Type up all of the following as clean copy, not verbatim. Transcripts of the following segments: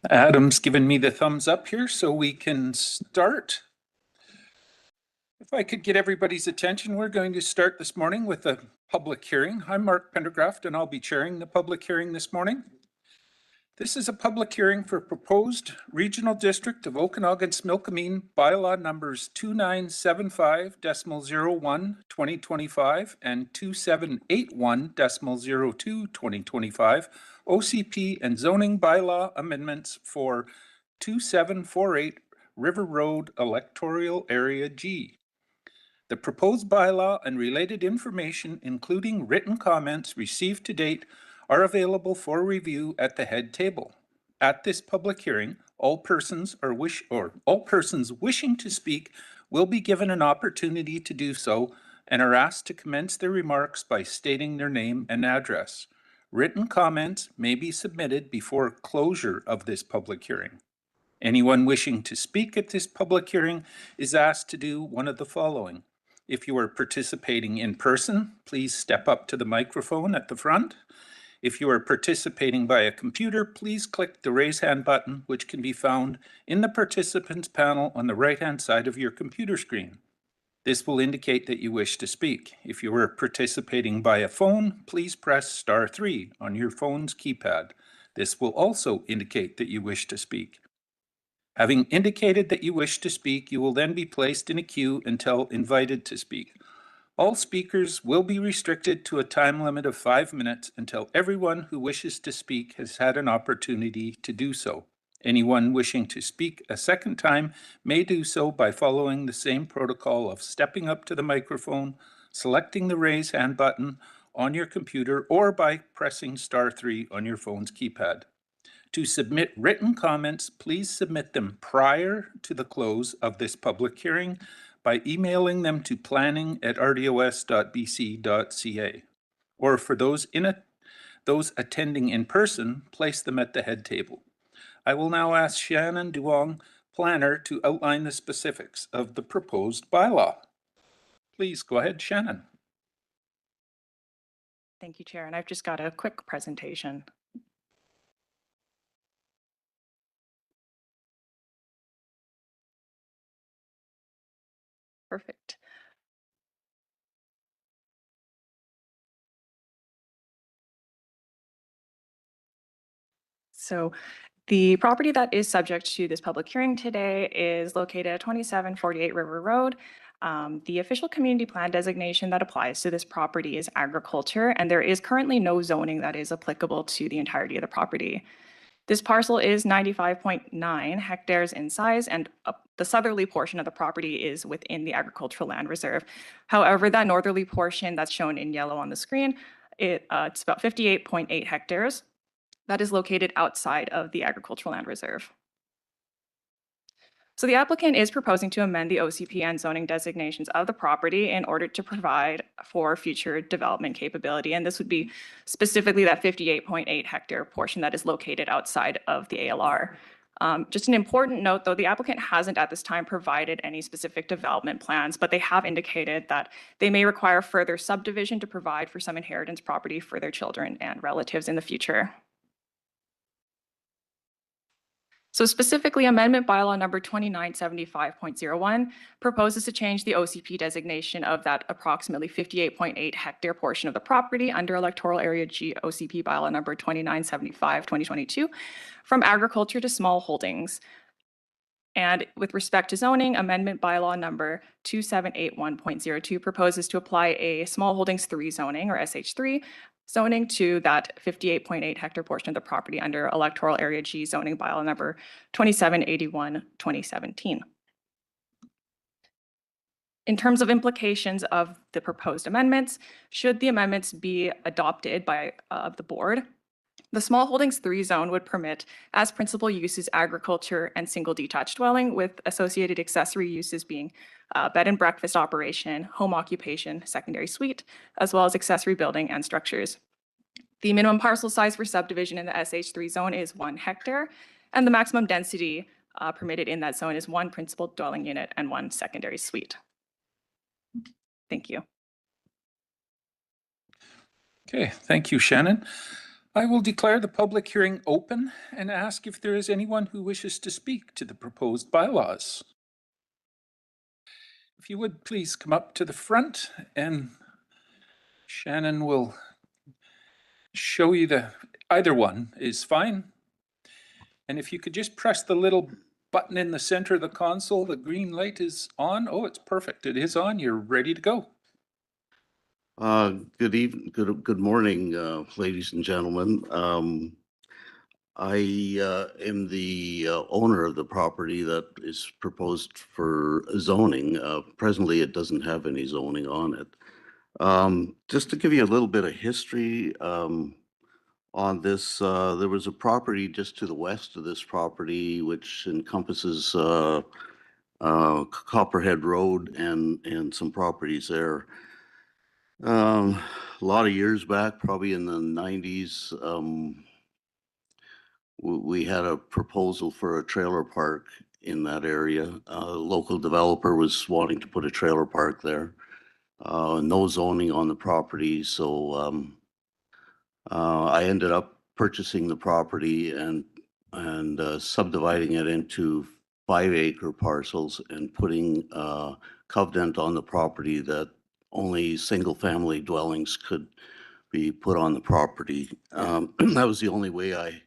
Adam's given me the thumbs up here, so we can start. If I could get everybody's attention, we're going to start this morning with a public hearing. I'm Mark Pendergraft, and I'll be chairing the public hearing this morning. This is a public hearing for proposed Regional District of Okanagan-Smilkameen bylaw numbers 2975.01 2025 and 2781.02 2025 OCP and zoning bylaw amendments for 2748 River Road Electoral Area G. The proposed bylaw and related information, including written comments received to date, are available for review at the head table. At this public hearing, all persons wishing to speak will be given an opportunity to do so and are asked to commence their remarks by stating their name and address. Written comments may be submitted before closure of this public hearing. Anyone wishing to speak at this public hearing is asked to do one of the following. If you are participating in person, please step up to the microphone at the front. If you are participating by a computer, please click the raise hand button, which can be found in the participants panel on the right-hand side of your computer screen. This will indicate that you wish to speak. If you are participating by a phone, please press star 3 on your phone's keypad. This will also indicate that you wish to speak. Having indicated that you wish to speak, you will then be placed in a queue until invited to speak. All speakers will be restricted to a time limit of 5 minutes until everyone who wishes to speak has had an opportunity to do so. Anyone wishing to speak a second time may do so by following the same protocol of stepping up to the microphone, selecting the raise hand button on your computer, or by pressing star 3 on your phone's keypad. To submit written comments, please submit them prior to the close of this public hearing by emailing them to planning@rdos.bc.ca. Or for those attending in person, place them at the head table. I will now ask Shannon Duong, planner, to outline the specifics of the proposed bylaw. Please go ahead, Shannon. Thank you, Chair. And I've just got a quick presentation. Perfect. So the property that is subject to this public hearing today is located at 2748 River Road. The official community plan designation that applies to this property is agriculture, and there is currently no zoning that is applicable to the entirety of the property. This parcel is 95.9 hectares in size, and the southerly portion of the property is within the agricultural land reserve. However, that northerly portion that's shown in yellow on the screen, it's about 58.8 hectares. That is located outside of the agricultural land reserve. So the applicant is proposing to amend the OCP and zoning designations of the property in order to provide for future development capability. And this would be specifically that 58.8 hectare portion that is located outside of the ALR. Just an important note, though, the applicant hasn't at this time provided any specific development plans, but they have indicated that they may require further subdivision to provide for some inheritance property for their children and relatives in the future. So specifically, amendment bylaw number 2975.01 proposes to change the OCP designation of that approximately 58.8 hectare portion of the property under electoral area G OCP bylaw number 2975/2022 from agriculture to small holdings. And with respect to zoning, amendment bylaw number 2781.02 proposes to apply a small holdings 3 zoning, or SH3, zoning to that 58.8 hectare portion of the property under electoral area G zoning bylaw number 2781/2017. In terms of implications of the proposed amendments, should the amendments be adopted by the board, the small holdings 3 zone would permit as principal uses agriculture and single detached dwelling, with associated accessory uses being bed and breakfast operation, home occupation, secondary suite, as well as accessory building and structures. The minimum parcel size for subdivision in the SH3 zone is 1 hectare, and the maximum density permitted in that zone is 1 principal dwelling unit and 1 secondary suite. Thank you. Okay, thank you, Shannon. I will declare the public hearing open and ask if there is anyone who wishes to speak to the proposed bylaws. If you would please come up to the front and Shannon will show you either one is fine. And if you could just press the little button in the center of the console, the green light is on. Oh, it's perfect. It is on. You're ready to go. Good morning, ladies and gentlemen. I am the owner of the property that is proposed for zoning. Presently, it doesn't have any zoning on it. Just to give you a little bit of history on this, there was a property just to the west of this property, which encompasses Copperhead Road and some properties there. A lot of years back, probably in the 90s, we had a proposal for a trailer park in that area. A local developer was wanting to put a trailer park there. No zoning on the property, so I ended up purchasing the property and subdividing it into 5-acre parcels and putting a covenant on the property that only single-family dwellings could be put on the property. That was the only way I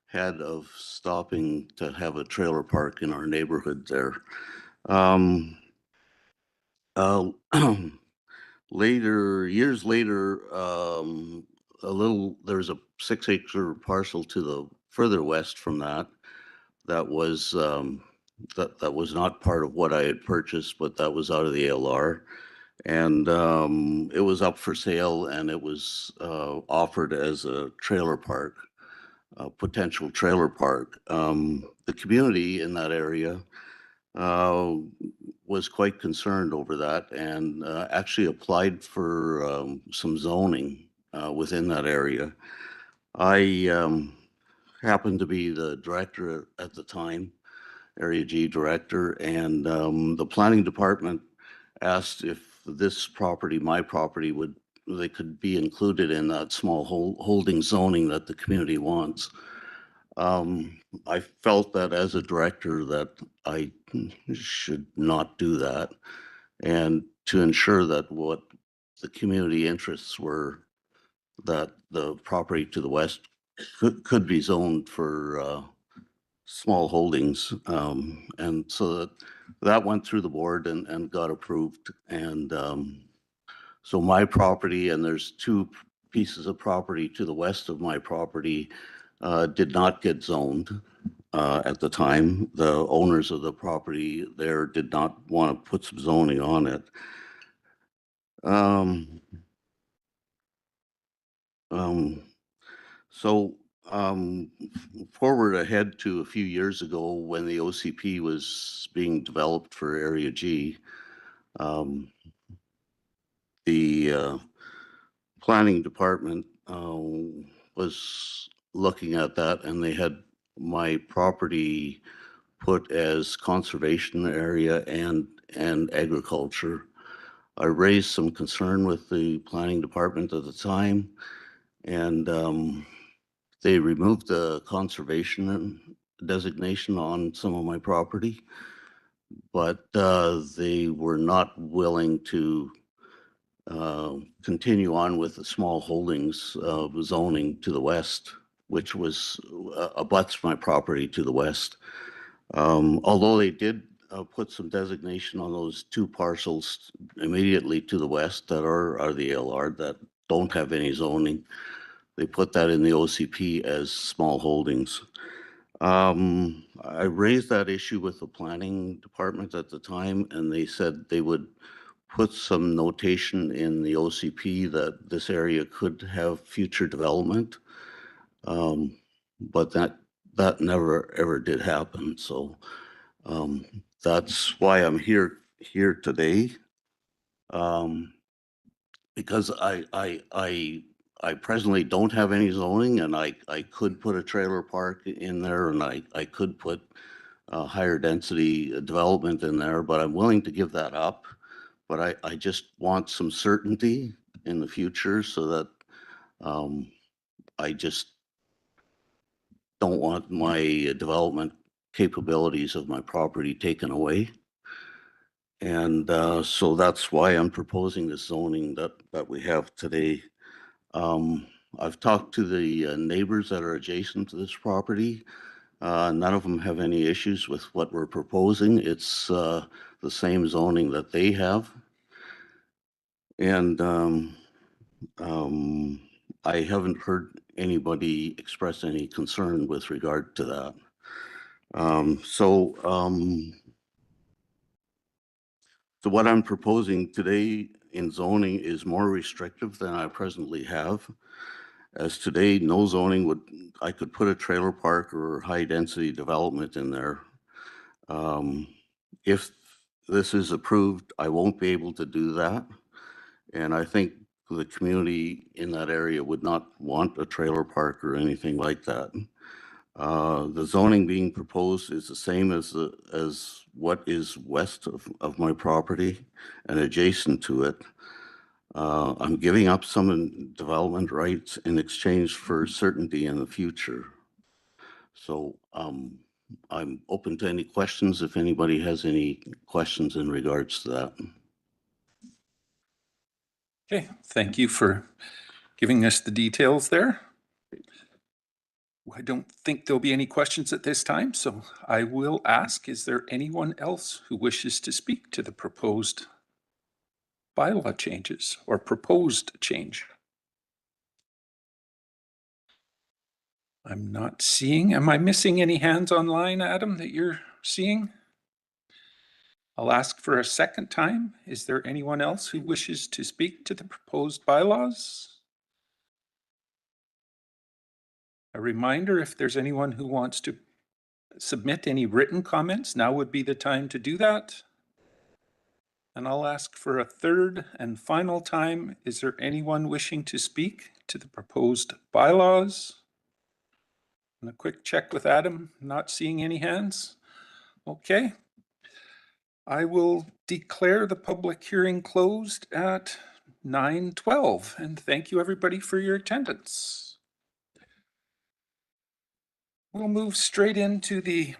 had of stopping to have a trailer park in our neighborhood there. Um, uh, years later, there's a 6-acre parcel to the further west from that. That was that was not part of what I had purchased, but that was out of the ALR. And it was up for sale, and it was offered as a trailer park, a potential trailer park. The community in that area was quite concerned over that and actually applied for some zoning within that area. I happened to be the director at the time, Area G director, and the planning department asked if this property, my property, they could be included in that small holding zoning that the community wants. I felt that as a director that I should not do that, and to ensure that what the community interests were, that the property to the west could be zoned for small holdings. And so that went through the board and got approved. And so my property, and there's 2 pieces of property to the west of my property, did not get zoned at the time. The owners of the property there did not want to put some zoning on it. So forward ahead to a few years ago when the OCP was being developed for Area G, the planning department was looking at that, and they had my property put as conservation area and agriculture. I raised some concern with the planning department at the time, and they removed the conservation designation on some of my property, but they were not willing to continue on with the small holdings zoning to the west, which was abuts my property to the west. Although they did put some designation on those 2 parcels immediately to the west that are the LR that don't have any zoning. They put that in the OCP as small holdings. I raised that issue with the planning department at the time, and they said they would put some notation in the OCP that this area could have future development. But that never ever did happen. So that's why I'm here today. Because I presently don't have any zoning, and I could put a trailer park in there, and I could put higher density development in there, but I'm willing to give that up. But I just want some certainty in the future so that I just don't want my development capabilities of my property taken away. And so that's why I'm proposing the zoning that we have today. I've talked to the neighbors that are adjacent to this property. None of them have any issues with what we're proposing. It's the same zoning that they have. And I haven't heard anybody express any concern with regard to that. So what I'm proposing today in zoning is more restrictive than I presently have. As today, no zoning would, I could put a trailer park or high density development in there. If this is approved, I won't be able to do that. And I think the community in that area would not want a trailer park or anything like that. The zoning being proposed is the same as what is west of my property and adjacent to it. I'm giving up some development rights in exchange for certainty in the future. So I'm open to any questions if anybody has any questions in regards to that. Okay, thank you for giving us the details there. I don't think there'll be any questions at this time, so I will ask, is there anyone else who wishes to speak to the proposed bylaw changes or proposed change? I'm not seeing. Am I missing any hands online, Adam, that you're seeing? I'll ask for a second time. Is there anyone else who wishes to speak to the proposed bylaws? A reminder, if there's anyone who wants to submit any written comments, now would be the time to do that. And I'll ask for a third and final time. Is there anyone wishing to speak to the proposed bylaws? And a quick check with Adam, not seeing any hands. Okay. I will declare the public hearing closed at 9:12, and thank you everybody for your attendance. We'll move straight into the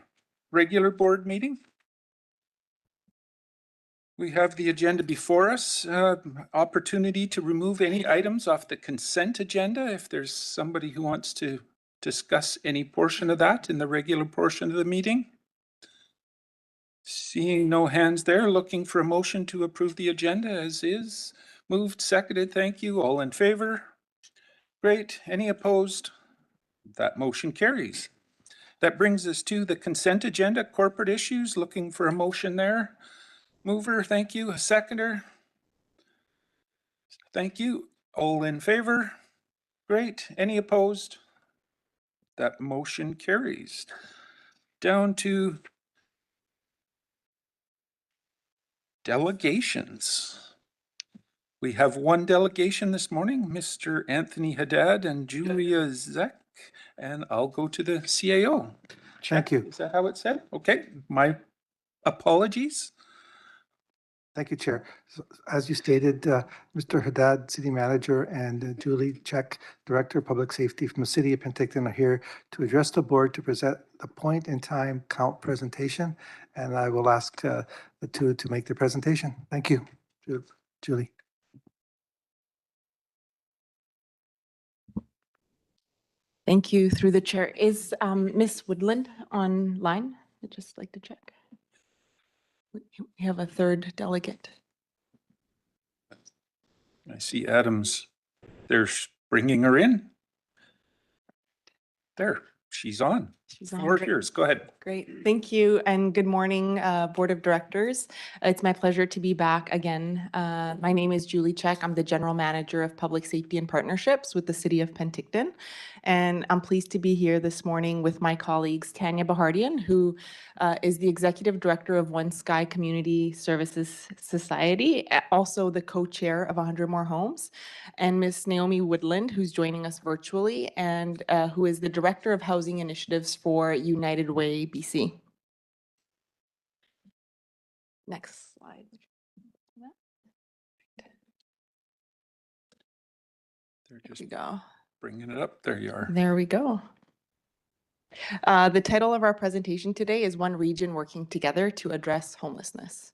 regular board meeting. We have the agenda before us. Opportunity to remove any items off the consent agenda if there's somebody who wants to discuss any portion of that in the regular portion of the meeting. Seeing no hands there, looking for a motion to approve the agenda as is. Moved, seconded, thank you. All in favor? Great. Any opposed? That motion carries. That brings us to the consent agenda, corporate issues. Looking for a motion there. Mover, thank you. A seconder? Thank you. All in favor? Great. Any opposed? That motion carries. Down to delegations. We have one delegation this morning, Mr. Anthony Haddad and Julia Zek, and I'll go to the CAO. Thank you. Is that how it said? Okay, my apologies. Thank you, Chair. So, as you stated, Mr. Haddad, City Manager, and Julie Check, Director of Public Safety from the City of Penticton are here to address the board to present the point in time count presentation. And I will ask the two to make their presentation. Thank you, Julie. Thank you. Through the chair. Is Ms. Woodland online? I'd just like to check. We have a third delegate. I see Adams. They're bringing her in. There, she's on. She's on. Floor yours. Go ahead. Great. Thank you. And good morning, Board of Directors. It's my pleasure to be back again. My name is Julie Check. I'm the General Manager of Public Safety and Partnerships with the City of Penticton. And I'm pleased to be here this morning with my colleagues, Tanya Bahardian, who is the Executive Director of One Sky Community Services Society, also the co-chair of 100 More Homes, and Ms. Naomi Woodland, who's joining us virtually, and who is the Director of Housing Initiatives for United Way, BC. Next slide. They're There just we go. Bringing it up. There you are. There we go. The title of our presentation today is One Region Working Together to Address Homelessness.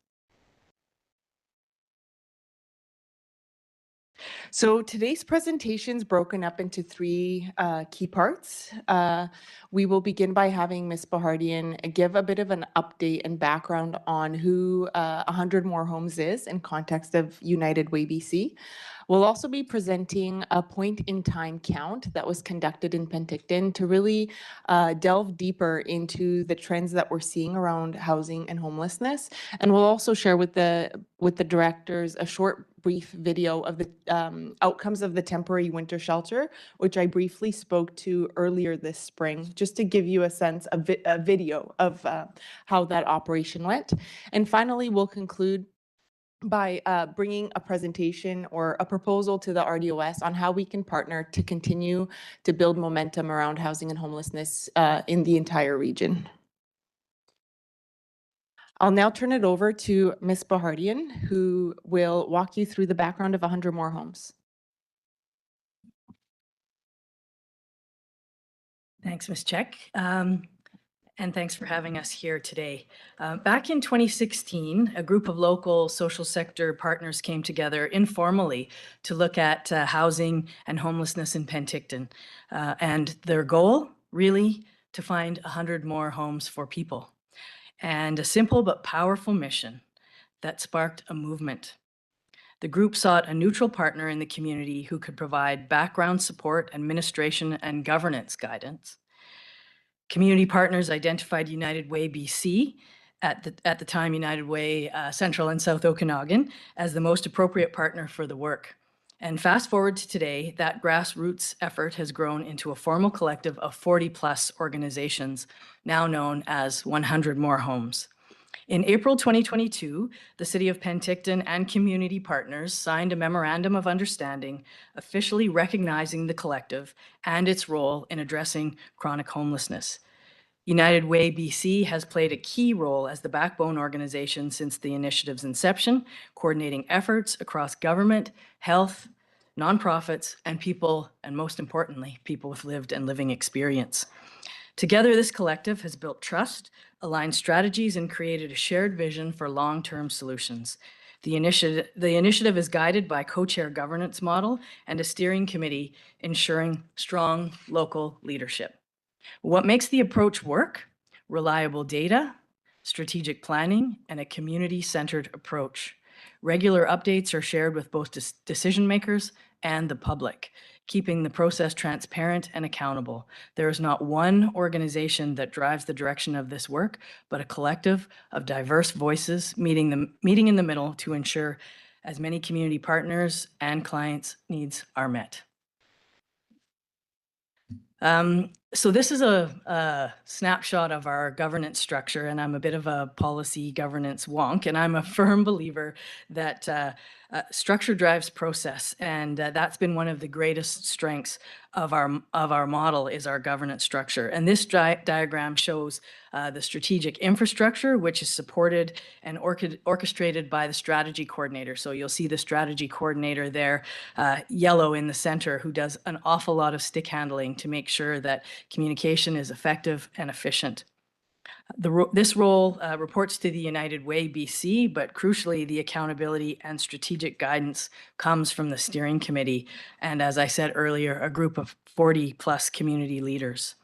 So today's presentation is broken up into three key parts. We will begin by having Ms. Bahardian give a bit of an update and background on who 100 More Homes is in context of United Way BC. We'll also be presenting a point-in-time count that was conducted in Penticton to really delve deeper into the trends that we're seeing around housing and homelessness. And we'll also share with the directors a short, brief video of the outcomes of the temporary winter shelter, which I briefly spoke to earlier this spring, just to give you a sense of a video of how that operation went. And finally, we'll conclude by bringing a presentation or a proposal to the RDOS on how we can partner to continue to build momentum around housing and homelessness in the entire region. I'll now turn it over to Ms. Bahardian, who will walk you through the background of 100 More Homes. Thanks, Ms. Check. And thanks for having us here today. Back in 2016, a group of local social sector partners came together informally to look at housing and homelessness in Penticton. And their goal, really, to find 100 more homes for people. And a simple but powerful mission that sparked a movement. The group sought a neutral partner in the community who could provide background support, administration, and governance guidance. Community partners identified United Way BC, at the time United Way Central and South Okanagan, as the most appropriate partner for the work. And fast forward to today, that grassroots effort has grown into a formal collective of 40+ organizations, now known as 100 More Homes. In April 2022, the City of Penticton and community partners signed a memorandum of understanding, officially recognizing the collective and its role in addressing chronic homelessness. United Way BC has played a key role as the backbone organization since the initiative's inception, coordinating efforts across government, health, nonprofits, and people, and most importantly, people with lived and living experience. Together, this collective has built trust, aligned strategies, and created a shared vision for long-term solutions. The initiative is guided by co-chair governance model and a steering committee ensuring strong local leadership. What makes the approach work? Reliable data, strategic planning, and a community-centered approach. Regular updates are shared with both decision makers and the public, keeping the process transparent and accountable. There is not one organization that drives the direction of this work, but a collective of diverse voices meeting in the middle to ensure as many community partners and clients' needs are met. So this is a snapshot of our governance structure, and I'm a bit of a policy governance wonk, and I'm a firm believer that structure drives process, and that's been one of the greatest strengths of our model is our governance structure. And this diagram shows the strategic infrastructure, which is supported and orchestrated by the strategy coordinator. So you'll see the strategy coordinator there, yellow in the center, who does an awful lot of stick handling to make sure that communication is effective and efficient. This role reports to the United Way BC, but crucially, the accountability and strategic guidance comes from the steering committee. And as I said earlier, a group of 40+ community leaders.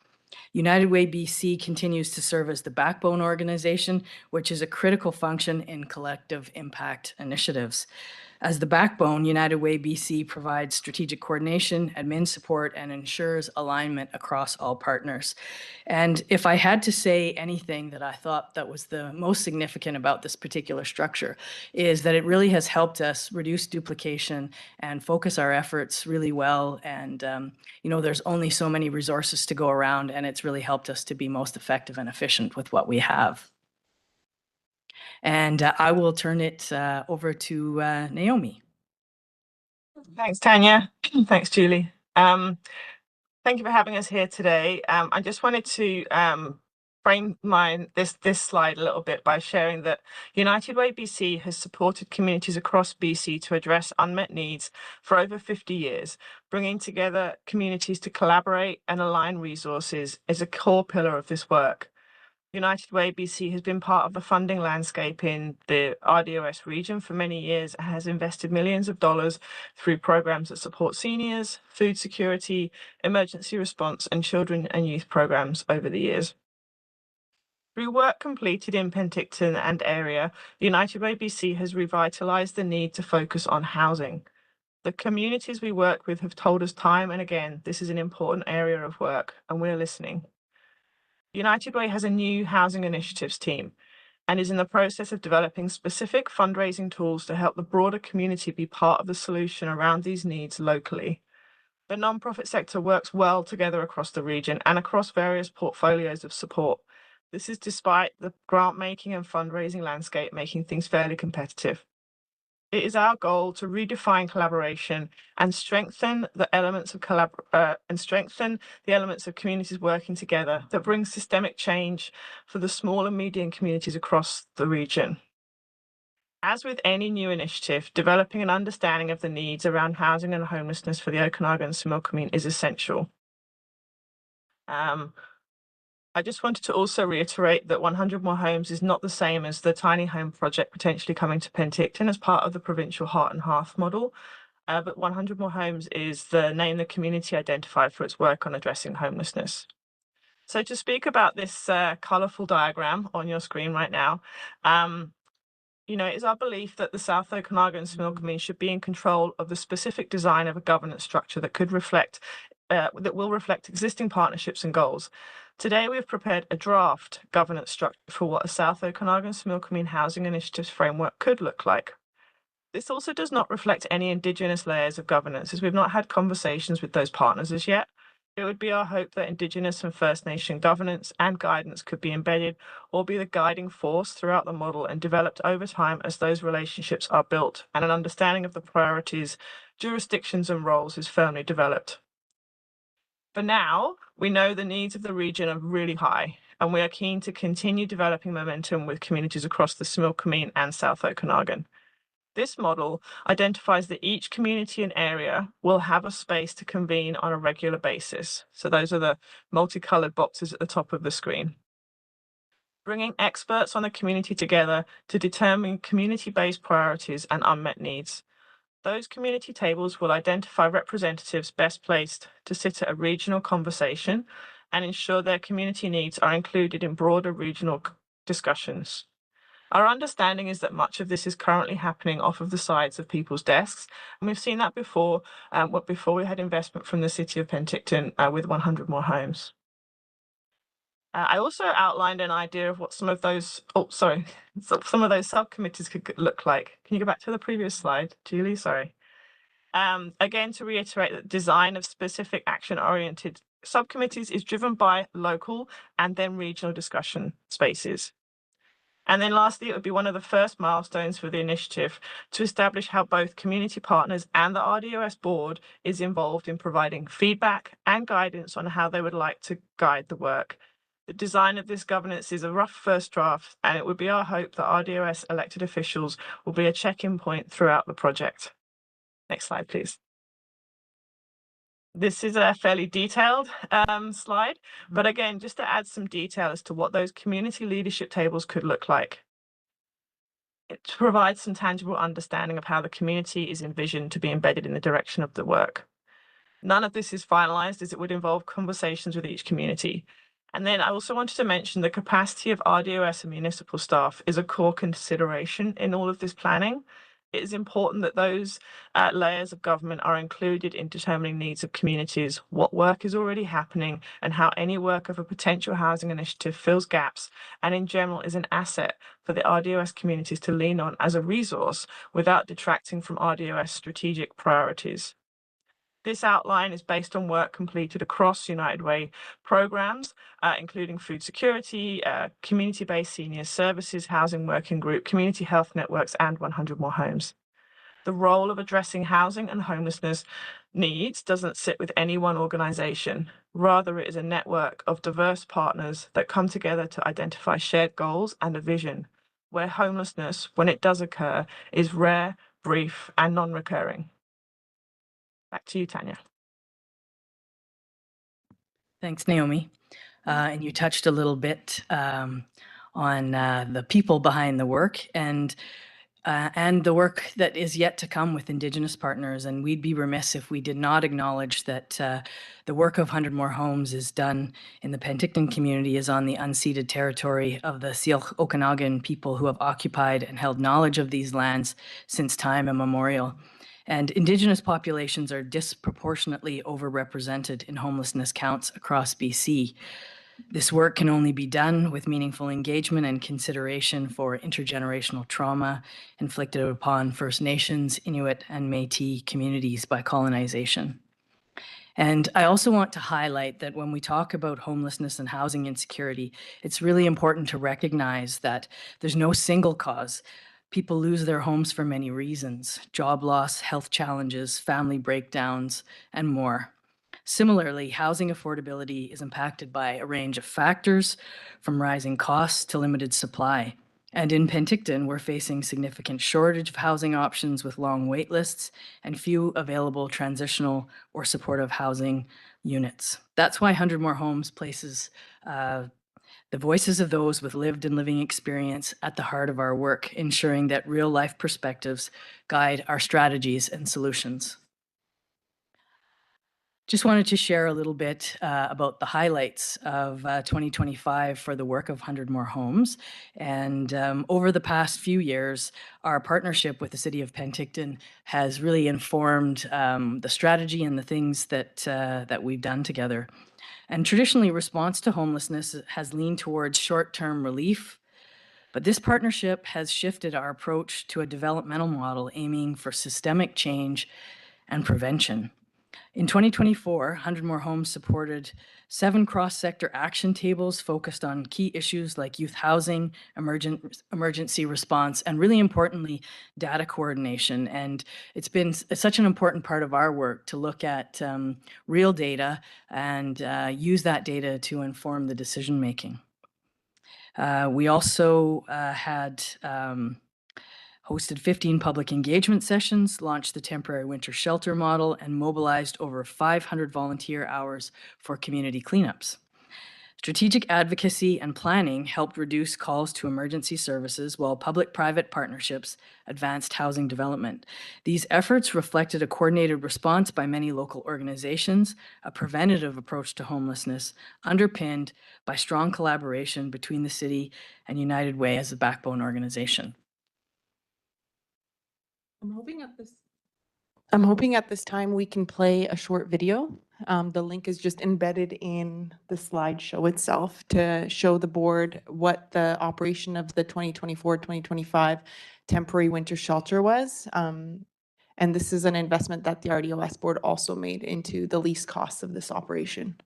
United Way BC continues to serve as the backbone organization, which is a critical function in collective impact initiatives. As the backbone, United Way BC provides strategic coordination, admin support, and ensures alignment across all partners. And if I had to say anything that I thought that was the most significant about this particular structure, is that it really has helped us reduce duplication and focus our efforts really well. And, you know, there's only so many resources to go around, and it's really helped us to be most effective and efficient with what we have. And I will turn it over to Naomi. Thanks, Tanya. Thanks, Julie. Thank you for having us here today. I just wanted to frame this slide a little bit by sharing that United Way BC has supported communities across BC to address unmet needs for over 50 years. Bringing together communities to collaborate and align resources is a core pillar of this work. United Way BC has been part of the funding landscape in the RDOS region for many years and has invested millions of dollars through programs that support seniors, food security, emergency response, and children and youth programs over the years. Through work completed in Penticton and area, United Way BC has revitalised the need to focus on housing. The communities we work with have told us time and again this is an important area of work, and we're listening. United Way has a new housing initiatives team and is in the process of developing specific fundraising tools to help the broader community be part of the solution around these needs locally. The nonprofit sector works well together across the region and across various portfolios of support. This is despite the grant making and fundraising landscape making things fairly competitive. It is our goal to redefine collaboration and strengthen the elements of communities working together that bring systemic change for the small and medium communities across the region. As with any new initiative, developing an understanding of the needs around housing and homelessness for the Okanagan and Similkameen is essential. I just wanted to also reiterate that 100 More Homes is not the same as the tiny home project potentially coming to Penticton as part of the provincial Heart and Hearth model. But 100 More Homes is the name the community identified for its work on addressing homelessness. So to speak about this colourful diagram on your screen right now, it is our belief that the South Okanagan and Similkameen should be in control of the specific design of a governance structure that will reflect existing partnerships and goals. Today, we have prepared a draft governance structure for what a South Okanagan and Similkameen Housing Initiatives framework could look like. This also does not reflect any Indigenous layers of governance, as we've not had conversations with those partners as yet. It would be our hope that Indigenous and First Nation governance and guidance could be embedded or be the guiding force throughout the model and developed over time as those relationships are built and an understanding of the priorities, jurisdictions, and roles is firmly developed. For now, we know the needs of the region are really high, and we are keen to continue developing momentum with communities across the Similkameen and South Okanagan. This model identifies that each community and area will have a space to convene on a regular basis. So those are the multicolored boxes at the top of the screen. Bringing experts on the community together to determine community-based priorities and unmet needs. Those community tables will identify representatives best placed to sit at a regional conversation and ensure their community needs are included in broader regional discussions. Our understanding is that much of this is currently happening off of the sides of people's desks, and we've seen that before we had investment from the City of Penticton with 100 More Homes. I also outlined an idea of what some of those subcommittees could look like. Can you go back to the previous slide, Julie? Sorry. Again, to reiterate that design of specific action-oriented subcommittees is driven by local and then regional discussion spaces. And then lastly, it would be one of the first milestones for the initiative to establish how both community partners and the RDOS board is involved in providing feedback and guidance on how they would like to guide the work. The design of this governance is a rough first draft, and it would be our hope that RDOS elected officials will be a check-in point throughout the project. Next slide, please. This is a fairly detailed slide, but again, just to add some detail as to what those community leadership tables could look like. It provides some tangible understanding of how the community is envisioned to be embedded in the direction of the work. None of this is finalized, as it would involve conversations with each community. And then I also wanted to mention the capacity of RDOS and municipal staff is a core consideration in all of this planning. It is important that those layers of government are included in determining needs of communities, what work is already happening, and how any work of a potential housing initiative fills gaps, and in general is an asset for the RDOS communities to lean on as a resource without detracting from RDOS strategic priorities. This outline is based on work completed across United Way programs, including food security, community-based senior services, housing working group, community health networks, and 100 More Homes. The role of addressing housing and homelessness needs doesn't sit with any one organisation. Rather, it is a network of diverse partners that come together to identify shared goals and a vision, where homelessness, when it does occur, is rare, brief, and non-recurring. Back to you, Tanya. Thanks, Naomi. And you touched a little bit on the people behind the work and the work that is yet to come with Indigenous partners. And we'd be remiss if we did not acknowledge that the work of 100 More Homes is done in the Penticton community, is on the unceded territory of the Syilx Okanagan people who have occupied and held knowledge of these lands since time immemorial. And Indigenous populations are disproportionately overrepresented in homelessness counts across BC. This work can only be done with meaningful engagement and consideration for intergenerational trauma inflicted upon First Nations, Inuit, and Métis communities by colonization. And I also want to highlight that when we talk about homelessness and housing insecurity, it's really important to recognize that there's no single cause. People lose their homes for many reasons: job loss, health challenges, family breakdowns, and more. Similarly, housing affordability is impacted by a range of factors, from rising costs to limited supply. And in Penticton, we're facing significant shortage of housing options with long wait lists and few available transitional or supportive housing units. That's why 100 More Homes places the voices of those with lived and living experience at the heart of our work, ensuring that real-life perspectives guide our strategies and solutions. Just wanted to share a little bit about the highlights of 2025 for the work of 100 More Homes. And over the past few years, our partnership with the City of Penticton has really informed the strategy and the things that we've done together. And traditionally, response to homelessness has leaned towards short-term relief, but this partnership has shifted our approach to a developmental model aiming for systemic change and prevention. In 2024, 100 More Homes supported 7 cross-sector action tables focused on key issues like youth housing, emergency response, and really importantly, data coordination. And it's been such an important part of our work to look at real data and use that data to inform the decision-making. We also had hosted 15 public engagement sessions, launched the temporary winter shelter model, and mobilized over 500 volunteer hours for community cleanups. Strategic advocacy and planning helped reduce calls to emergency services, while public-private partnerships advanced housing development. These efforts reflected a coordinated response by many local organizations, a preventative approach to homelessness, underpinned by strong collaboration between the city and United Way as a backbone organization. I'm hoping at this time we can play a short video. The link is just embedded in the slideshow itself to show the board what the operation of the 2024-2025 temporary winter shelter was. And this is an investment that the RDOS board also made into the lease costs of this operation.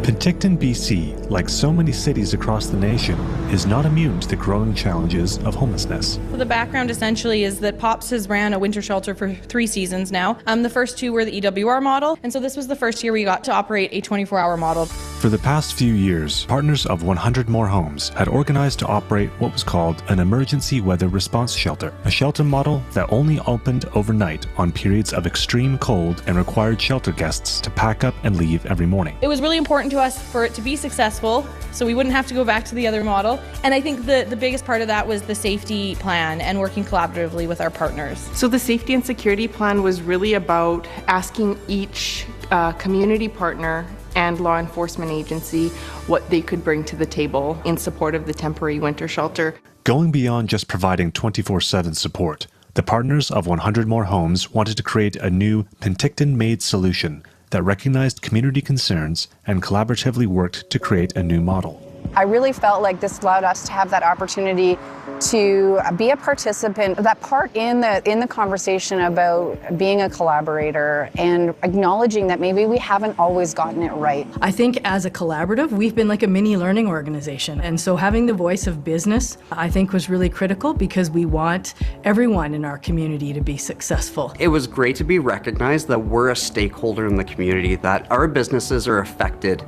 Penticton, BC, like so many cities across the nation, is not immune to the growing challenges of homelessness. So the background essentially is that POPS has ran a winter shelter for 3 seasons now. The first 2 were the EWR model, and so this was the first year we got to operate a 24-hour model. For the past few years, partners of 100 More Homes had organized to operate what was called an emergency weather response shelter, a shelter model that only opened overnight on periods of extreme cold and required shelter guests to pack up and leave every morning. It was really important to us for it to be successful, so we wouldn't have to go back to the other model. And I think the biggest part of that was the safety plan and working collaboratively with our partners. So the safety and security plan was really about asking each community partner and law enforcement agency what they could bring to the table in support of the temporary winter shelter. Going beyond just providing 24/7 support, the partners of 100 More Homes wanted to create a new Penticton-made solution that recognized community concerns and collaboratively worked to create a new model. I really felt like this allowed us to have that opportunity to be a participant, that part in the conversation about being a collaborator and acknowledging that maybe we haven't always gotten it right. I think as a collaborative, we've been like a mini learning organization. And so having the voice of business, I think was really critical because we want everyone in our community to be successful. It was great to be recognized that we're a stakeholder in the community, that our businesses are affected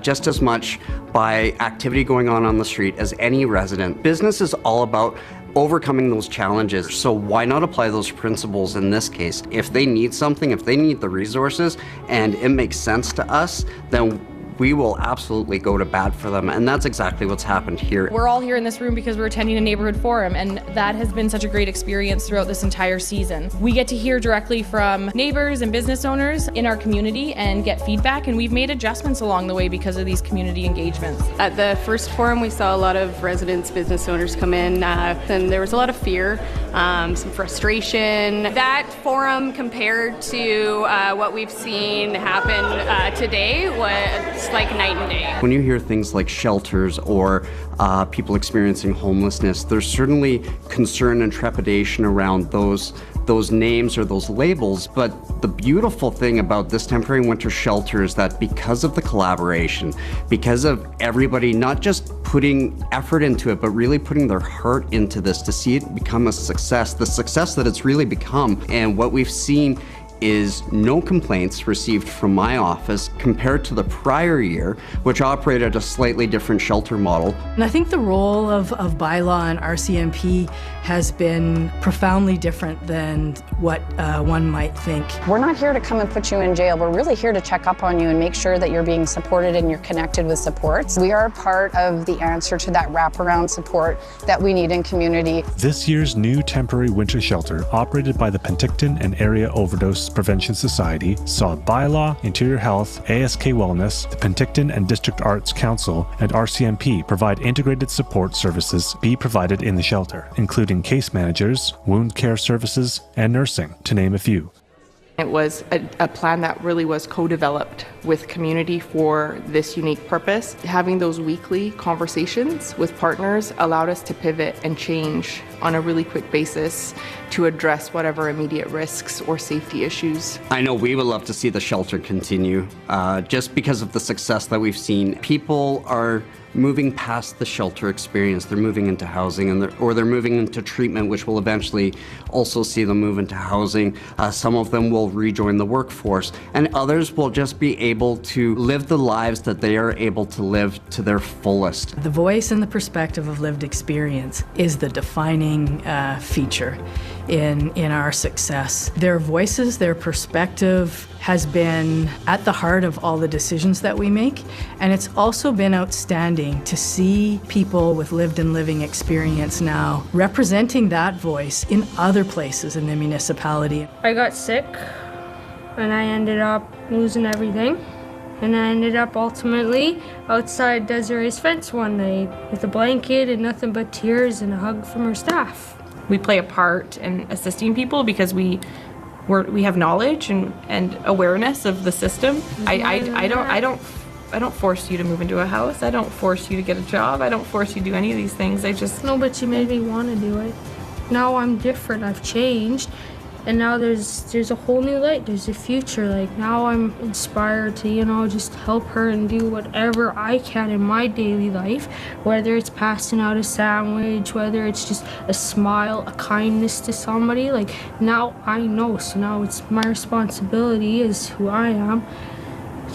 just as much by activity going on the street as any resident. Business is all about overcoming those challenges. So why not apply those principles in this case? If they need something, if they need the resources, and it makes sense to us, then we will absolutely go to bat for them. And that's exactly what's happened here. We're all here in this room because we're attending a neighborhood forum, and that has been such a great experience throughout this entire season. We get to hear directly from neighbors and business owners in our community and get feedback, and we've made adjustments along the way because of these community engagements. At the first forum, we saw a lot of residents, business owners come in, and there was a lot of fear, some frustration. That forum compared to what we've seen happen today was like night and day. When you hear things like shelters or people experiencing homelessness, there's certainly concern and trepidation around those names or those labels, but the beautiful thing about this temporary winter shelter is that because of the collaboration, because of everybody not just putting effort into it, but really putting their heart into this to see it become a success, the success that it's really become. And what we've seen is no complaints received from my office compared to the prior year, which operated a slightly different shelter model. And I think the role of bylaw and RCMP has been profoundly different than what one might think. We're not here to come and put you in jail. We're really here to check up on you and make sure that you're being supported and you're connected with supports. We are part of the answer to that wraparound support that we need in community. This year's new temporary winter shelter, operated by the Penticton and Area Overdose Prevention Society, saw bylaw, Interior Health, ASK Wellness, the Penticton and District Arts Council, and RCMP provide integrated support services be provided in the shelter, including case managers, wound care services, and nursing, to name a few. It was a plan that really was co-developed with community for this unique purpose. Having those weekly conversations with partners allowed us to pivot and change on a really quick basis to address whatever immediate risks or safety issues. I know we would love to see the shelter continue, just because of the success that we've seen. People are moving past the shelter experience. They're moving into housing, and they're moving into treatment, which will eventually also see them move into housing. Some of them will rejoin the workforce, and others will just be able to live the lives that they are able to live to their fullest. The voice and the perspective of lived experience is the defining feature in our success. Their voices, their perspective has been at the heart of all the decisions that we make, and it's also been outstanding to see people with lived and living experience now representing that voice in other places in the municipality. I got sick and I ended up losing everything, and I ended up ultimately outside Desiree's fence one night with a blanket and nothing but tears and a hug from her staff. We play a part in assisting people because we have knowledge and awareness of the system. I don't force you to move into a house. I don't force you to get a job. I don't force you to do any of these things. No, but you made me want to do it. Now I'm different. I've changed. And now there's a whole new light. There's a future. Like, now I'm inspired to, just help her and do whatever I can in my daily life, whether it's passing out a sandwich, whether it's just a smile, a kindness to somebody. Like, now I know. So now it's my responsibility as who I am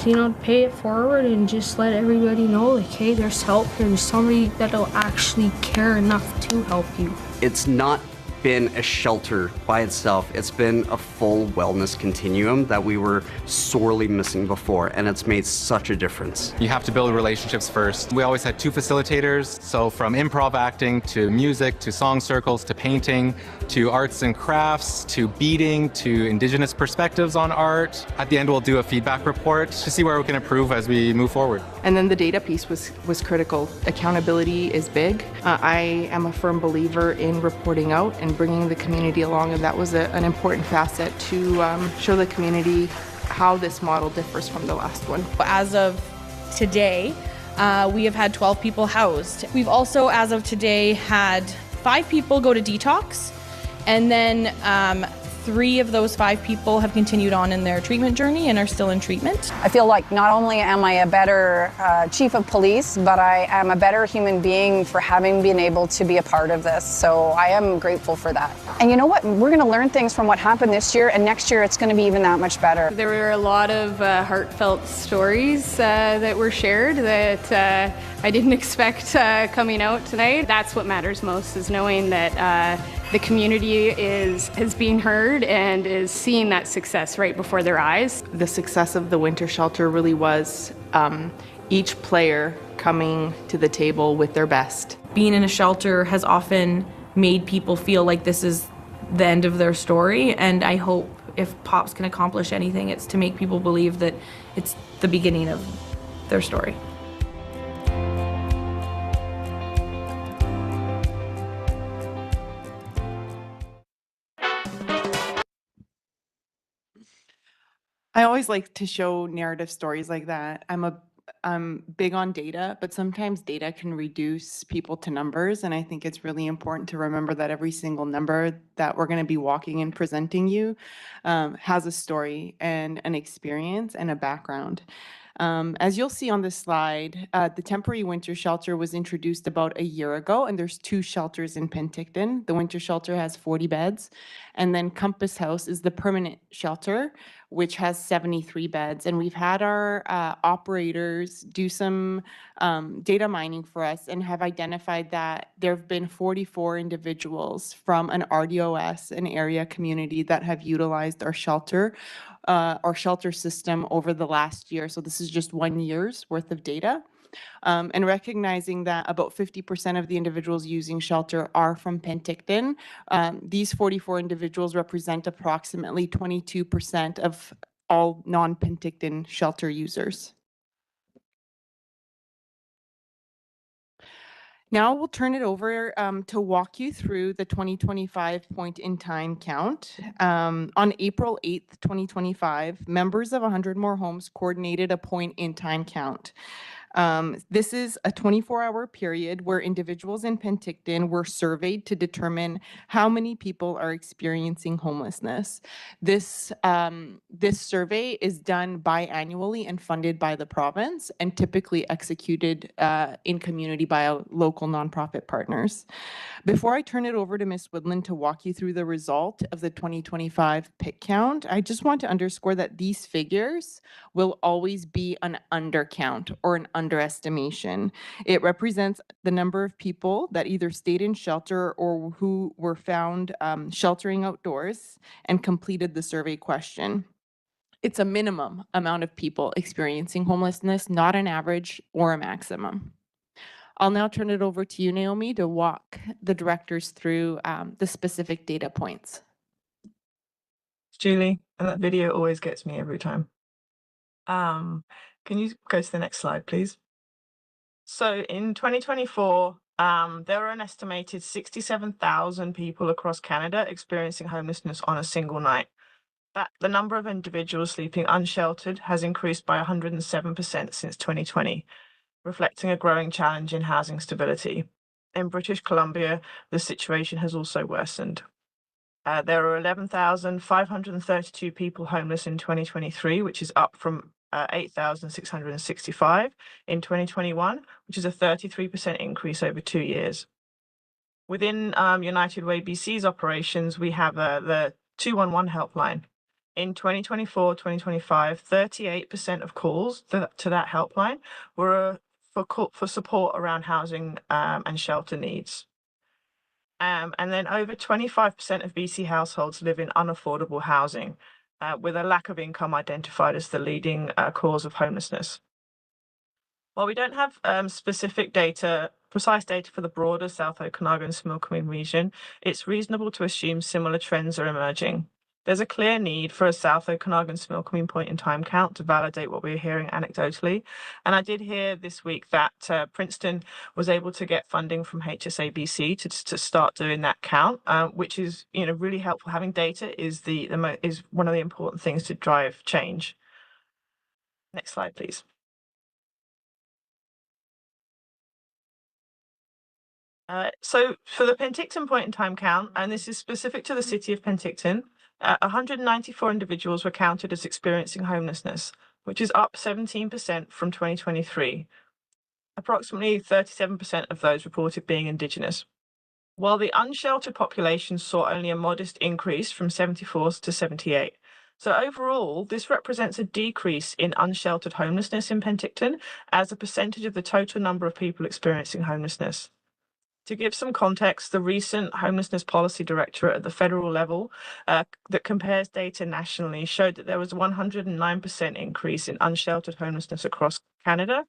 to, pay it forward and just let everybody know, like, hey, there's help here. There's somebody that'll actually care enough to help you. It's not been a shelter by itself. It's been a full wellness continuum that we were sorely missing before, and it's made such a difference. You have to build relationships first. We always had 2 facilitators, so from improv acting to music to song circles to painting to arts and crafts to beading to Indigenous perspectives on art. At the end, we'll do a feedback report to see where we can improve as we move forward. And then the data piece was critical. Accountability is big. I am a firm believer in reporting out and bringing the community along, and that was an important facet to show the community how this model differs from the last one. As of today, we have had 12 people housed. We've also, as of today, had 5 people go to detox, and then 3 of those 5 people have continued on in their treatment journey and are still in treatment. I feel like not only am I a better chief of police, but I am a better human being for having been able to be a part of this. So I am grateful for that. And you know what? We're going to learn things from what happened this year, and next year it's going to be even that much better. There were a lot of heartfelt stories that were shared that I didn't expect coming out tonight. That's what matters most, is knowing that the community is being heard and is seeing that success right before their eyes. The success of the winter shelter really was each player coming to the table with their best. Being in a shelter has often made people feel like this is the end of their story, and I hope if POPs can accomplish anything, it's to make people believe that it's the beginning of their story. I always like to show narrative stories like that. I'm big on data, but sometimes data can reduce people to numbers, and I think it's really important to remember that every single number that we're going to be walking and presenting you has a story and an experience and a background. As you'll see on this slide, the temporary winter shelter was introduced about a year ago, and there's 2 shelters in Penticton. The winter shelter has 40 beds, and then Compass House is the permanent shelter, which has 73 beds. And we've had our operators do some data mining for us and have identified that there have been 44 individuals from an RDOS, an area community, that have utilized our shelter system over the last year. So this is just 1 year's worth of data. And recognizing that about 50% of the individuals using shelter are from Penticton, these 44 individuals represent approximately 22% of all non-Penticton shelter users. Now we'll turn it over to walk you through the 2025 point-in-time count. On April 8th, 2025, members of 100 More Homes coordinated a point-in-time count. This is a 24-hour period where individuals in Penticton were surveyed to determine how many people are experiencing homelessness. This survey is done biannually and funded by the province, and typically executed in community by our local nonprofit partners. Before I turn it over to Ms. Woodland to walk you through the result of the 2025 PIC count, I just want to underscore that these figures will always be an undercount or an underestimation. It represents the number of people that either stayed in shelter or who were found sheltering outdoors and completed the survey question. It's a minimum amount of people experiencing homelessness, not an average or a maximum. I'll now turn it over to you, Naomi, to walk the directors through the specific data points. Julie, and that video always gets me every time. Can you go to the next slide, please? So in 2024, there were an estimated 67,000 people across Canada experiencing homelessness on a single night. The number of individuals sleeping unsheltered has increased by 107% since 2020, reflecting a growing challenge in housing stability. In British Columbia, the situation has also worsened. There are 11,532 people homeless in 2023, which is up from 8,665 in 2021, which is a 33% increase over 2 years. Within United Way BC's operations, we have the 211 helpline. In 2024-2025, 38% of calls to that helpline were for support around housing and shelter needs. And then over 25% of BC households live in unaffordable housing, with a lack of income identified as the leading cause of homelessness. While we don't have specific data, precise data for the broader South Okanagan and Similkameen region, it's reasonable to assume similar trends are emerging. There's a clear need for a South Okanagan Similkameen point-in-time count to validate what we're hearing anecdotally. And I did hear this week that Princeton was able to get funding from HSABC to start doing that count, which is really helpful. Having data is is one of the important things to drive change. Next slide, please. So for the Penticton point in time count, and this is specific to the city of Penticton, 194 individuals were counted as experiencing homelessness, which is up 17% from 2023. Approximately 37% of those reported being Indigenous. While the unsheltered population saw only a modest increase from 74 to 78. So overall, this represents a decrease in unsheltered homelessness in Penticton as a percentage of the total number of people experiencing homelessness. To give some context, the recent Homelessness Policy Directorate at the federal level that compares data nationally showed that there was a 109% increase in unsheltered homelessness across Canada.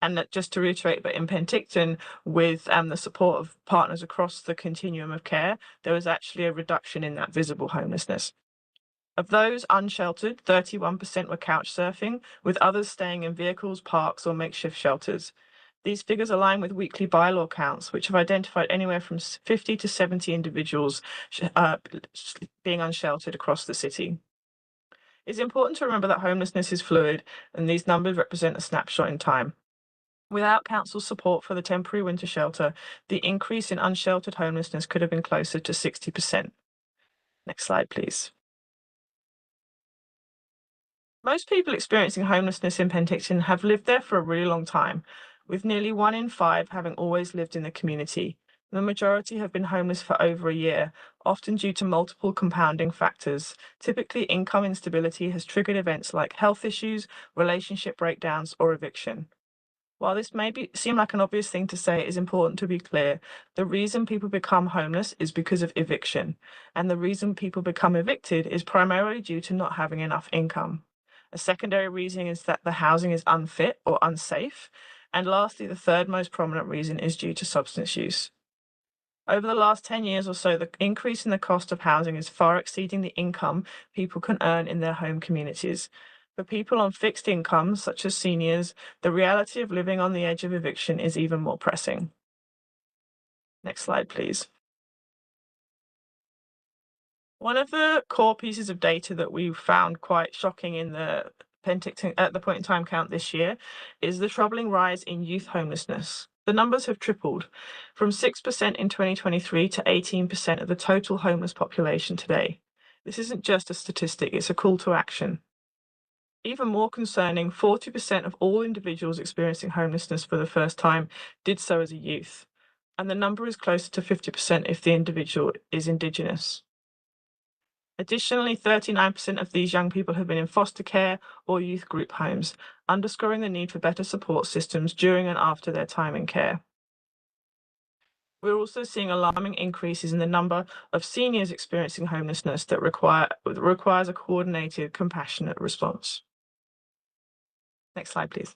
And that, just to reiterate, but in Penticton, with the support of partners across the continuum of care, there was actually a reduction in that visible homelessness. Of those unsheltered, 31% were couch surfing, with others staying in vehicles, parks, or makeshift shelters. These figures align with weekly bylaw counts, which have identified anywhere from 50 to 70 individuals being unsheltered across the city. It's important to remember that homelessness is fluid, and these numbers represent a snapshot in time. Without council support for the temporary winter shelter, the increase in unsheltered homelessness could have been closer to 60%. Next slide, please. Most people experiencing homelessness in Penticton have lived there for a really long time, with nearly 1 in 5 having always lived in the community. The majority have been homeless for over a year, often due to multiple compounding factors. Typically, income instability has triggered events like health issues, relationship breakdowns, or eviction. While this may seem like an obvious thing to say, it is important to be clear. The reason people become homeless is because of eviction, and the reason people become evicted is primarily due to not having enough income. A secondary reason is that the housing is unfit or unsafe, and lastly, the third most prominent reason is due to substance use. Over the last 10 years or so, the increase in the cost of housing is far exceeding the income people can earn in their home communities. For people on fixed incomes, such as seniors, the reality of living on the edge of eviction is even more pressing. Next slide, please. One of the core pieces of data that we found quite shocking in the Penticton at the point in time count this year is the troubling rise in youth homelessness. The numbers have tripled from 6% in 2023 to 18% of the total homeless population today. This isn't just a statistic, it's a call to action. Even more concerning, 40% of all individuals experiencing homelessness for the first time did so as a youth, and the number is closer to 50% if the individual is Indigenous. Additionally, 39% of these young people have been in foster care or youth group homes, underscoring the need for better support systems during and after their time in care. We're also seeing alarming increases in the number of seniors experiencing homelessness that requires a coordinated, compassionate response. Next slide, please.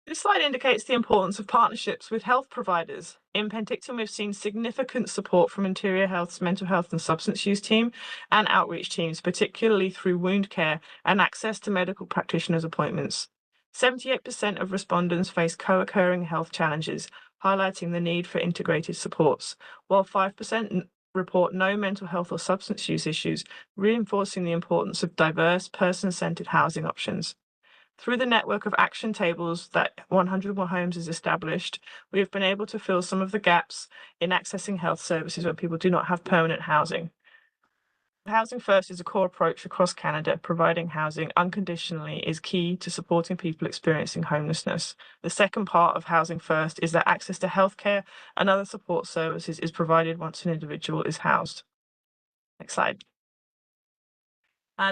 This slide indicates the importance of partnerships with health providers. In Penticton, we've seen significant support from Interior Health's mental health and substance use team and outreach teams, particularly through wound care and access to medical practitioners' appointments. 78% of respondents face co-occurring health challenges, highlighting the need for integrated supports, while 5% report no mental health or substance use issues, reinforcing the importance of diverse, person-centered housing options. Through the network of action tables that 100 More Homes has established, we have been able to fill some of the gaps in accessing health services where people do not have permanent housing. Housing First is a core approach across Canada. Providing housing unconditionally is key to supporting people experiencing homelessness. The second part of Housing First is that access to healthcare and other support services is provided once an individual is housed. Next slide.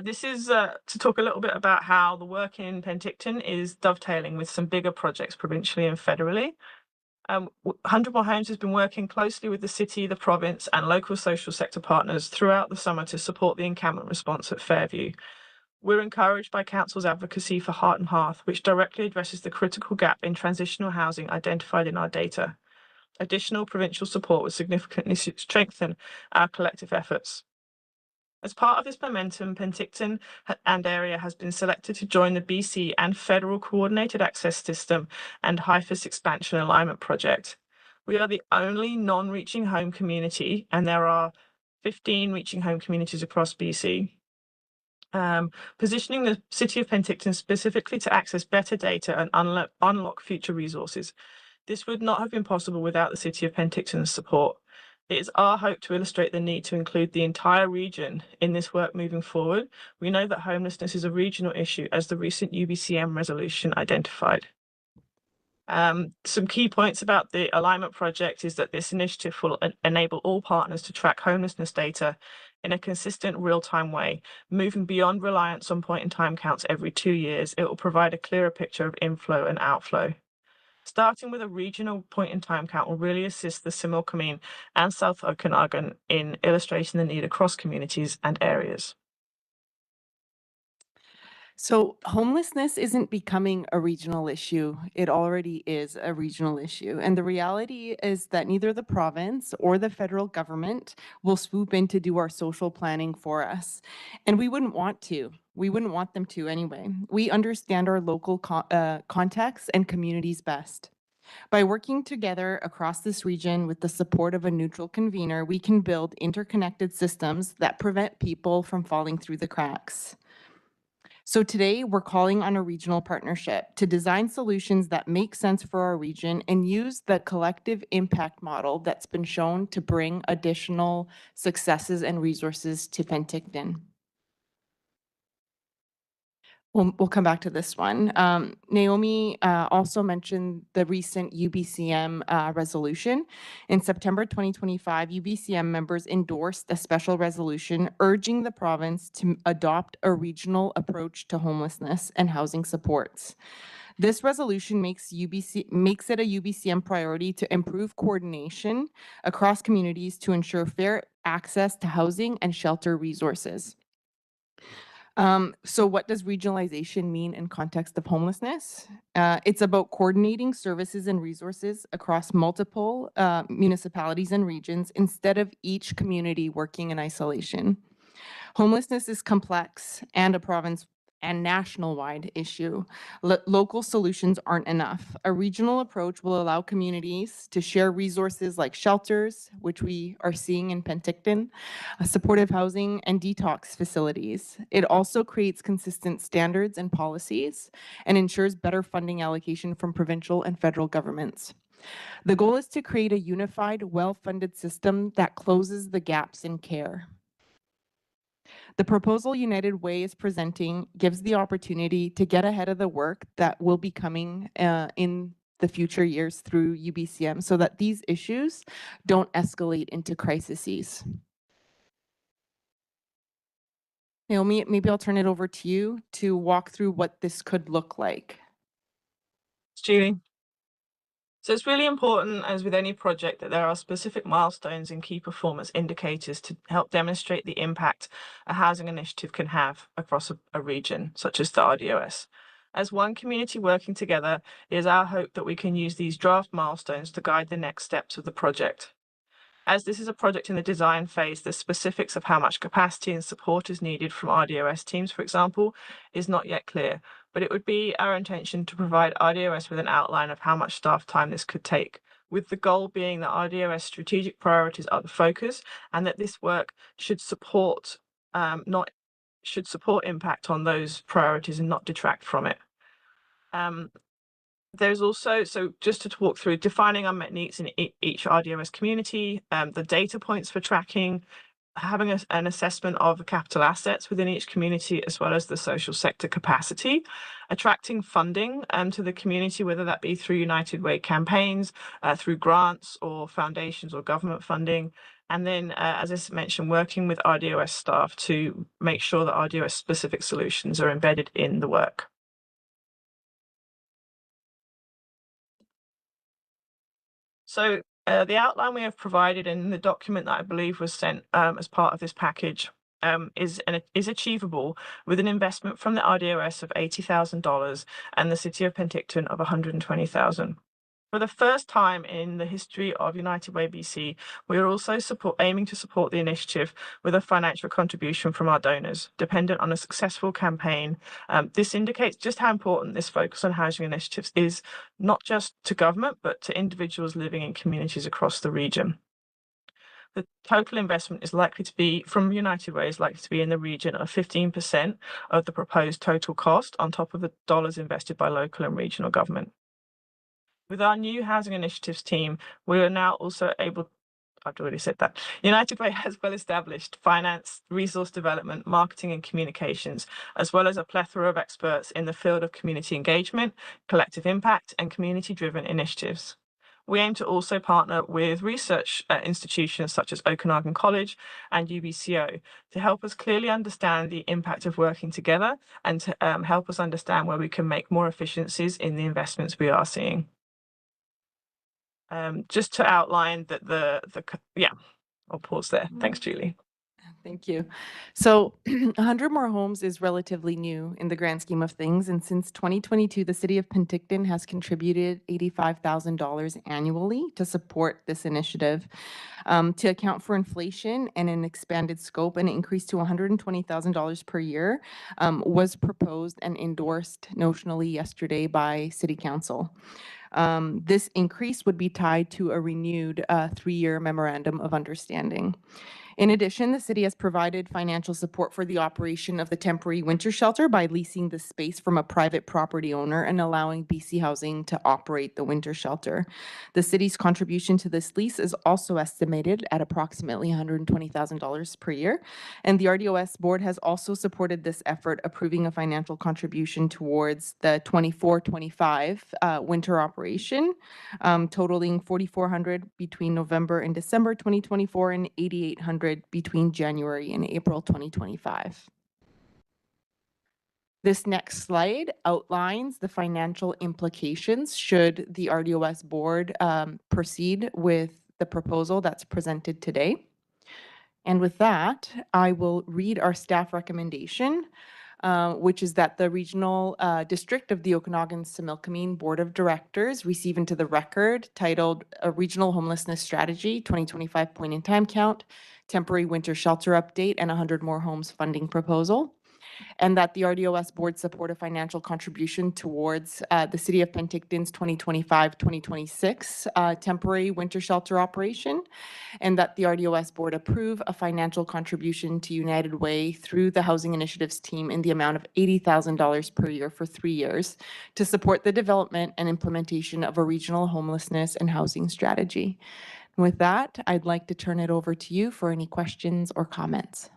This is to talk a little bit about how the work in Penticton is dovetailing with some bigger projects provincially and federally. 100 More Homes has been working closely with the city, the province, and local social sector partners throughout the summer to support the encampment response at Fairview. We're encouraged by Council's advocacy for Heart and Hearth, which directly addresses the critical gap in transitional housing identified in our data. Additional provincial support would significantly strengthen our collective efforts. As part of this momentum, Penticton and area has been selected to join the BC and Federal Coordinated Access System and HIFIS Expansion Alignment Project. We are the only non-reaching home community, and there are 15 reaching home communities across BC. Positioning the City of Penticton specifically to access better data and unlock future resources. This would not have been possible without the City of Penticton's support. It is our hope to illustrate the need to include the entire region in this work moving forward. We know that homelessness is a regional issue, as the recent UBCM resolution identified. Some key points about the alignment project is that this initiative will enable all partners to track homelessness data in a consistent real-time way, moving beyond reliance on point-in-time counts every 2 years. It will provide a clearer picture of inflow and outflow. Starting with a regional point-in-time count will really assist the Similkameen and South Okanagan in illustrating the need across communities and areas. So homelessness isn't becoming a regional issue. It already is a regional issue. And the reality is that neither the province or the federal government will swoop in to do our social planning for us. And we wouldn't want to. We wouldn't want them to anyway. We understand our local contexts and communities best. By working together across this region with the support of a neutral convener, we can build interconnected systems that prevent people from falling through the cracks. So today we're calling on a regional partnership to design solutions that make sense for our region and use the collective impact model that's been shown to bring additional successes and resources to Penticton. We'll come back to this one. Naomi also mentioned the recent UBCM resolution. In September 2025, UBCM members endorsed a special resolution urging the province to adopt a regional approach to homelessness and housing supports. This resolution makes it a UBCM priority to improve coordination across communities to ensure fair access to housing and shelter resources. So what does regionalization mean in context of homelessness? It's about coordinating services and resources across multiple municipalities and regions instead of each community working in isolation. Homelessness is complex and a province and national-wide issue. Local solutions aren't enough. A regional approach will allow communities to share resources like shelters, which we are seeing in Penticton, supportive housing, and detox facilities. It also creates consistent standards and policies and ensures better funding allocation from provincial and federal governments. The goal is to create a unified, well-funded system that closes the gaps in care. The proposal United Way is presenting gives the opportunity to get ahead of the work that will be coming in the future years through UBCM so that these issues don't escalate into crises. Naomi, maybe I'll turn it over to you to walk through what this could look like. Julie. So it's really important, as with any project, that there are specific milestones and key performance indicators to help demonstrate the impact a housing initiative can have across a region, such as the RDOS. As one community working together, it is our hope that we can use these draft milestones to guide the next steps of the project. As this is a project in the design phase, the specifics of how much capacity and support is needed from RDOS teams, for example, is not yet clear, but it would be our intention to provide RDOS with an outline of how much staff time this could take, with the goal being that RDOS strategic priorities are the focus and that this work should support impact on those priorities and not detract from it. There's also, so just to talk through, defining unmet needs in each RDOS community, the data points for tracking, having an assessment of the capital assets within each community, as well as the social sector capacity, attracting funding to the community, whether that be through United Way campaigns, through grants or foundations or government funding. And then, as I mentioned, working with RDOS staff to make sure that RDOS specific solutions are embedded in the work. So the outline we have provided in the document that I believe was sent as part of this package is achievable with an investment from the RDOS of $80,000 and the City of Penticton of $120,000. For the first time in the history of United Way BC, we are also aiming to support the initiative with a financial contribution from our donors, dependent on a successful campaign. This indicates just how important this focus on housing initiatives is, not just to government, but to individuals living in communities across the region. The total investment is likely to be, from United Way, is likely to be in the region of 15% of the proposed total cost on top of the dollars invested by local and regional government. With our new housing initiatives team, we are now also able, I've already said that. United Way has well-established finance, resource development, marketing and communications, as well as a plethora of experts in the field of community engagement, collective impact and community-driven initiatives. We aim to also partner with research institutions such as Okanagan College and UBCO to help us clearly understand the impact of working together and to help us understand where we can make more efficiencies in the investments we are seeing. Just to outline that I'll pause there. Thanks, Julie. Thank you. So 100 More Homes is relatively new in the grand scheme of things. And since 2022, the city of Penticton has contributed $85,000 annually to support this initiative. To account for inflation and an expanded scope, an increase to $120,000 per year was proposed and endorsed notionally yesterday by City Council. This increase would be tied to a renewed 3-year memorandum of understanding. In addition, the city has provided financial support for the operation of the temporary winter shelter by leasing the space from a private property owner and allowing BC Housing to operate the winter shelter. The city's contribution to this lease is also estimated at approximately $120,000 per year. And the RDOS board has also supported this effort, approving a financial contribution towards the 24-25 winter operation, totaling $4,400 between November and December 2024 and $8,800 between January and April 2025. This next slide outlines the financial implications should the RDOS board proceed with the proposal that's presented today. And with that, I will read our staff recommendation, which is that the Regional District of the Okanagan-Similkameen Board of Directors receive into the record titled A Regional Homelessness Strategy 2025 Point in Time Count, Temporary Winter Shelter Update, and 100 More Homes Funding Proposal. And that the RDOS board support a financial contribution towards the City of Penticton's 2025-2026 temporary winter shelter operation, and that the RDOS board approve a financial contribution to United Way through the Housing Initiatives team in the amount of $80,000 per year for 3 years to support the development and implementation of a regional homelessness and housing strategy. And with that, I'd like to turn it over to you for any questions or comments.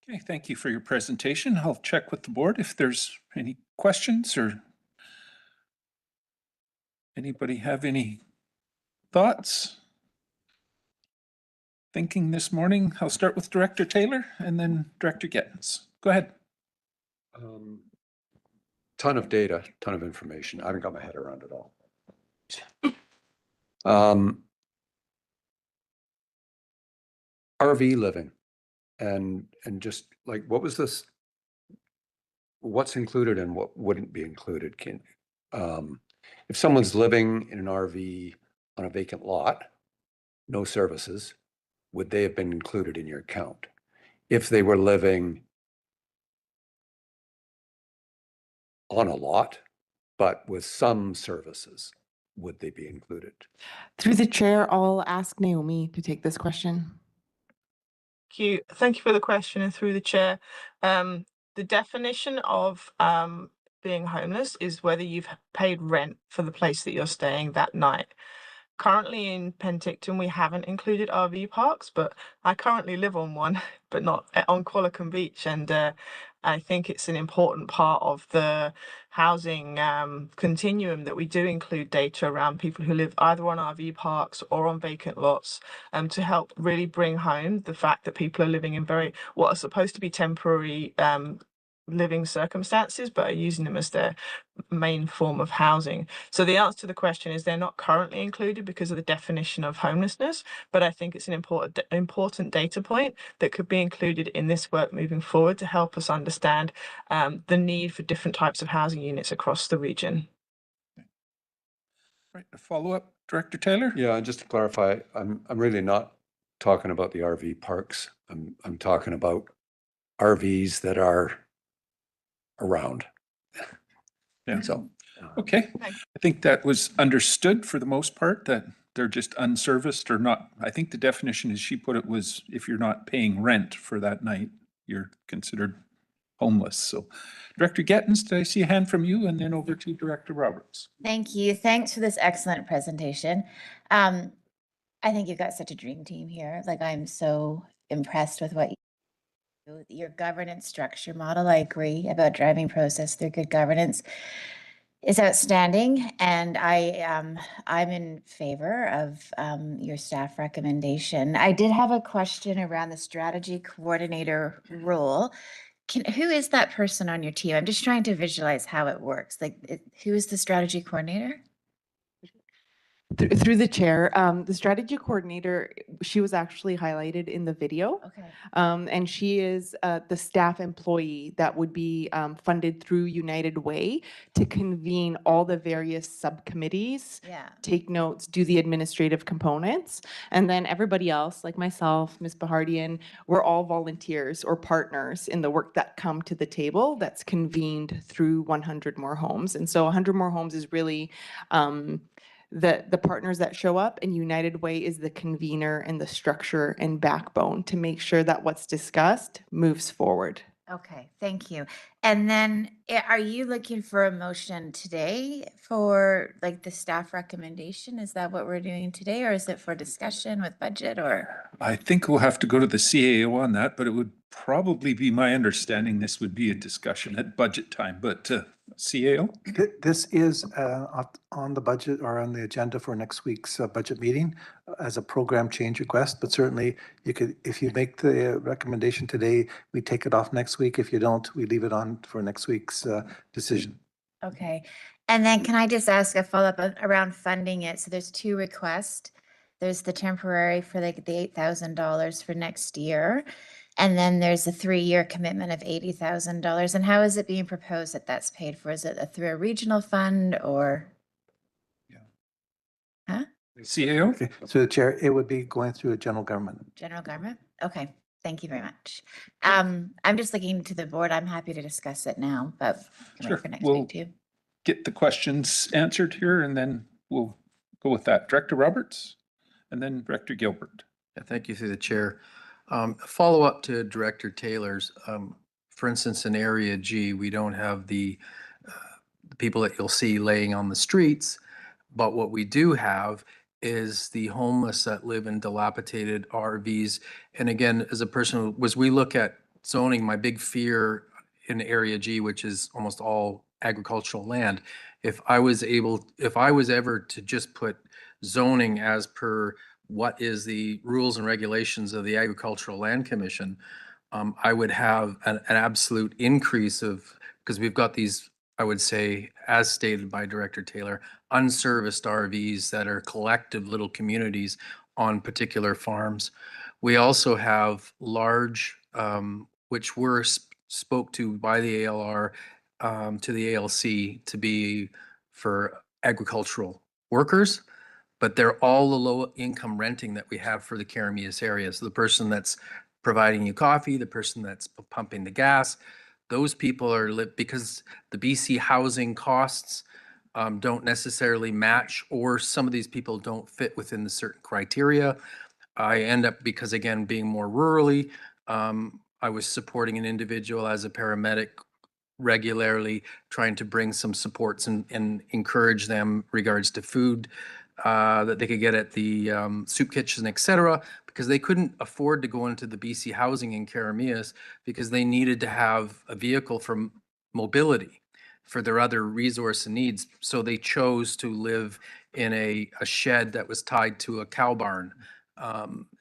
Okay, thank you for your presentation. I'll check with the board if there's any questions or anybody have any thoughts? Thinking this morning. I'll start with Director Taylor and then Director Gittins. Go ahead. Ton of data, ton of information. I haven't got my head around it all. RV living and just like, what was this? What's included and what wouldn't be included? If someone's living in an RV on a vacant lot, no services, would they have been included in your count? If they were living on a lot, but with some services, would they be included? Through the chair, I'll ask Naomi to take this question. Thank you for the question, and through the chair. The definition of being homeless is whether you've paid rent for the place that you're staying that night. Currently in Penticton, we haven't included RV parks, but I currently live on one, but not on Qualicum Beach. And I think it's an important part of the housing continuum that we do include data around people who live either on RV parks or on vacant lots to help really bring home the fact that people are living in what are supposed to be temporary living circumstances, but are using them as their main form of housing. So the answer to the question is they're not currently included because of the definition of homelessness, but I think it's an important data point that could be included in this work moving forward to help us understand the need for different types of housing units across the region. Right, a follow-up, Director Taylor? Yeah, and just to clarify, I'm really not talking about the RV parks. I'm talking about RVs that are around. Yeah. So, okay. I think that was understood for the most part, that they're just unserviced or not. I think the definition as she put it was if you're not paying rent for that night, you're considered homeless. So Director Gettins, did I see a hand from you? And then over to Director Roberts. Thank you. Thanks for this excellent presentation. I think you've got such a dream team here. Like, I'm so impressed with what you do. Your governance structure model, I agree about driving process through good governance, is outstanding. And I'm in favor of your staff recommendation. I did have a question around the strategy coordinator role. Who is that person on your team? I'm just trying to visualize how it works. Like, who is the strategy coordinator? Through the chair, the strategy coordinator, she was actually highlighted in the video. Okay. And she is the staff employee that would be funded through United Way to convene all the various subcommittees, take notes, do the administrative components. And then everybody else, like myself, Ms. Bahardian, we're all volunteers or partners in the work that come to the table that's convened through 100 More Homes. And so 100 More Homes is really the partners that show up, and United Way is the convener and the structure and backbone to make sure that what's discussed moves forward. Okay, thank you. And then are you looking for a motion today for like the staff recommendation? Is that what we're doing today, or is it for discussion with budget, or? I think we'll have to go to the CAO on that, but it would probably be my understanding this would be a discussion at budget time, but CAO? This is on the budget or on the agenda for next week's budget meeting as a program change request, but certainly you could, if you make the recommendation today, we take it off next week. If you don't, we leave it on for next week's decision. Okay. And then can I just ask a follow-up around funding it? So there's two requests. There's the temporary for like the $8,000 for next year. And then there's a 3-year commitment of $80,000. And how is it being proposed that that's paid for? Is it through a regional fund or? Huh? CAO? Okay. So the chair, it would be going through a general government. General government? Okay. Thank you very much. I'm just looking to the board. I'm happy to discuss it now, but can wait for next week too. Get the questions answered here and then we'll go with that. Director Roberts and then Director Gilbert. Yeah, thank you through the chair. Follow up to Director Taylor's. For instance, in Area G, we don't have the people that you'll see laying on the streets, but what we do have is the homeless that live in dilapidated RVs. And again, as a person, as we look at zoning, my big fear in Area G, which is almost all agricultural land, if I was ever to just put zoning as per what is the rules and regulations of the Agricultural Land Commission, I would have an absolute increase of, because we've got these, I would say, as stated by Director Taylor, unserviced RVs that are collective little communities on particular farms. We also have large, which were spoke to by the ALR to the ALC to be for agricultural workers, but they're all the low income renting that we have for the Carameas area. So the person that's providing you coffee, the person that's pumping the gas, those people are because the BC housing costs don't necessarily match, or some of these people don't fit within the certain criteria. I end up, because again, being more rurally, I was supporting an individual as a paramedic regularly, trying to bring some supports and encourage them regards to food that they could get at the soup kitchen, etc., because they couldn't afford to go into the BC housing in Carameas because they needed to have a vehicle for mobility for their other resource and needs. So they chose to live in a shed that was tied to a cow barn.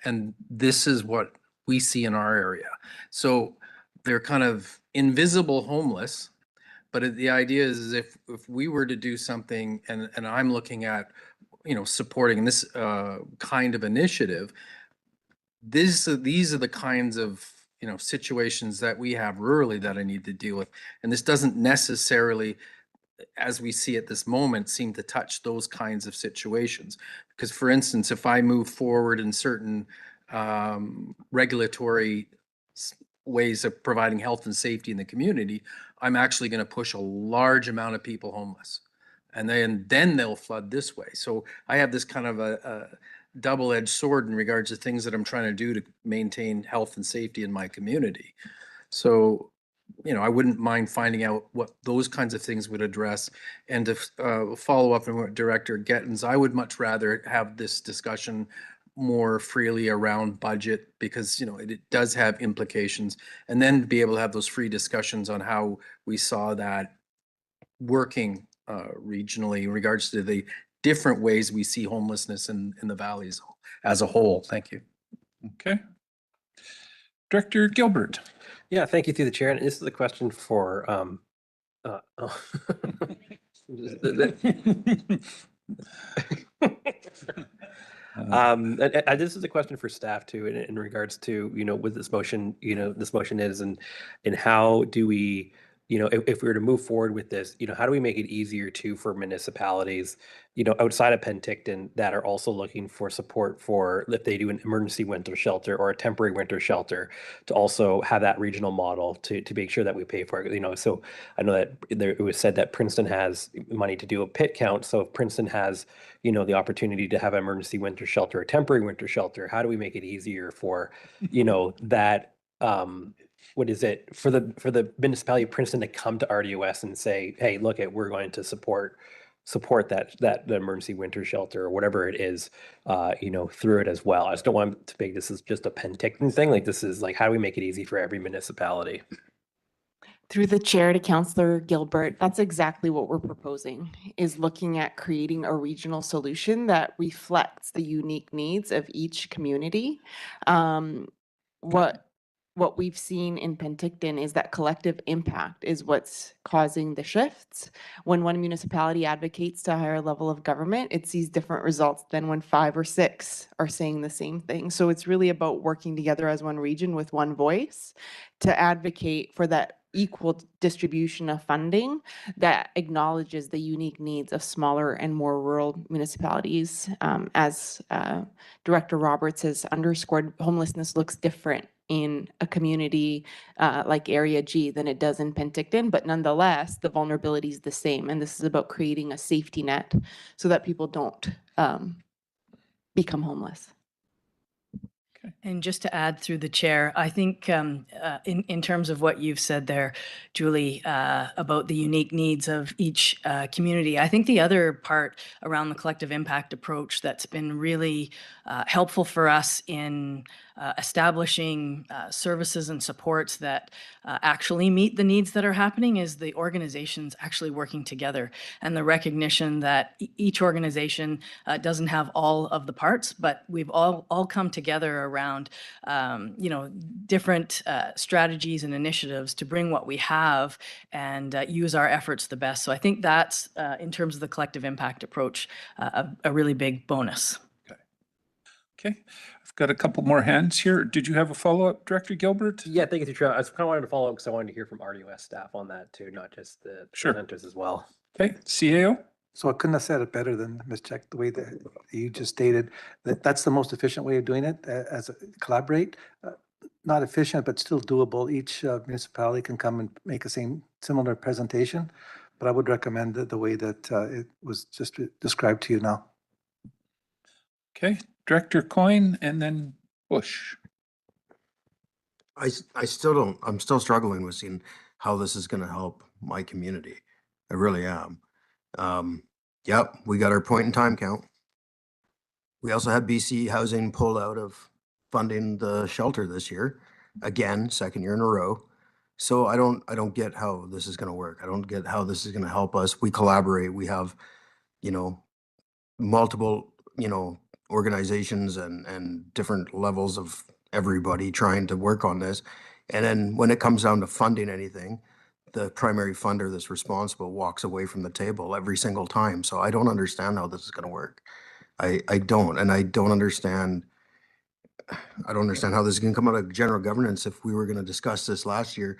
And this is what we see in our area. So they're kind of invisible homeless, but the idea is if we were to do something, and I'm looking at, supporting this kind of initiative, these are the kinds of situations that we have rurally that I need to deal with. And this doesn't necessarily, as we see at this moment, seem to touch those kinds of situations. Because for instance, if I move forward in certain regulatory ways of providing health and safety in the community, I'm actually going to push a large amount of people homeless. And then they'll flood this way. So I have this kind of a double-edged sword in regards to things that I'm trying to do to maintain health and safety in my community. So I wouldn't mind finding out what those kinds of things would address. And to follow up on what Director Gettens, I would much rather have this discussion more freely around budget because, it does have implications. And then be able to have those free discussions on how we saw that working regionally in regards to the different ways we see homelessness in the valleys as a whole. Thank you. Okay. Director Gilbert. Yeah, thank you through the chair. And this is a question for this is a question for staff too, in regards to, with this motion, this motion is, and how do we, if we were to move forward with this, how do we make it easier too for municipalities, outside of Penticton that are also looking for support for if they do an emergency winter shelter or a temporary winter shelter, to also have that regional model to make sure that we pay for it. So I know that it was said that Princeton has money to do a pit count. So if Princeton has, the opportunity to have an emergency winter shelter, a temporary winter shelter, how do we make it easier for, that, what is it for the municipality of Princeton to come to RDOS and say, hey, look, we're going to support that the emergency winter shelter or whatever it is, through it as well. I just don't want to make this as just a Penticton thing. Like, this is like, how do we make it easy for every municipality? Through the chair to Councillor Gilbert, that's exactly what we're proposing, is looking at creating a regional solution that reflects the unique needs of each community. What we've seen in Penticton is that collective impact is what's causing the shifts. When one municipality advocates to a higher level of government, it sees different results than when 5 or 6 are saying the same thing. So it's really about working together as one region with one voice to advocate for that equal distribution of funding that acknowledges the unique needs of smaller and more rural municipalities. As Director Roberts has underscored, homelessness looks different in a community like Area G than it does in Penticton, but nonetheless, the vulnerability is the same. And this is about creating a safety net so that people don't become homeless. And just to add through the chair, I think in terms of what you've said there, Julie, about the unique needs of each community, I think the other part around the collective impact approach that's been really helpful for us in establishing services and supports that actually meet the needs that are happening is the organizations actually working together, and the recognition that each organization doesn't have all of the parts, but we've all come together around different strategies and initiatives to bring what we have and use our efforts the best. So I think that's in terms of the collective impact approach, a really big bonus. Okay. I've got a couple more hands here. Did you have a follow-up, Director Gilbert? Yeah, thank you, Chair. I just kind of wanted to follow up because I wanted to hear from RDOS staff on that too, not just the presenters as well. Okay, CAO? So I couldn't have said it better than Ms. Check, the way that you just stated, that's the most efficient way of doing it, collaborate. Not efficient, but still doable. Each municipality can come and make a similar presentation, but I would recommend the way that it was just described to you now. Okay, Director Coyne and then Bush. I'm still struggling with seeing how this is going to help my community. I really am. Yep, we got our point in time count. We also had BC Housing pull out of funding the shelter this year. Again, second year in a row. So I don't get how this is going to work. I don't get how this is going to help us. We collaborate. We have, multiple, organizations and different levels of everybody trying to work on this. And then when it comes down to funding anything, the primary funder that's responsible walks away from the table every single time. So I don't understand how this is going to work. I don't understand how this is going to come out of general governance if we were going to discuss this last year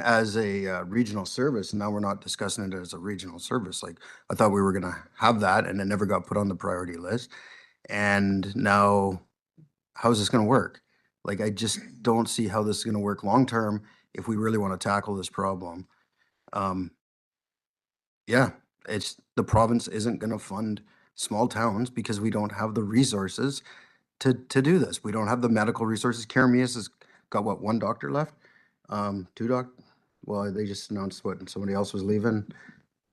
as a regional service, and now we're not discussing it as a regional service. Like, I thought we were going to have that, and it never got put on the priority list. And now, how is this going to work? Like, I just don't see how this is going to work long term if we really want to tackle this problem. Yeah, it's the province isn't going to fund small towns because we don't have the resources to do this. We don't have the medical resources. Karamias has got what, 1 doctor left? 2 doctors? Well, they just announced what, and somebody else was leaving.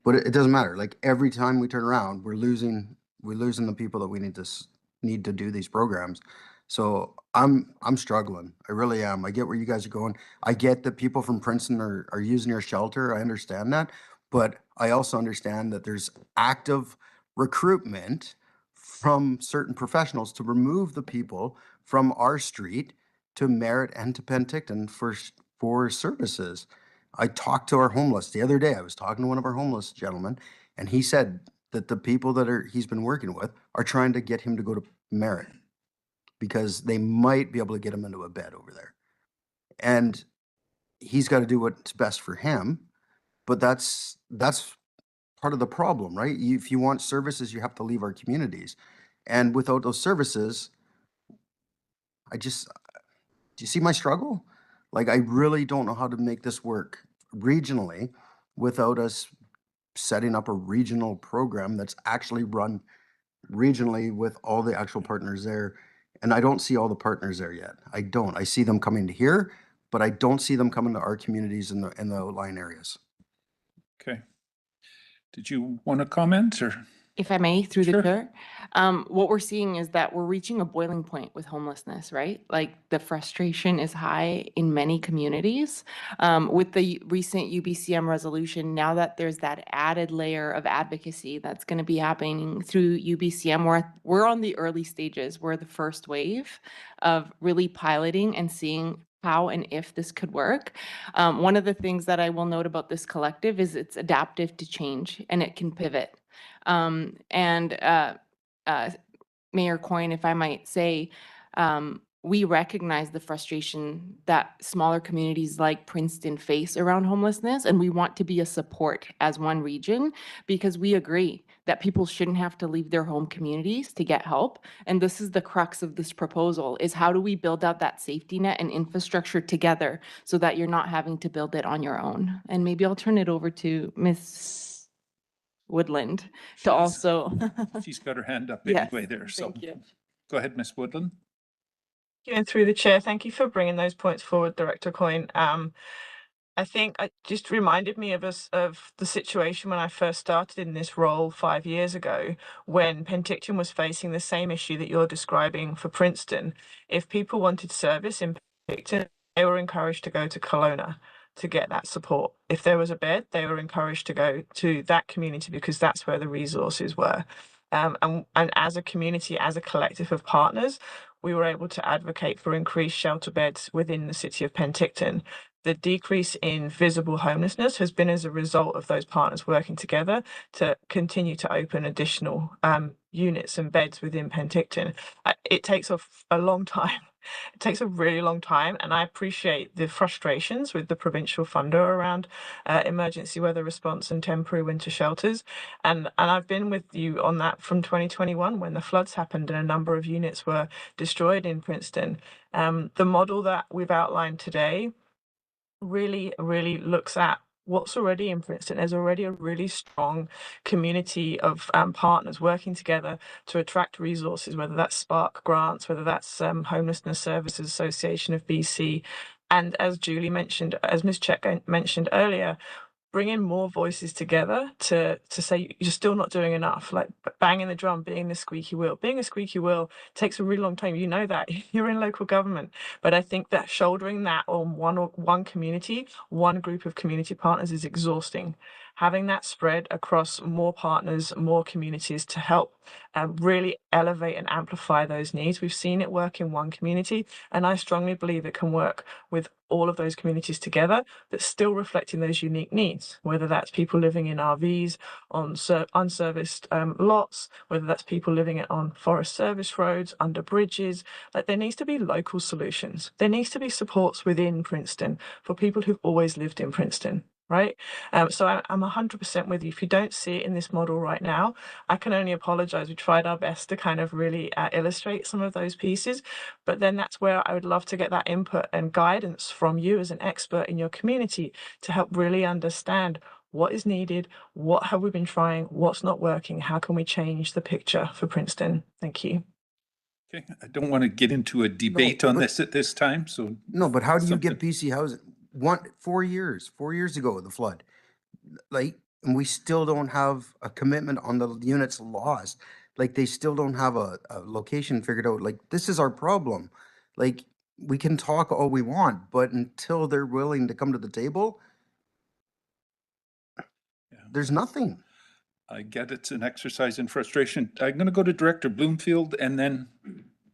But it doesn't matter. Like every time we turn around, we're losing the people that we need to do these programs. So I'm struggling. I really am. I get where you guys are going. I get that people from Princeton are using your shelter. I understand that. But I also understand that there's active recruitment from certain professionals to remove the people from our street to Merritt and to Penticton for services. I talked to our homeless the other day. I was talking to one of our homeless gentlemen, and he said that the people that he's been working with are trying to get him to go to Merritt because they might be able to get him into a bed over there. And he's got to do what's best for him, but that's part of the problem, right? If you want services, you have to leave our communities. And without those services, do you see my struggle? Like, I really don't know how to make this work regionally without us setting up a regional program that's actually run regionally with all the actual partners there. And I don't see all the partners there yet. I don't. I see them coming to here, but I don't see them coming to our communities in the outlying areas. Okay. Did you want to comment or? If I may, through the Sure. chair, what we're seeing is that we're reaching a boiling point with homelessness, right? Like the frustration is high in many communities. With the recent UBCM resolution, now that there's that added layer of advocacy that's going to be happening through UBCM, we're on the early stages. We're the first wave of really piloting and seeing how and if this could work. One of the things that I will note about this collective is it's adaptive to change and it can pivot. Mayor Coyne, if I might say, we recognize the frustration that smaller communities like Princeton face around homelessness, and we want to be a support as one region because we agree that people shouldn't have to leave their home communities to get help. And this is the crux of this proposal, is how do we build out that safety net and infrastructure together so that you're not having to build it on your own. And maybe I'll turn it over to Ms. Woodland to also. She's got her hand up Yes, anyway there. So thank you. Go ahead, Ms. Woodland. And through the chair, thank you for bringing those points forward, Director Coyne. I think it just reminded me of the situation when I first started in this role 5 years ago, when Penticton was facing the same issue that you're describing for Princeton. If people wanted service in Penticton, they were encouraged to go to Kelowna to get that support. If there was a bed, they were encouraged to go to that community because that's where the resources were. And as a community, as a collective of partners, we were able to advocate for increased shelter beds within the city of Penticton. The decrease in visible homelessness has been as a result of those partners working together to continue to open additional units and beds within Penticton. It takes a long time. It takes a really long time, and I appreciate the frustrations with the provincial funder around emergency weather response and temporary winter shelters. And I've been with you on that from 2021 when the floods happened and a number of units were destroyed in Princeton. The model that we've outlined today really looks at what's already in Princeton. There's already a really strong community of partners working together to attract resources, whether that's Spark grants, whether that's Homelessness Services Association of BC. And as Julie mentioned, as Ms. Check mentioned earlier, bringing more voices together to say you're still not doing enough, like banging the drum, being the squeaky wheel. Being a squeaky wheel takes a really long time. You know that. You're in local government. But I think that shouldering that on one community, one group of community partners is exhausting. Having that spread across more partners, more communities to help really elevate and amplify those needs. We've seen it work in one community, and I strongly believe it can work with all of those communities together, but still reflecting those unique needs, whether that's people living in RVs, on unserviced lots, whether that's people living on forest service roads, under bridges. Like, there needs to be local solutions. There needs to be supports within Princeton for people who've always lived in Princeton. Right. So I'm 100% with you. If you don't see it in this model right now, I can only apologize. We tried our best to kind of really illustrate some of those pieces. But then that's where I would love to get that input and guidance from you as an expert in your community to help really understand what is needed, what have we been trying, what's not working, how can we change the picture for Princeton. Thank you. Okay, I don't want to get into a debate on this at this time. So no, but how do you get BC Housing? 4 years ago, the flood. Like, and we still don't have a commitment on the units lost. Like, they still don't have a location figured out. Like, this is our problem. Like, we can talk all we want, but until they're willing to come to the table, there's nothing. I get it's an exercise in frustration. I'm going to go to Director Bloomfield and then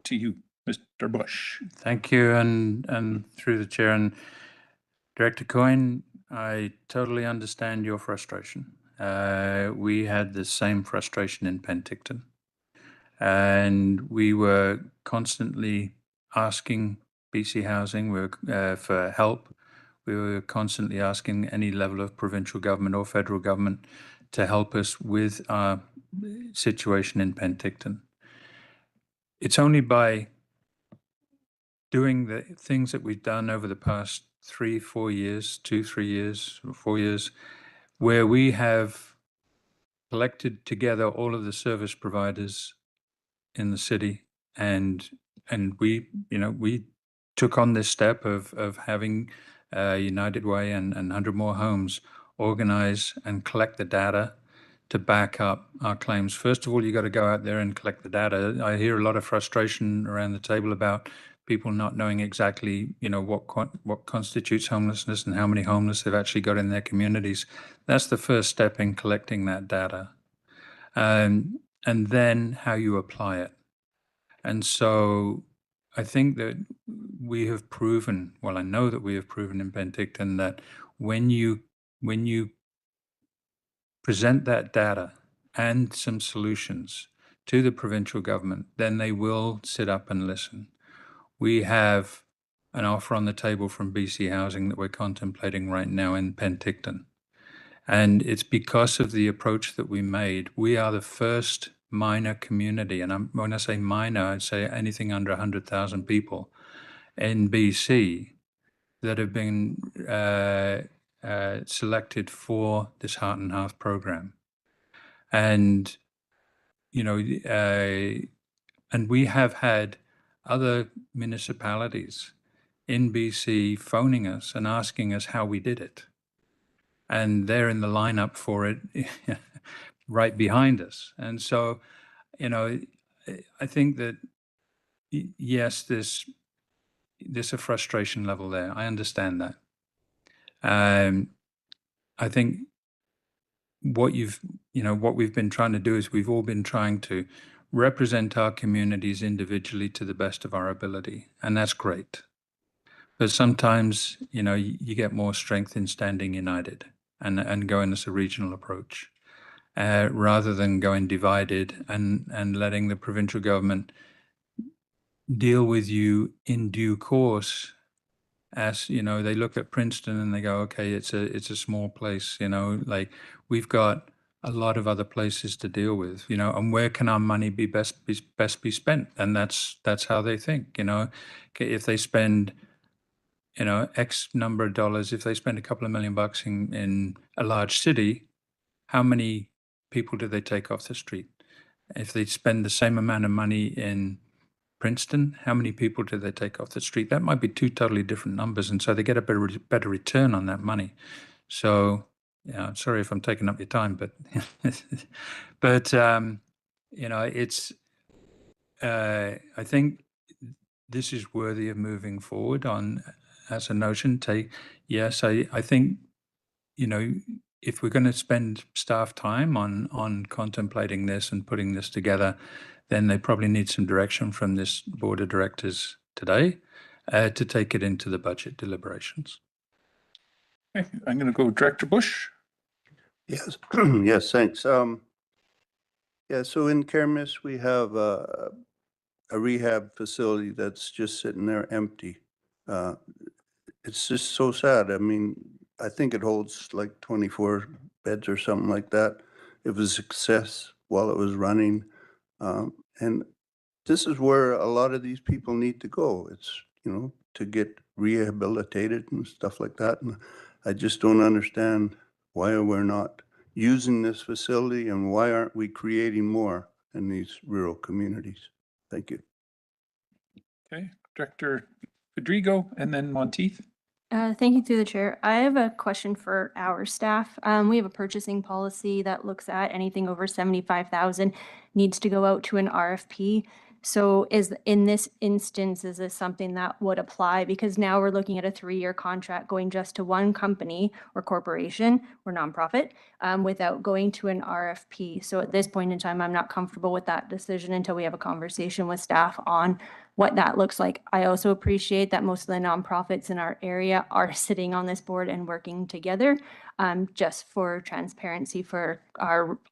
to you, Mr. Bush. Thank you, and through the chair and Director Coyne, I totally understand your frustration. We had the same frustration in Penticton, and we were constantly asking BC Housing for help. We were constantly asking any level of provincial government or federal government to help us with our situation in Penticton. It's only by doing the things that we've done over the past 3-4 years, 2-3 years, 4 years, where we have collected together all of the service providers in the city, and we took on this step of having United Way and 100 More Homes organize and collect the data to back up our claims. First of all, you got to go out there and collect the data. I hear a lot of frustration around the table about people not knowing exactly, what constitutes homelessness and how many homeless they've actually got in their communities. That's the first step in collecting that data, and then how you apply it. And so I think that we have proven, well, I know that we have proven in Penticton that when you present that data and some solutions to the provincial government, then they will sit up and listen. We have an offer on the table from BC Housing that we're contemplating right now in Penticton. And it's because of the approach that we made. We are the first minor community, and when I say minor, I'd say anything under 100,000 people in BC that have been selected for this Heart and Hearth program. And, and we have had other municipalities in BC phoning us and asking us how we did it. And they're in the lineup for it right behind us. And so, I think that, yes, there's a frustration level there. I understand that. I think what we've been trying to do is we've all been trying to represent our communities individually to the best of our ability, and that's great. But sometimes, you get more strength in standing united and going as a regional approach, rather than going divided and letting the provincial government deal with you in due course. As they look at Princeton and they go, okay, it's a small place, like we've got a lot of other places to deal with, and where can our money be best be spent? And that's how they think, if they spend, X number of dollars, if they spend a couple of $1 million in a large city, how many people do they take off the street? If they spend the same amount of money in Princeton, how many people do they take off the street? That might be two totally different numbers, and so they get a better return on that money. So, yeah, sorry if I'm taking up your time, but it's I think this is worthy of moving forward on as a notion. Yes, I think if we're going to spend staff time on contemplating this and putting this together, then they probably need some direction from this board of directors today to take it into the budget deliberations. Okay, I'm going to go Director Bush. Yes, yes, thanks. Yeah, so in Kermis, we have a rehab facility that's just sitting there empty. It's just so sad. I mean, I think it holds like 24 beds or something like that. It was a success while it was running. And this is where a lot of these people need to go. It's, to get rehabilitated and stuff like that. And I just don't understand why we're not using this facility and why aren't we creating more in these rural communities? Thank you. Okay, Director Rodrigo and then Monteith. Thank you through the chair. I have a question for our staff. We have a purchasing policy that looks at anything over 75,000 needs to go out to an RFP. So is in this instance, is this something that would apply? Because now we're looking at a 3-year contract going just to one company or corporation or nonprofit without going to an RFP. So at this point in time, I'm not comfortable with that decision until we have a conversation with staff on what that looks like. I also appreciate that most of the nonprofits in our area are sitting on this board and working together just for transparency for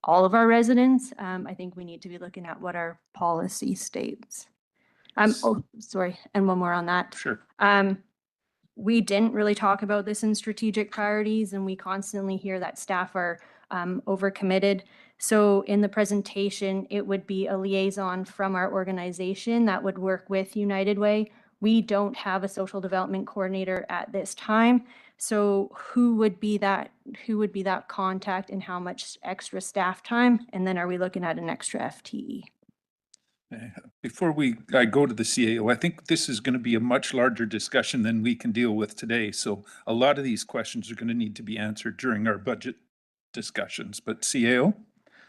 all of our residents. I think we need to be looking at what our policy states. Oh, sorry, and one more on that. Sure. We didn't really talk about this in strategic priorities, and we constantly hear that staff are overcommitted. So in the presentation, it would be a liaison from our organization that would work with United Way. We don't have a social development coordinator at this time. So who would be that contact and how much extra staff time? And then are we looking at an extra FTE? Before I go to the CAO, I think this is going to be a much larger discussion than we can deal with today. So a lot of these questions are going to need to be answered during our budget discussions. But CAO?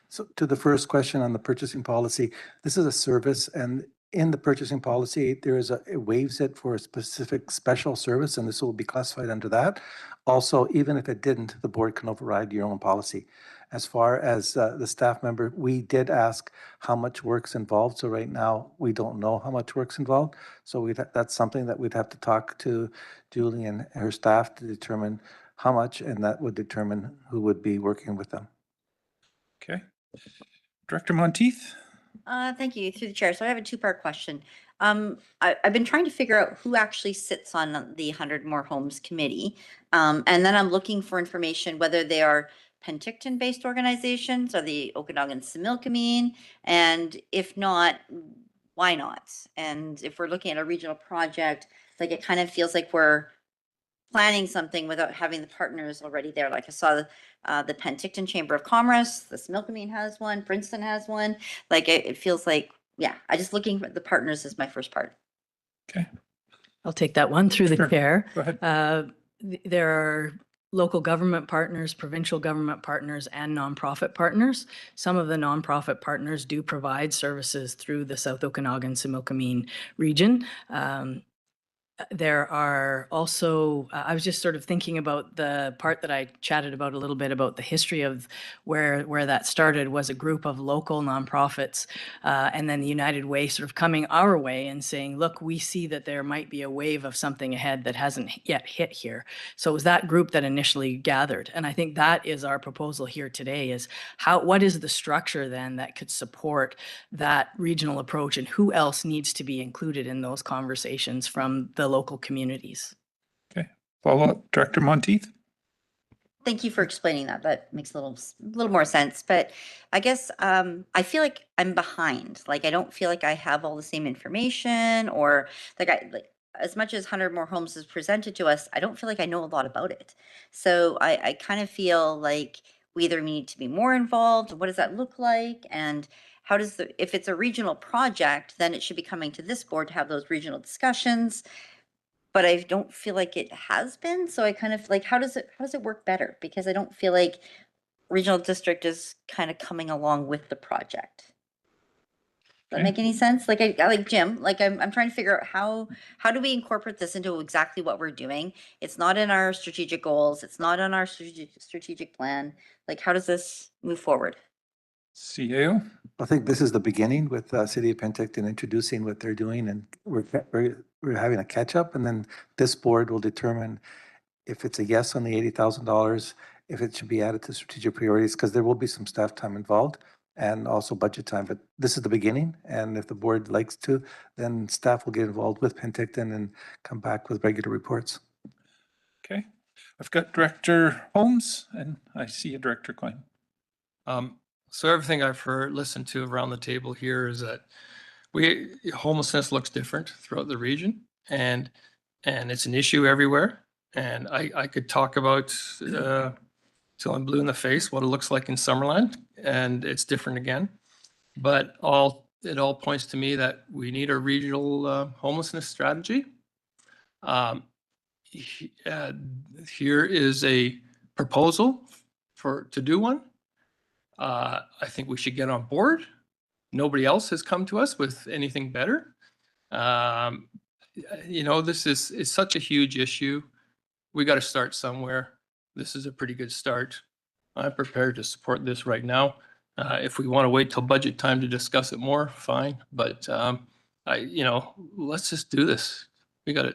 So to the first question on the purchasing policy, this is a service, and in the purchasing policy, it waives it for a specific special service, and this will be classified under that. Also, even if it didn't, the board can override your own policy. As far as the staff member, we did ask how much work's involved. So right now, we don't know how much work's involved. So that's something that we'd have to talk to Julie and her staff to determine how much, and that would determine who would be working with them. Okay. Director Monteith? Thank you, through the chair. So I have a two-part question. I've been trying to figure out who actually sits on the 100 More Homes Committee. And then I'm looking for information whether they are Penticton-based organizations or the Okanagan-Similkameen, and if not, why not? And if we're looking at a regional project, like it kind of feels like we're planning something without having the partners already there. Like I saw the Penticton Chamber of Commerce, the Similkameen has one, Princeton has one. Like it feels like, yeah, I just looking for the partners is my first part. Okay. I'll take that one through the chair. Go ahead. There are local government partners, provincial government partners, and nonprofit partners. Some of the nonprofit partners do provide services through the South Okanagan-Similkameen region. There are also, I was just sort of thinking about the part that I chatted about a little bit about the history of where that started was a group of local nonprofits, and then the United Way sort of coming our way and saying, look, we see that there might be a wave of something ahead that hasn't yet hit here. So it was that group that initially gathered. And I think that is our proposal here today is what is the structure then that could support that regional approach, and who else needs to be included in those conversations from the local communities. Okay. Follow up, Director Monteith. Thank you for explaining that. That makes a little more sense. But I guess I feel like I'm behind. Like I don't feel like I have all the same information, or like as much as 100 More Homes is presented to us, I don't feel like I know a lot about it. So I kind of feel like we either need to be more involved. What does that look like? And how does if it's a regional project, then it should be coming to this board to have those regional discussions. But I don't feel like it has been. So I kind of like, how does it work better? Because I don't feel like regional district is kind of coming along with the project. Does that make any sense? Like I like Jim, like I'm trying to figure out how do we incorporate this into exactly what we're doing? It's not in our strategic goals. It's not on our strategic plan. Like how does this move forward? CAO? I think this is the beginning with City of Penticton introducing what they're doing, and we're having a catch up, and then this board will determine if it's a yes on the $80,000, if it should be added to strategic priorities, because there will be some staff time involved and also budget time. But this is the beginning, and if the board likes to, then staff will get involved with Penticton and come back with regular reports. Okay. I've got Director Holmes, and I see a Director Coyne. So everything I've listened to around the table here is that homelessness looks different throughout the region, and it's an issue everywhere. And I could talk about till I'm blue in the face what it looks like in Summerland, and it's different again. But it all points to me that we need a regional homelessness strategy. here is a proposal to do one. I think we should get on board. Nobody else has come to us with anything better. This is such a huge issue. We got to start somewhere. This is a pretty good start. I'm prepared to support this right now. If we want to wait till budget time to discuss it more, fine. But let's just do this. We got to,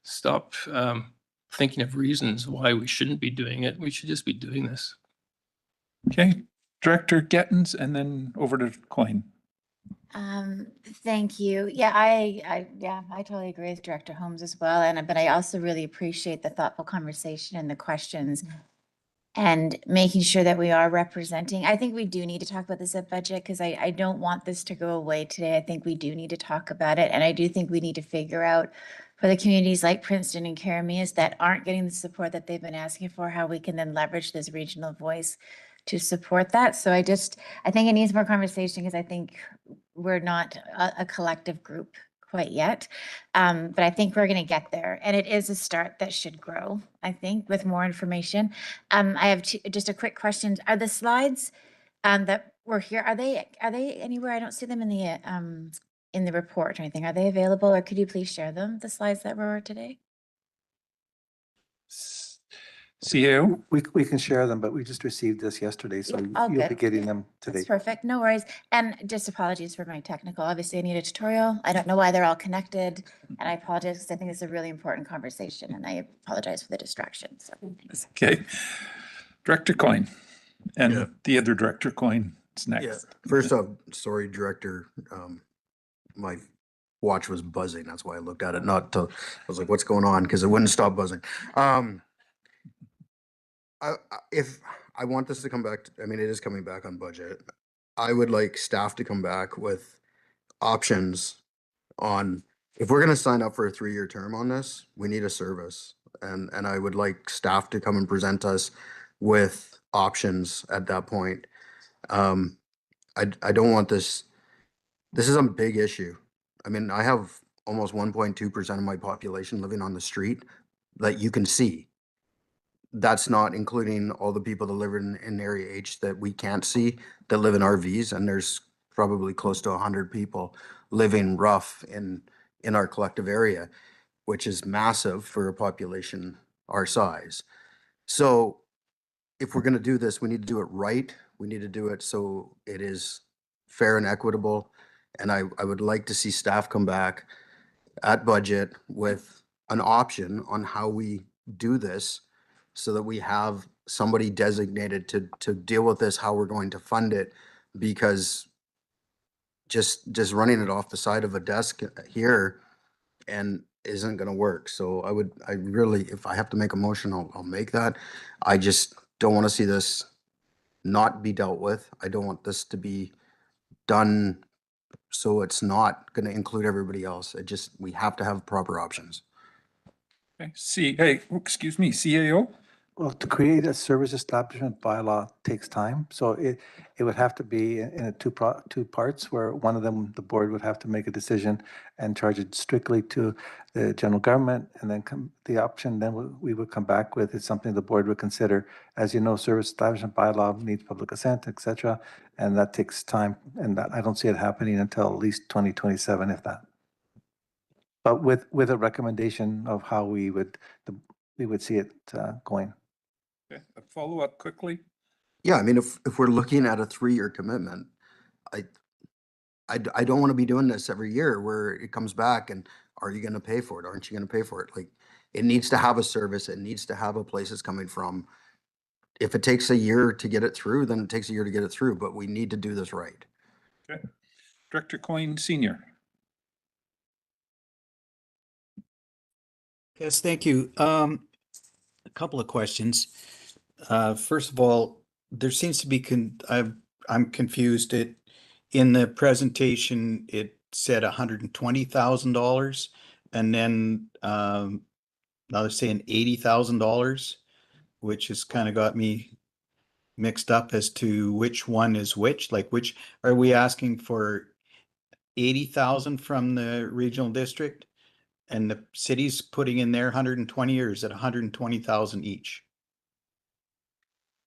stop thinking of reasons why we shouldn't be doing it. We should just be doing this. Okay, Director Gettins, and then over to Coyne. Thank you. Yeah, I totally agree with Director Holmes as well. But I also really appreciate the thoughtful conversation and the questions and making sure that we are representing. I think we do need to talk about this at budget because I don't want this to go away today. I think we do need to talk about it. And I do think we need to figure out for the communities like Princeton and Karamias that aren't getting the support that they've been asking for, how we can then leverage this regional voice to support that. So I think it needs more conversation because I think we're not a collective group quite yet. But I think we're going to get there. And it is a start that should grow, I think, with more information. I have just a quick question. Are the slides that were here, are they anywhere? I don't see them in the report or anything. Are they available, or could you please share them, the slides that were today? CAO? We can share them, but we just received this yesterday, so you'll be getting them today. That's perfect. No worries. And just apologies for my technical. Obviously, I need a tutorial. I don't know why they're all connected, and I apologize because I think it's a really important conversation, and I apologize for the distraction. So thanks. Okay, Director Coyne, and the other Director Coyne is next. Yeah. First off, sorry, Director. My watch was buzzing. That's why I looked at it. I was like, "What's going on?" Because it wouldn't stop buzzing. If I want this to come back, it is coming back on budget. I would like staff to come back with options on, if we're going to sign up for a 3-year term on this, we need a service. And I would like staff to come and present us with options at that point. I don't want this. This is a big issue. I have almost 1.2% of my population living on the street that you can see. That's not including all the people that live in Area H that we can't see, that live in RVs, and there's probably close to 100 people living rough in our collective area, which is massive for a population our size. So if we're going to do this, we need to do it right. We need to do it so it is fair and equitable. And I would like to see staff come back at budget with an option on how we do this, so that we have somebody designated to deal with this, how we're going to fund it, because just running it off the side of a desk here and isn't going to work. So I really, if I have to make a motion, I'll make that. I just don't want to see this not be dealt with. I don't want this to be done so it's not going to include everybody else. We have to have proper options. Okay, CAO? Well, to create a service establishment bylaw takes time, so it would have to be in two parts, where one of them, the board would have to make a decision and charge it strictly to the general government, and then the option then we would come back with is something the board would consider. As you know, service establishment bylaw needs public assent, etc., and that takes time, and that I don't see it happening until at least 2027, if that. But with a recommendation of how we would see it going. Okay, a follow-up quickly. Yeah, if we're looking at a 3-year commitment, I don't want to be doing this every year where it comes back and, are you going to pay for it? Aren't you going to pay for it? Like, it needs to have a service. It needs to have a place it's coming from. If it takes a year to get it through, then it takes a year to get it through, but we need to do this right. Okay, Director Coyne Senior. Yes, thank you. A couple of questions. First of all, there seems to be I'm confused. In the presentation it said $120,000, and then now they're saying $80,000, which has kind of got me mixed up as to which one is which. Like, which are we asking for? 80,000 from the regional district, and the city's putting in their 120 years at 120,000 each.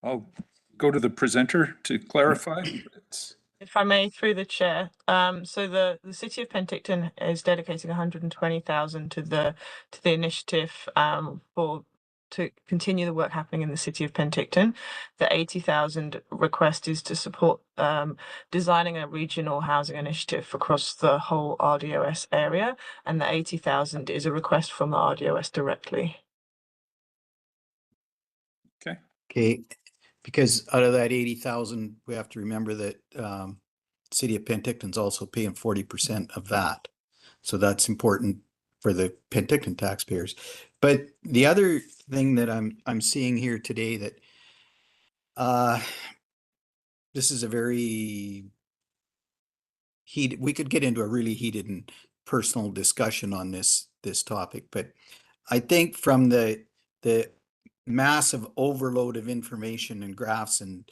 I'll go to the presenter to clarify. If I may, through the chair. So the city of Penticton is dedicating 120,000 to the initiative to continue the work happening in the city of Penticton. The 80,000 request is to support designing a regional housing initiative across the whole RDOS area, and the 80,000 is a request from the RDOS directly. Okay, because out of that 80,000, we have to remember that city of Penticton's also paying 40% of that. So that's important for the Penticton taxpayers. But the other thing that I'm seeing here today that this is a very heated, we could get into a really heated and personal discussion on this topic, but I think from the massive overload of information and graphs and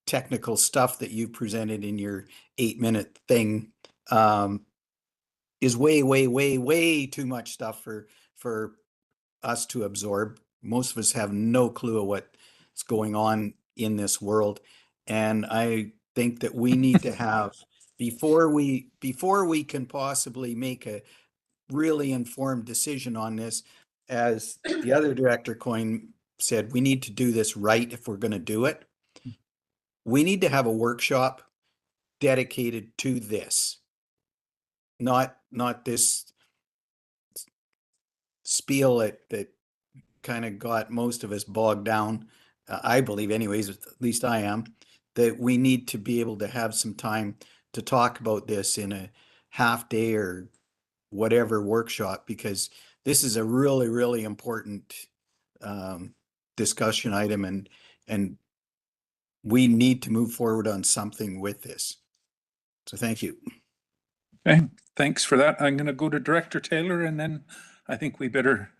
technical stuff that you presented in your 8-minute thing is way too much stuff for us to absorb. Most of us have no clue of what's going on in this world. And I think that we need to have, before we can possibly make a really informed decision on this, as the other director Coyne said, we need to do this right if we're going to do it. We need to have a workshop dedicated to this, not this spiel that kind of got most of us bogged down. I believe anyways, at least I am, that we need to be able to have some time to talk about this in a half day or whatever workshop, because this is a really important discussion item, and we need to move forward on something with this. So thank you. Okay, thanks for that. I'm going to go to Director Taylor, and then I think we better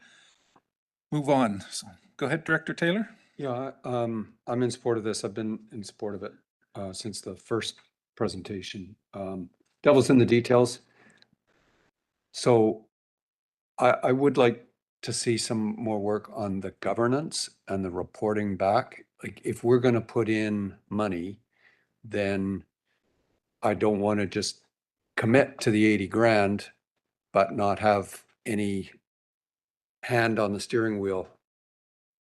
move on. So go ahead, Director Taylor. Yeah, I'm in support of this. I've been in support of it since the first presentation. Devil's in the details. So I would like to see some more work on the governance and the reporting back. Like, if we're going to put in money, then I don't want to just commit to the 80 grand, but not have any hand on the steering wheel.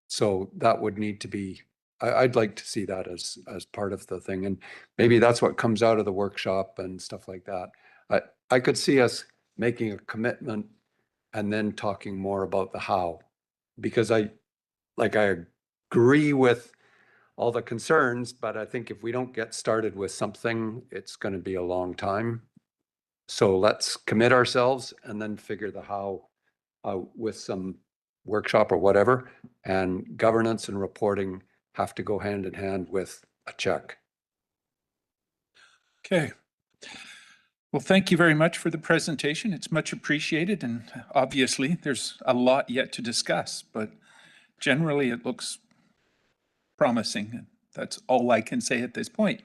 So that would need to be, I'd like to see that as part of the thing. And maybe that's what comes out of the workshop and stuff like that. I could see us making a commitment and then talking more about the how, because I agree with all the concerns, but I think if we don't get started with something, it's going to be a long time. So let's commit ourselves and then figure the how with some workshop or whatever. And governance and reporting have to go hand in hand with a check. Okay. Well, thank you very much for the presentation. It's much appreciated, and obviously there's a lot yet to discuss, but generally it looks promising. That's all I can say at this point.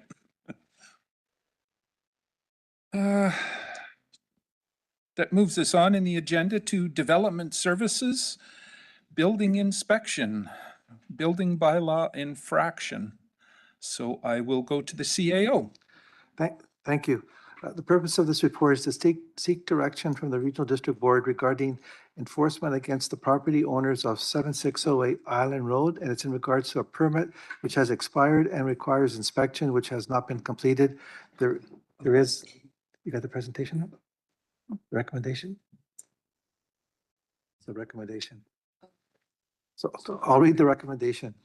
That moves us on in the agenda to development services, building inspection, building bylaw infraction. So I will go to the CAO. Thank you. The purpose of this report is to seek direction from the Regional District Board regarding enforcement against the property owners of 7608 Island Road, and it's in regards to a permit which has expired and requires inspection, which has not been completed. There is, you got the presentation up? The recommendation? It's a recommendation. So I'll read the recommendation.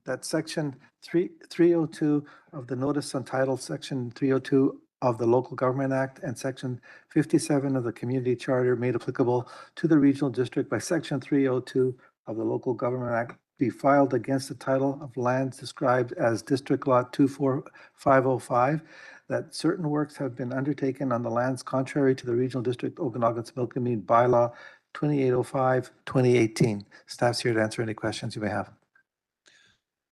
That section 302 of the notice entitled section 302 of the Local Government Act and section 57 of the Community Charter made applicable to the Regional District by section 302 of the Local Government Act be filed against the title of lands described as District Lot 24505, that certain works have been undertaken on the lands contrary to the Regional District Okanagan-Similkameen Bylaw 2805-2018. Staff's here to answer any questions you may have.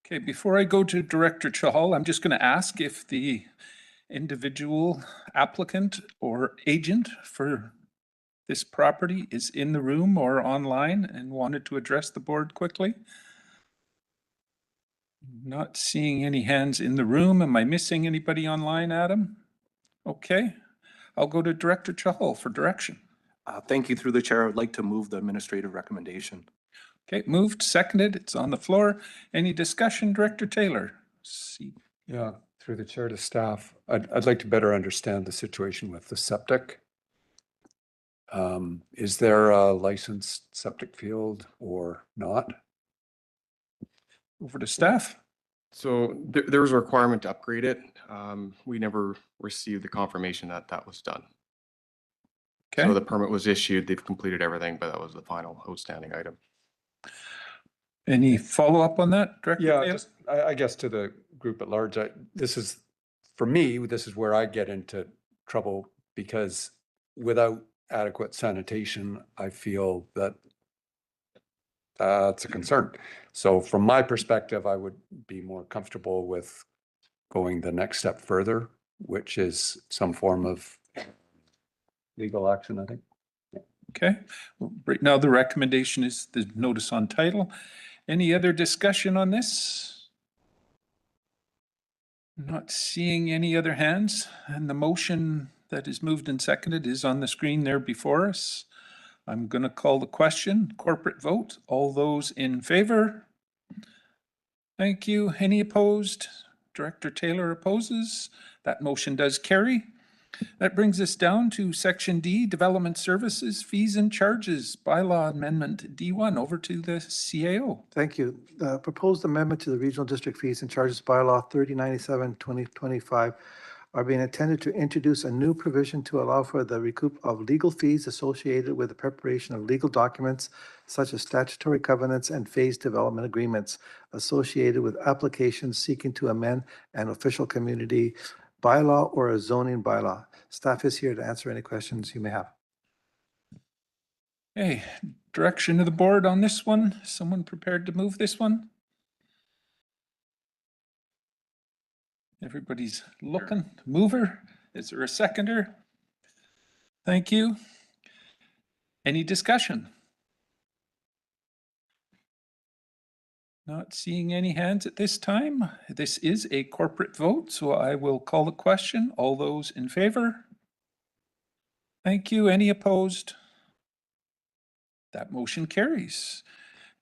Okay, before I go to Director Chahal, I'm just going to ask if the individual applicant or agent for this property is in the room or online and wanted to address the board quickly? Not seeing any hands in the room. Am I missing anybody online, Adam? Okay, I'll go to Director Chahal for direction. Thank you. Through the chair, I would like to move the administrative recommendation. Okay, moved, seconded, it's on the floor. Any discussion, Director Taylor? Yeah, through the chair to staff, I'd like to better understand the situation with the septic. Is there a licensed septic field or not? Over to staff. So there was a requirement to upgrade it. We never received the confirmation that that was done. Okay. So the permit was issued, they've completed everything, but that was the final outstanding item. Any follow-up on that, Director? Yeah, Taylor? just, I guess to the group at large, this is, for me, this is where I get into trouble because without adequate sanitation, I feel that it's a concern. So from my perspective, I would be more comfortable with going the next step further, which is some form of legal action, I think. Okay, right now the recommendation is the notice on title. Any other discussion on this? Not seeing any other hands, and the motion that is moved and seconded is on the screen there before us. I'm going to call the question, corporate vote. All those in favor? Thank you. Any opposed? Director Taylor opposes. That motion does carry. That brings us down to Section D, Development Services, Fees and Charges, Bylaw Amendment D1. Over to the CAO. Thank you. The proposed amendment to the Regional District Fees and Charges Bylaw 3097-2025 are being intended to introduce a new provision to allow for the recoup of legal fees associated with the preparation of legal documents such as statutory covenants and phase development agreements associated with applications seeking to amend an official community bylaw or a zoning bylaw. Staff is here to answer any questions you may have. Hey, direction of the board on this one? Someone prepared to move this one? Everybody's looking. Mover? Is there a seconder? Thank you. Any discussion? Not seeing any hands at this time. This is a corporate vote, so I will call the question. All those in favor? Thank you. Any opposed? That motion carries.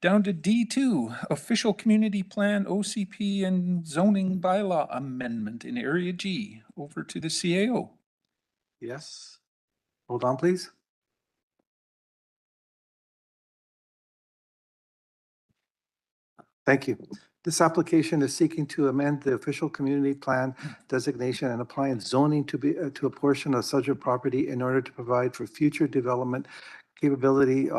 Down to D2, Official Community Plan, OCP, and Zoning Bylaw Amendment in Area G. Over to the CAO. Yes. Hold on, please. Thank you. This application is seeking to amend the official community plan designation and applying zoning to a portion of subject property in order to provide for future development capability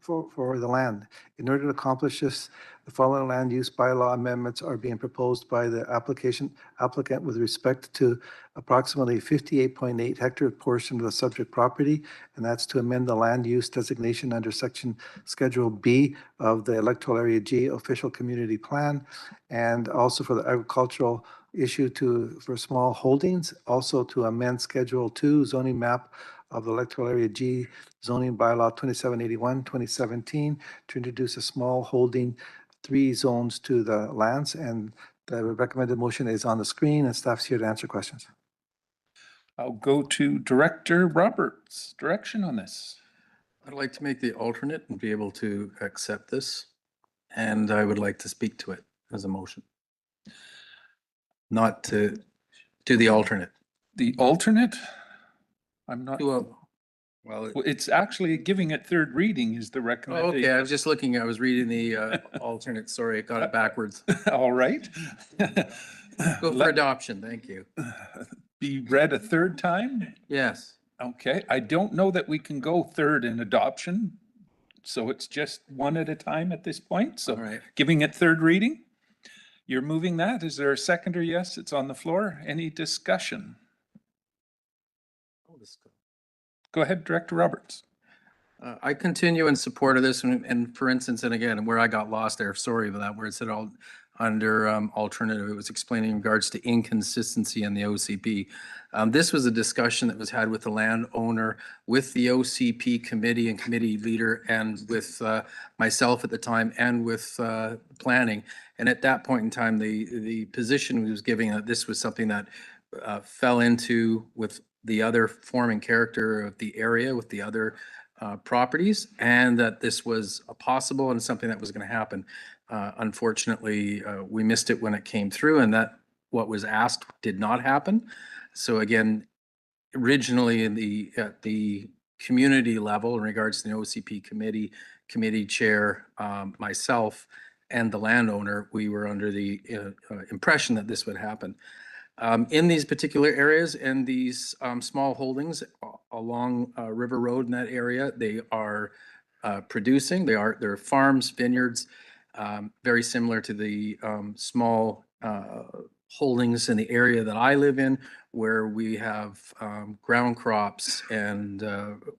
for the land. In order to accomplish this, the following land use bylaw amendments are being proposed by the applicant with respect to approximately 58.8 hectare portion of the subject property, and that's to amend the land use designation under section Schedule B of the Electoral Area G official community plan, and also for the agricultural issue for small holdings, also to amend Schedule 2 zoning map of the Electoral Area G zoning bylaw 2781, 2017 to introduce a small holding 3 zones to the lands, and the recommended motion is on the screen and staff's here to answer questions. I'll go to Director Roberts. Direction on this. I'd like to make the alternate and be able to accept this, and I would like to speak to it as a motion. Not to the alternate. The alternate? I'm not. Well, it's actually giving it third reading is the recommendation. Okay, I was just looking, I was reading the alternate. Sorry, I got it backwards. All right. Go for adoption, thank you. Be read a third time? Yes. Okay, I don't know that we can go third in adoption. So it's just one at a time at this point. So giving it third reading. You're moving that. Is there a seconder? Yes, it's on the floor. Any discussion? Go ahead, Director Roberts. I continue in support of this, and for instance, and again, where I got lost there, sorry about that, where it said under alternative. It was explaining in regards to inconsistency in the OCP. This was a discussion that was had with the landowner, with the OCP committee and committee leader, and with myself at the time, and with planning. And at that point in time, the position we was giving that this was something that fell into with the other form and character of the area, with the other properties, and that this was possible and something that was going to happen. Unfortunately, we missed it when it came through, and that what was asked did not happen. So again, originally at the community level in regards to the OCP committee chair, myself, and the landowner, we were under the impression that this would happen. In these particular areas and these small holdings along River Road in that area, they are producing. They're farms, vineyards, very similar to the small holdings in the area that I live in, where we have ground crops and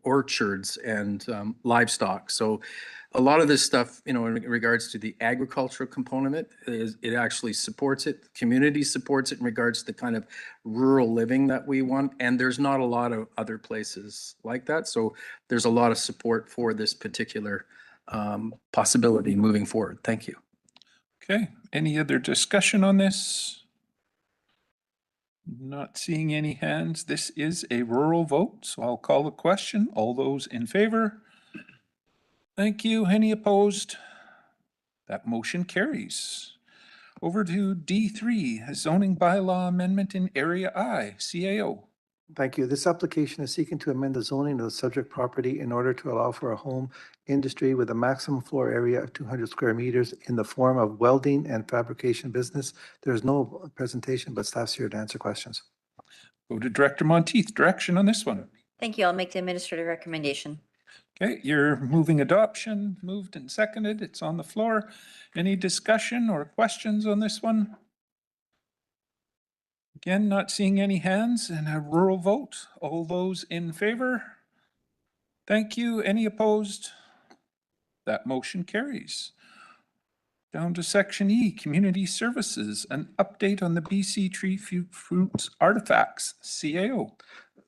orchards and livestock. So a lot of this stuff, in regards to the agricultural component of it, it actually supports it. The community supports it in regards to the kind of rural living that we want. And there's not a lot of other places like that. So there's a lot of support for this particular possibility moving forward. Thank you. Okay, any other discussion on this? Not seeing any hands. This is a rural vote, so I'll call the question. All those in favor? Thank you. Any opposed? That motion carries. Over to D3, a zoning bylaw amendment in Area I, CAO. Thank you. This application is seeking to amend the zoning of the subject property in order to allow for a home industry with a maximum floor area of 200 square meters in the form of welding and fabrication business. There is no presentation, but staff's here to answer questions. Go to Director Monteith. Direction on this one. Thank you. I'll make the administrative recommendation. Okay, you're moving adoption, moved and seconded. It's on the floor. Any discussion or questions on this one? Again, not seeing any hands and a rural vote. All those in favor? Thank you. Any opposed? That motion carries. Down to Section E, Community Services, an update on the BC tree fruits artifacts, CAO.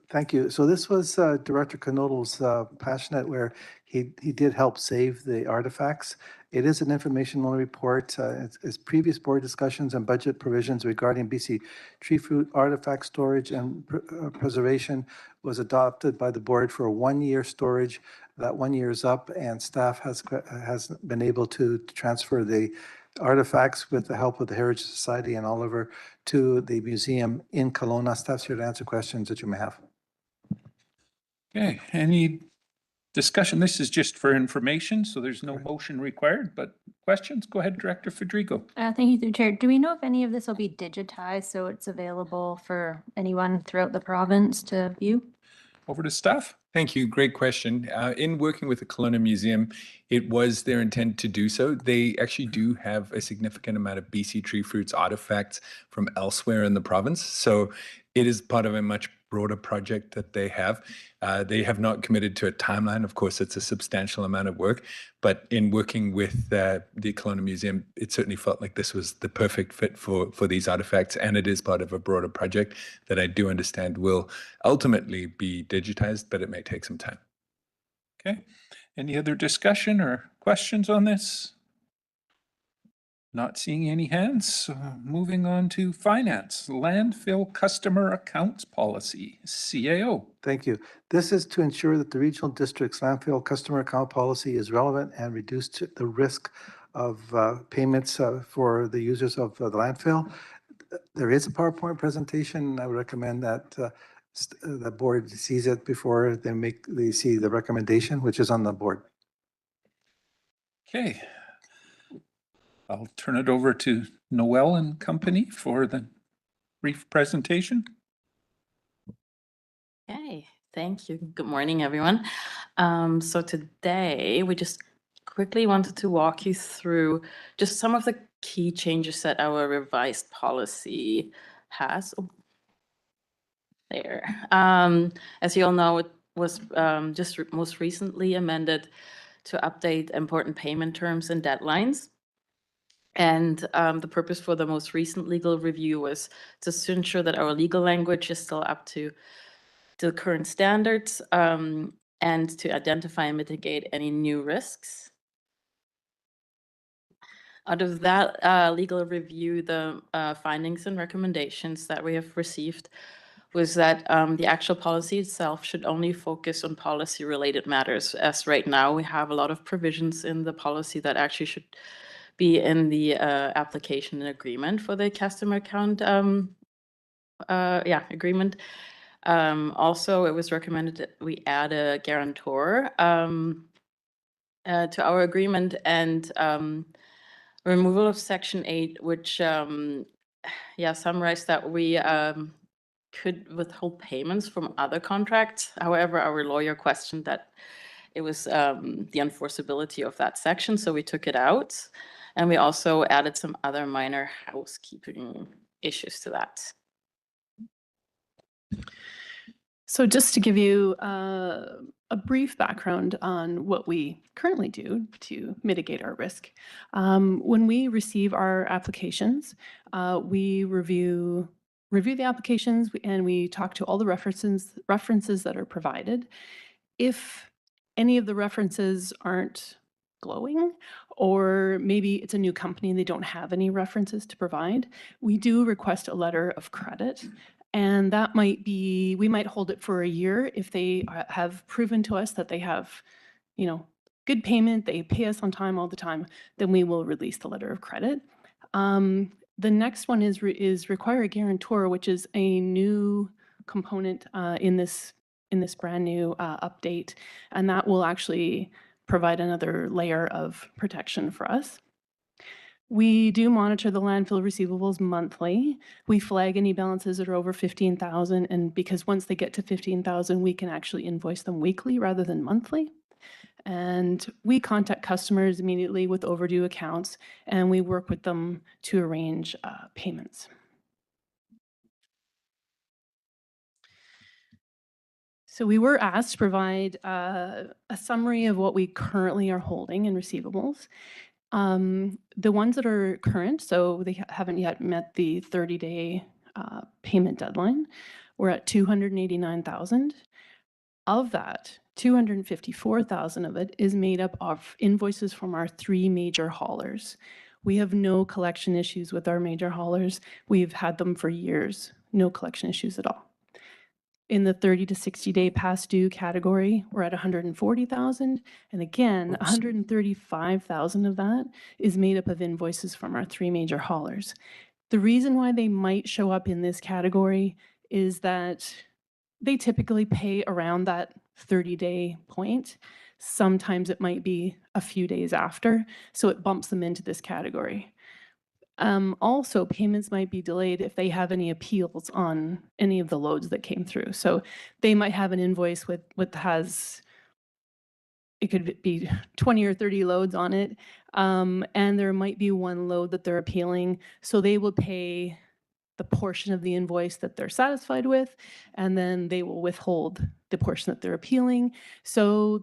Thank you. So this was Director Knodl's passionate where he did help save the artifacts. It is an informational report. It's previous board discussions and budget provisions regarding BC tree fruit artifact storage and preservation was adopted by the board for a 1-year storage. That 1 year is up, and staff has been able to transfer the artifacts with the help of the Heritage Society and Oliver to the museum in Kelowna. Staff's here to answer questions that you may have. Okay, any discussion? This is just for information, so there's no motion required, but questions? Go ahead, Director Federico. Thank you, through Chair. Do we know if any of this will be digitized so it's available for anyone throughout the province to view? Over to staff. Thank you. Great question. In working with the Kelowna Museum, it was their intent to do so. They actually do have a significant amount of BC tree fruits artifacts from elsewhere in the province. So it is part of a much broader project that they have. They have not committed to a timeline. Of course, it's a substantial amount of work, but in working with the Kelowna Museum, it certainly felt like this was the perfect fit for these artifacts, and it is part of a broader project that I do understand will ultimately be digitized, but it may take some time. Okay, any other discussion or questions on this? Not seeing any hands. Moving on to finance, landfill customer accounts policy, CAO. Thank you. This is to ensure that the regional district's landfill customer account policy is relevant and reduce the risk of payments for the users of the landfill. There is a PowerPoint presentation. I would recommend that the board sees it before they see the recommendation, which is on the board. Okay. I'll turn it over to Noel and company for the brief presentation. Okay, thank you. Good morning, everyone. So today we just quickly wanted to walk you through just some of the key changes that our revised policy has. Oh, there. As you all know, it was most recently amended to update important payment terms and deadlines. And the purpose for the most recent legal review was just to ensure that our legal language is still up to the current standards, and to identify and mitigate any new risks. Out of that legal review, the findings and recommendations that we have received was that the actual policy itself should only focus on policy-related matters, as right now we have a lot of provisions in the policy that actually should be in the application and agreement for the customer account agreement. Also, it was recommended that we add a guarantor to our agreement, and removal of Section 8, which summarized that we could withhold payments from other contracts. However, our lawyer questioned that it was the enforceability of that section, so we took it out. And we also added some other minor housekeeping issues to that. So just to give you a brief background on what we currently do to mitigate our risk. When we receive our applications, we review the applications and we talk to all the references that are provided. If any of the references aren't glowing, or maybe it's a new company and they don't have any references to provide, we do request a letter of credit. And that might be, we might hold it for a year if they have proven to us that they have, good payment, they pay us on time all the time, then we will release the letter of credit. The next one is require a guarantor, which is a new component in this brand new update, and that will actually provide another layer of protection for us. We do monitor the landfill receivables monthly. We flag any balances that are over 15,000, and because once they get to 15,000, we can actually invoice them weekly rather than monthly. And we contact customers immediately with overdue accounts, and we work with them to arrange payments. So we were asked to provide a summary of what we currently are holding in receivables. The ones that are current, so they haven't yet met the 30-day payment deadline, we're at 289,000. Of that, 254,000 of it is made up of invoices from our 3 major haulers. We have no collection issues with our major haulers. We've had them for years, no collection issues at all. In the 30 to 60-day past due category, we're at 140,000. And again, 135,000 of that is made up of invoices from our 3 major haulers. The reason why they might show up in this category is that they typically pay around that 30-day point. Sometimes it might be a few days after, so it bumps them into this category. Also, payments might be delayed if they have any appeals on any of the loads that came through. So they might have an invoice it could be 20 or 30 loads on it, and there might be one load that they're appealing. So they will pay the portion of the invoice that they're satisfied with, and then they will withhold the portion that they're appealing. So,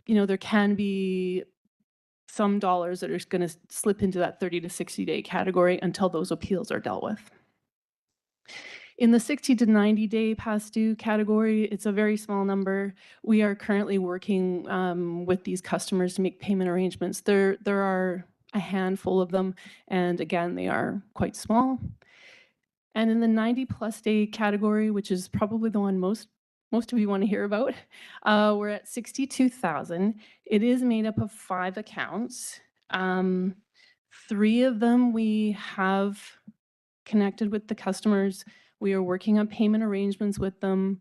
there can be some dollars that are going to slip into that 30 to 60-day category until those appeals are dealt with. In the 60 to 90-day past due category, it's a very small number. We are currently working with these customers to make payment arrangements. There are a handful of them, and again, they are quite small. And in the 90-plus day category, which is probably the one most of you want to hear about, we're at 62,000. It is made up of 5 accounts. 3 of them we have connected with the customers. We are working on payment arrangements with them.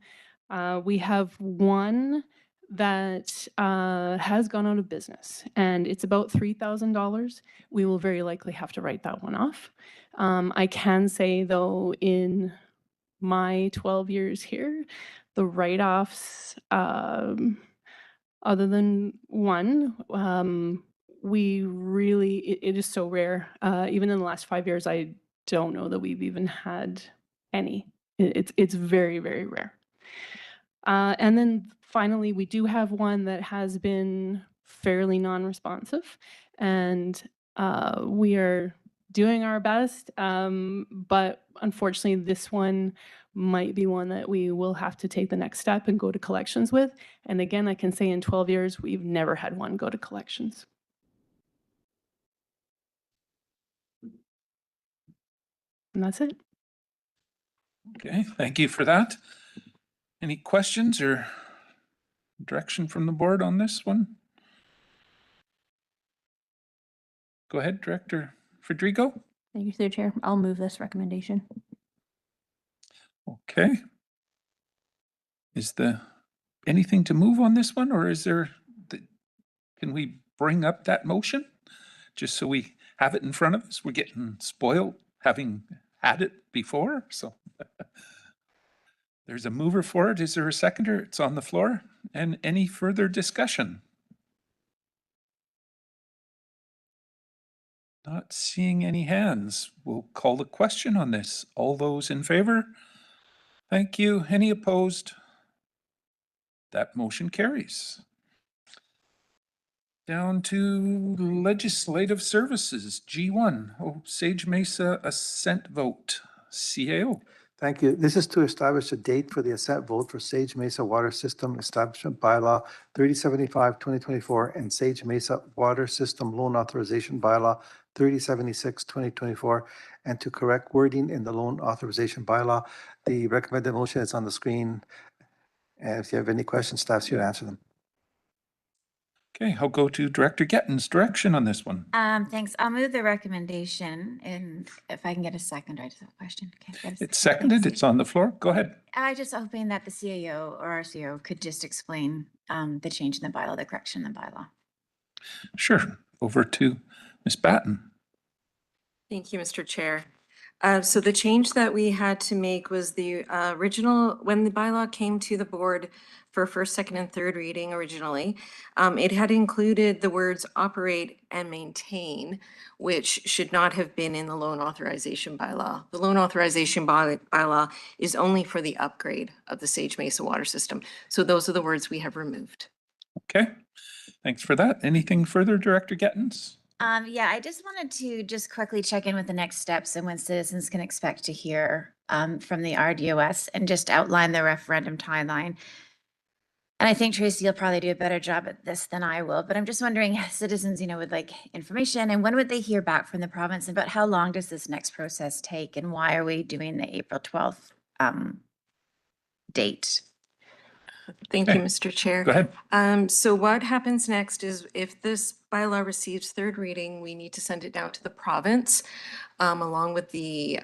We have one that has gone out of business, and it's about $3,000. We will very likely have to write that one off. I can say, though, in my 12 years here, the write-offs, other than one, it is so rare. Even in the last 5 years, I don't know that we've even had any. It's very, very rare. And then finally, we do have one that has been fairly non-responsive, and We are doing our best, but unfortunately, this one might be one that we will have to take the next step and go to collections with. And again, I can say in 12 years, we've never had one go to collections. And that's it. Okay, thank you for that. Any questions or direction from the board on this one? Go ahead, Director Federico. Thank you, through the chair. I'll move this recommendation. Okay. Is there anything to move on this one, or is there, can we bring up that motion? Just so we have it in front of us. We're getting spoiled having had it before, so. There's a mover for it. Is there a seconder? It's on the floor. And any further discussion? Not seeing any hands. We'll call the question on this. All those in favor? Thank you. Any opposed? That motion carries. Down to Legislative Services, G1, Sage Mesa Assent Vote, CAO. Thank you. This is to establish a date for the assent vote for Sage Mesa Water System Establishment Bylaw 3075-2024 and Sage Mesa Water System Loan Authorization Bylaw 3076-2024, and to correct wording in the loan authorization bylaw. The recommended motion is on the screen. And if you have any questions, staff's here to answer them. Okay, I'll go to Director Gettin's direction on this one. Thanks. I'll move the recommendation, and if I can get a second, I just have a question. Okay, It's seconded. It's on the floor. Go ahead. I just hoping that the CAO or RCO could just explain the change in the bylaw, the correction in the bylaw. Sure. Over to Ms. Batten. Thank you, Mr. Chair. So the change that we had to make was the original, when the bylaw came to the board for first, second, and third reading originally, it had included the words operate and maintain, which should not have been in the loan authorization bylaw. The loan authorization bylaw is only for the upgrade of the Sage Mesa water system. So those are the words we have removed. Okay, thanks for that. Anything further, Director Gettins? Yeah, I just wanted to just quickly check in with the next steps and when citizens can expect to hear from the RDOS and just outline the referendum timeline. And I think Tracy, you'll probably do a better job at this than I will, but I'm just wondering, citizens, would like information, and when would they hear back from the province, and about how long does this next process take, and why are we doing the April 12th date? Thank you, Mr. Chair. Go ahead. So what happens next is if this bylaw receives third reading, we need to send it down to the province along with the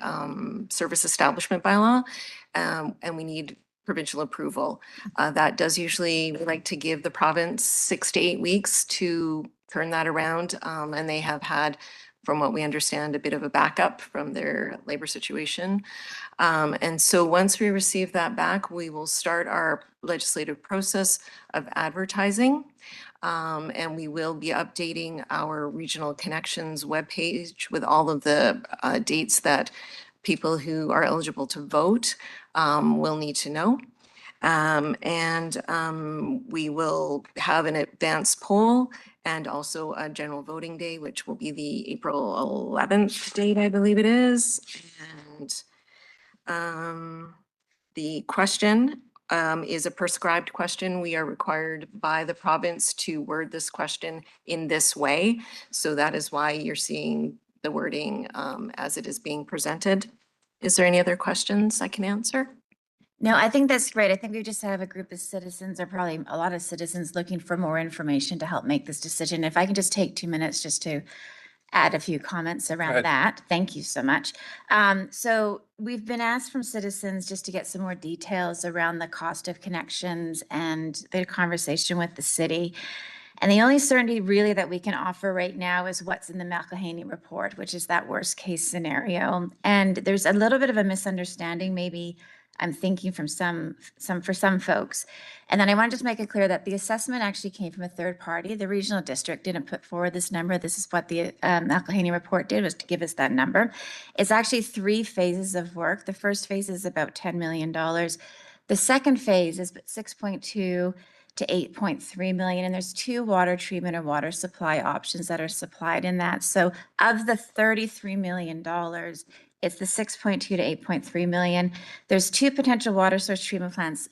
service establishment bylaw, and we need provincial approval. That does usually, we like to give the province 6 to 8 weeks to turn that around, and they have had, from what we understand, a bit of a backup from their labor situation. And so once we receive that back, we will start our legislative process of advertising. And we will be updating our regional connections webpage with all of the dates that people who are eligible to vote will need to know. We will have an advance poll and also a general voting day, which will be the April 11th date, I believe it is. And the question is a prescribed question. We are required by the province to word this question in this way. So that is why you're seeing the wording as it is being presented. Is there any other questions I can answer? No, I think that's great. I think we just have a group of citizens, or probably a lot of citizens, looking for more information to help make this decision. If I can just take 2 minutes just to add a few comments around that. Thank you so much. So we've been asked from citizens just to get some more details around the cost of connections and the conversation with the city. And the only certainty really that we can offer right now is what's in the McElhaney report, which is that worst case scenario. And there's a little bit of a misunderstanding, maybe I'm thinking from for some folks. And then I want to just make it clear that the assessment actually came from a third party. The regional district didn't put forward this number. This is what the McElhaney report did, was to give us that number. It's actually 3 phases of work. The first phase is about $10 million. The second phase is 6.2. to 8.3 million. And there's 2 water treatment and water supply options that are supplied in that. So of the $33 million, it's the 6.2 to 8.3 million. There's 2 potential water source treatment plants.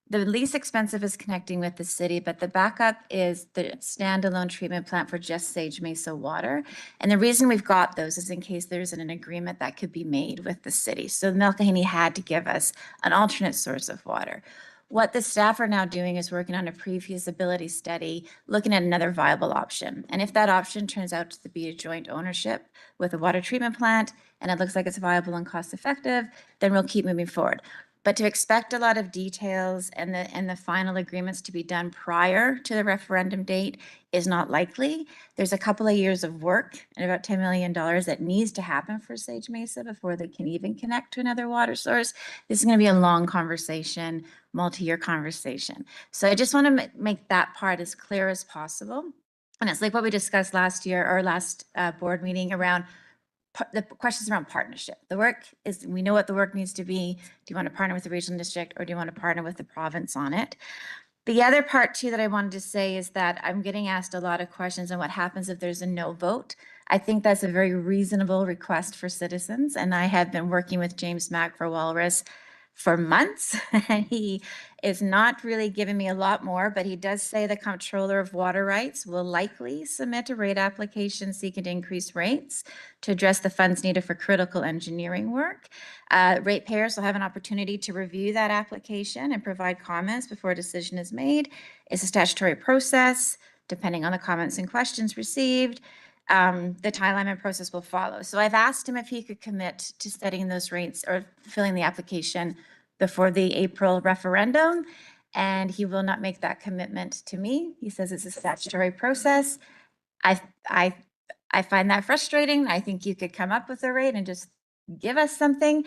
The least expensive is connecting with the city, but the backup is the standalone treatment plant for just Sage Mesa water. And the reason we've got those is in case there's an agreement that could be made with the city. So Milkahany had to give us an alternate source of water. What the staff are now doing is working on a pre-feasibility study, looking at another viable option. And if that option turns out to be a joint ownership with a water treatment plant, and it looks like it's viable and cost effective, then we'll keep moving forward. But to expect a lot of details and the final agreements to be done prior to the referendum date is not likely. There's a couple of years of work and about $10 million that needs to happen for Sage Mesa before they can even connect to another water source. This is going to be a long conversation, multi-year conversation. So I just want to make that part as clear as possible. And it's like what we discussed last year or last board meeting around the questions around partnership. The work is, we know what the work needs to be. Do you want to partner with the regional district or do you want to partner with the province on it? The other part too that I wanted to say is that I'm getting asked a lot of questions on what happens if there's a no vote. I think that's a very reasonable request for citizens. And I have been working with James Mack for Walrus for months. And he is not really giving me a lot more, but he does say the Comptroller of Water Rights will likely submit a rate application seeking to increase rates to address the funds needed for critical engineering work. Ratepayers will have an opportunity to review that application and provide comments before a decision is made. It's a statutory process. Depending on the comments and questions received, the tie alignment process will follow. So I've asked him if he could commit to setting those rates or filling the application before the April referendum, and he will not make that commitment to me. He says it's a statutory process. I find that frustrating. I think you could come up with a rate and just give us something.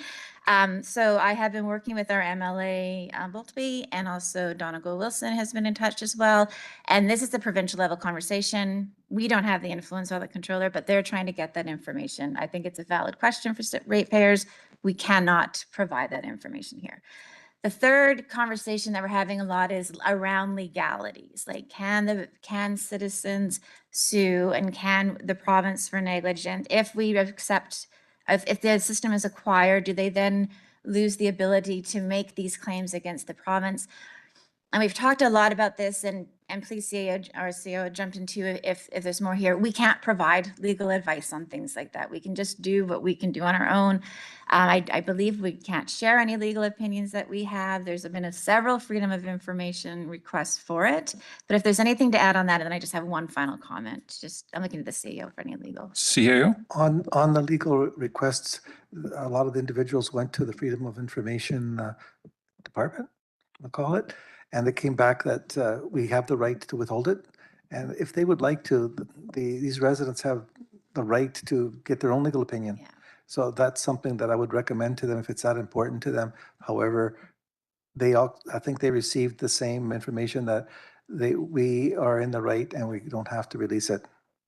So I have been working with our MLA Boltby, and also Donegal Wilson has been in touch as well. And this is a provincial level conversation. We don't have the influence of the controller, but they're trying to get that information. I think it's a valid question for ratepayers. We cannot provide that information here. The third conversation that we're having a lot is around legalities. Like, can citizens sue, and can the province for negligence? If we accept, if the system is acquired, do they then lose the ability to make these claims against the province? And we've talked a lot about this, and please, our CEO jumped into if there's more here. We can't provide legal advice on things like that. We can just do what we can do on our own. I believe we can't share any legal opinions that we have. There's been several freedom of information requests for it. But if there's anything to add on that, and then I just have one final comment. I'm looking at the CEO for any legal. CAO? On the legal requests, a lot of the individuals went to the Freedom of Information Department, I'll call it, and it came back that we have the right to withhold it. And if they would like to, these residents have the right to get their own legal opinion. Yeah. So that's something that I would recommend to them if it's that important to them. However, I think they received the same information that we are in the right and we don't have to release it.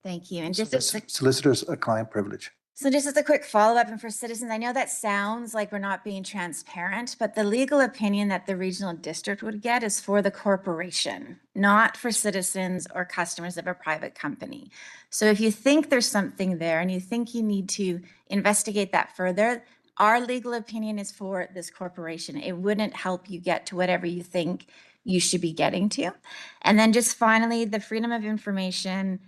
Thank you. And just Solicitors a client privilege. So just as a quick follow-up, and for citizens, I know that sounds like we're not being transparent, but the legal opinion that the regional district would get is for the corporation, not for citizens or customers of a private company. So if you think there's something there and you think you need to investigate that further, our legal opinion is for this corporation. It wouldn't help you get to whatever you think you should be getting to. And then just finally, the freedom of information.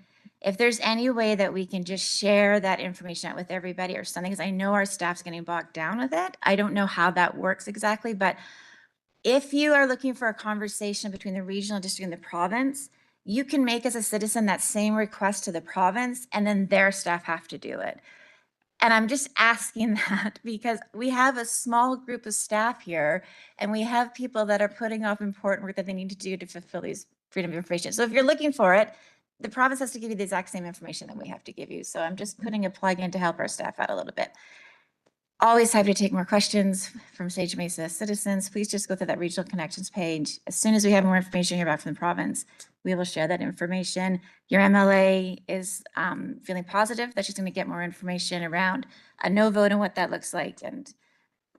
If there's any way that we can just share that information out with everybody or something, because I know our staff's getting bogged down with it. I don't know how that works exactly, but if you are looking for a conversation between the regional district and the province, you can make as a citizen that same request to the province, and then their staff have to do it. And I'm just asking that because we have a small group of staff here, and we have people that are putting off important work that they need to do to fulfill these freedom of information. So if you're looking for it, the province has to give you the exact same information that we have to give you. So I'm just putting a plug in to help our staff out a little bit. Always happy to take more questions from Sage Mesa citizens. Please just go to that regional connections page. As soon as we have more information here back from the province, we will share that information. Your MLA is feeling positive that she's going to get more information around a no vote and what that looks like. And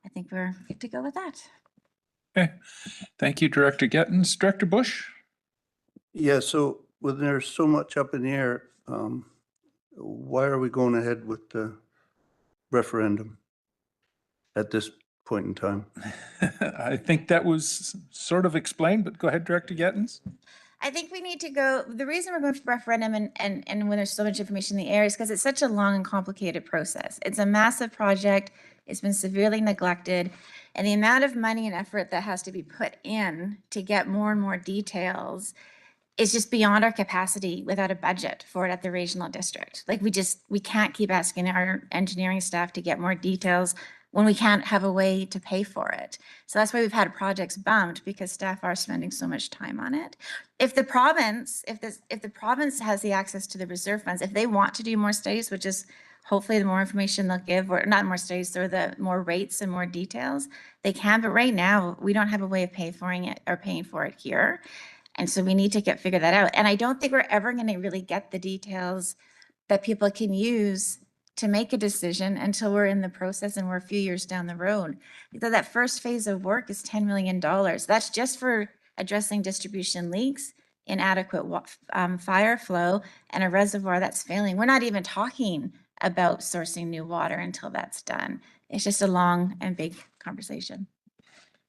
I think we're good to go with that. Okay. Thank you, Director Gettins. Director Bush? Yeah, so when there's so much up in the air, why are we going ahead with the referendum at this point in time? I think that was sort of explained, but go ahead, Director Gettens. I think we need to go, the reason we're going for referendum and when there's so much information in the air is because it's such a long and complicated process. It's a massive project. It's been severely neglected. And the amount of money and effort that has to be put in to get more and more details is just beyond our capacity without a budget for it at the regional district. Like we can't keep asking our engineering staff to get more details when we can't have a way to pay for it. So that's why we've had projects bumped, because staff are spending so much time on it. If the province, if the province has the access to the reserve funds, if they want to do more studies, which is hopefully the more information they'll give, or not more studies, or the more rates and more details, they can. But right now, we don't have a way of paying for it here. And so we need to figure that out. And I don't think we're ever going to really get the details that people can use to make a decision until we're in the process and we're a few years down the road. Because that first phase of work is $10 million. That's just for addressing distribution leaks, inadequate fire flow, and a reservoir that's failing. We're not even talking about sourcing new water until that's done. It's just a long and big conversation.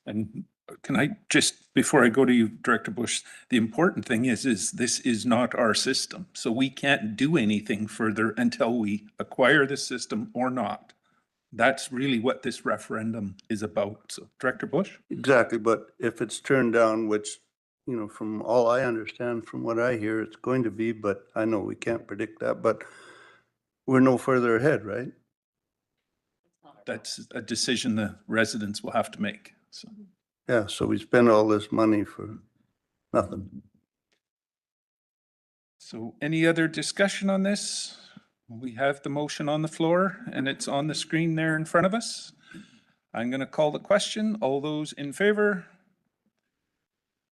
And can I just, before I go to you, Director Bush, the important thing is this is not our system. So we can't do anything further until we acquire the system or not. That's really what this referendum is about. So Director Bush? Exactly, but if it's turned down, which, you know, from all I understand, from what I hear, it's going to be, but I know we can't predict that, but we're no further ahead, right? That's a decision the residents will have to make. So. Yeah, so we spend all this money for nothing. So any other discussion on this? We have the motion on the floor and it's on the screen there in front of us. I'm going to call the question. All those in favor?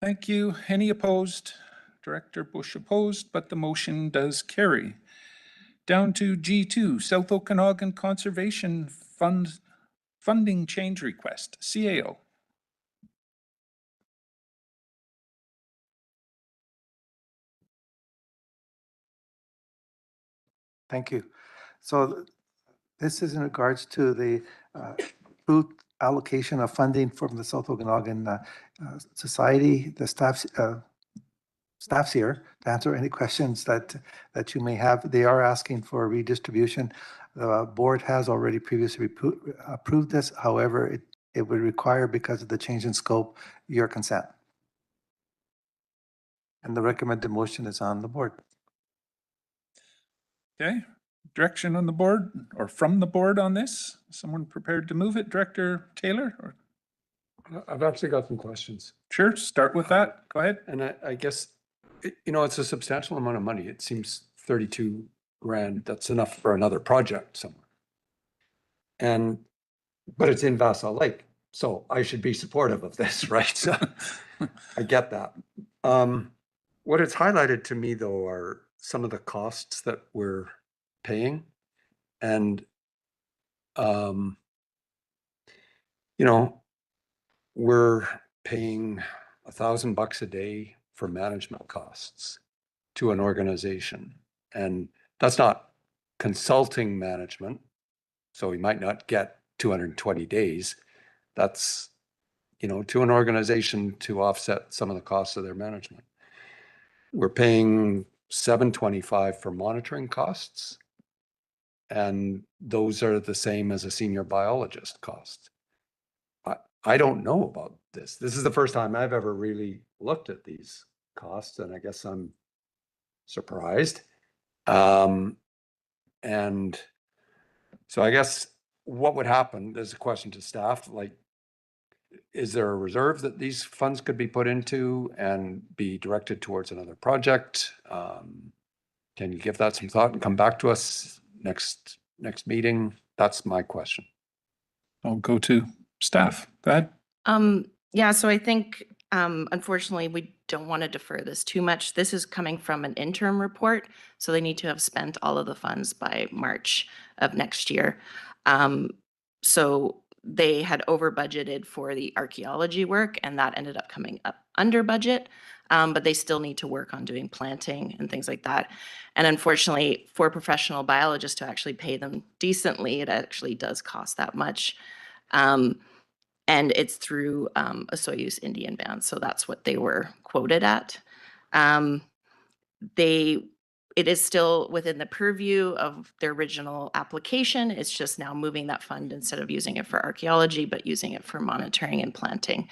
Thank you. Any opposed? Director Bush opposed, but the motion does carry. Down to G2, South Okanagan Conservation Fund funding change request, CAO. Thank you. So this is in regards to the approved allocation of funding from the South Okanagan Society. The staff's here to answer any questions that you may have. They are asking for a redistribution. The board has already previously approved this. However, it would require, because of the change in scope, your consent. And the recommended motion is on the board. Okay, direction on the board or from the board on this? Someone prepared to move it, Director Taylor? Or? I've actually got some questions. Sure, start with that. Go ahead. And I guess, you know, it's a substantial amount of money. It seems 32 grand, that's enough for another project somewhere. But it's in Vassal Lake, so I should be supportive of this, right? So I get that. What it's highlighted to me, though, are some of the costs that we're paying. And, you know, we're paying $1,000 a day for management costs to an organization. And that's not consulting management. So we might not get 220 days. That's, you know, to an organization to offset some of the costs of their management. We're paying $725 for monitoring costs. And those are the same as a senior biologist cost. I don't know about this. This is the first time I've ever really looked at these costs, and I guess I'm surprised. And so I guess what would happen, there's a question to staff, like, is there a reserve that these funds could be put into and be directed towards another project? Can you give that some thought and come back to us next meeting? That's my question. I'll go to staff. Go ahead. Yeah, so I think, unfortunately, we don't want to defer this too much. This is coming from an interim report, so they need to have spent all of the funds by March of next year. So they had over budgeted for the archaeology work, and that ended up coming up under budget. But they still need to work on doing planting and things like that. And unfortunately, for professional biologists to actually pay them decently, it actually does cost that much. And it's through a Soyuz Indian band, so that's what they were quoted at. It is still within the purview of their original application. It's just now moving that fund instead of using it for archaeology, but using it for monitoring and planting,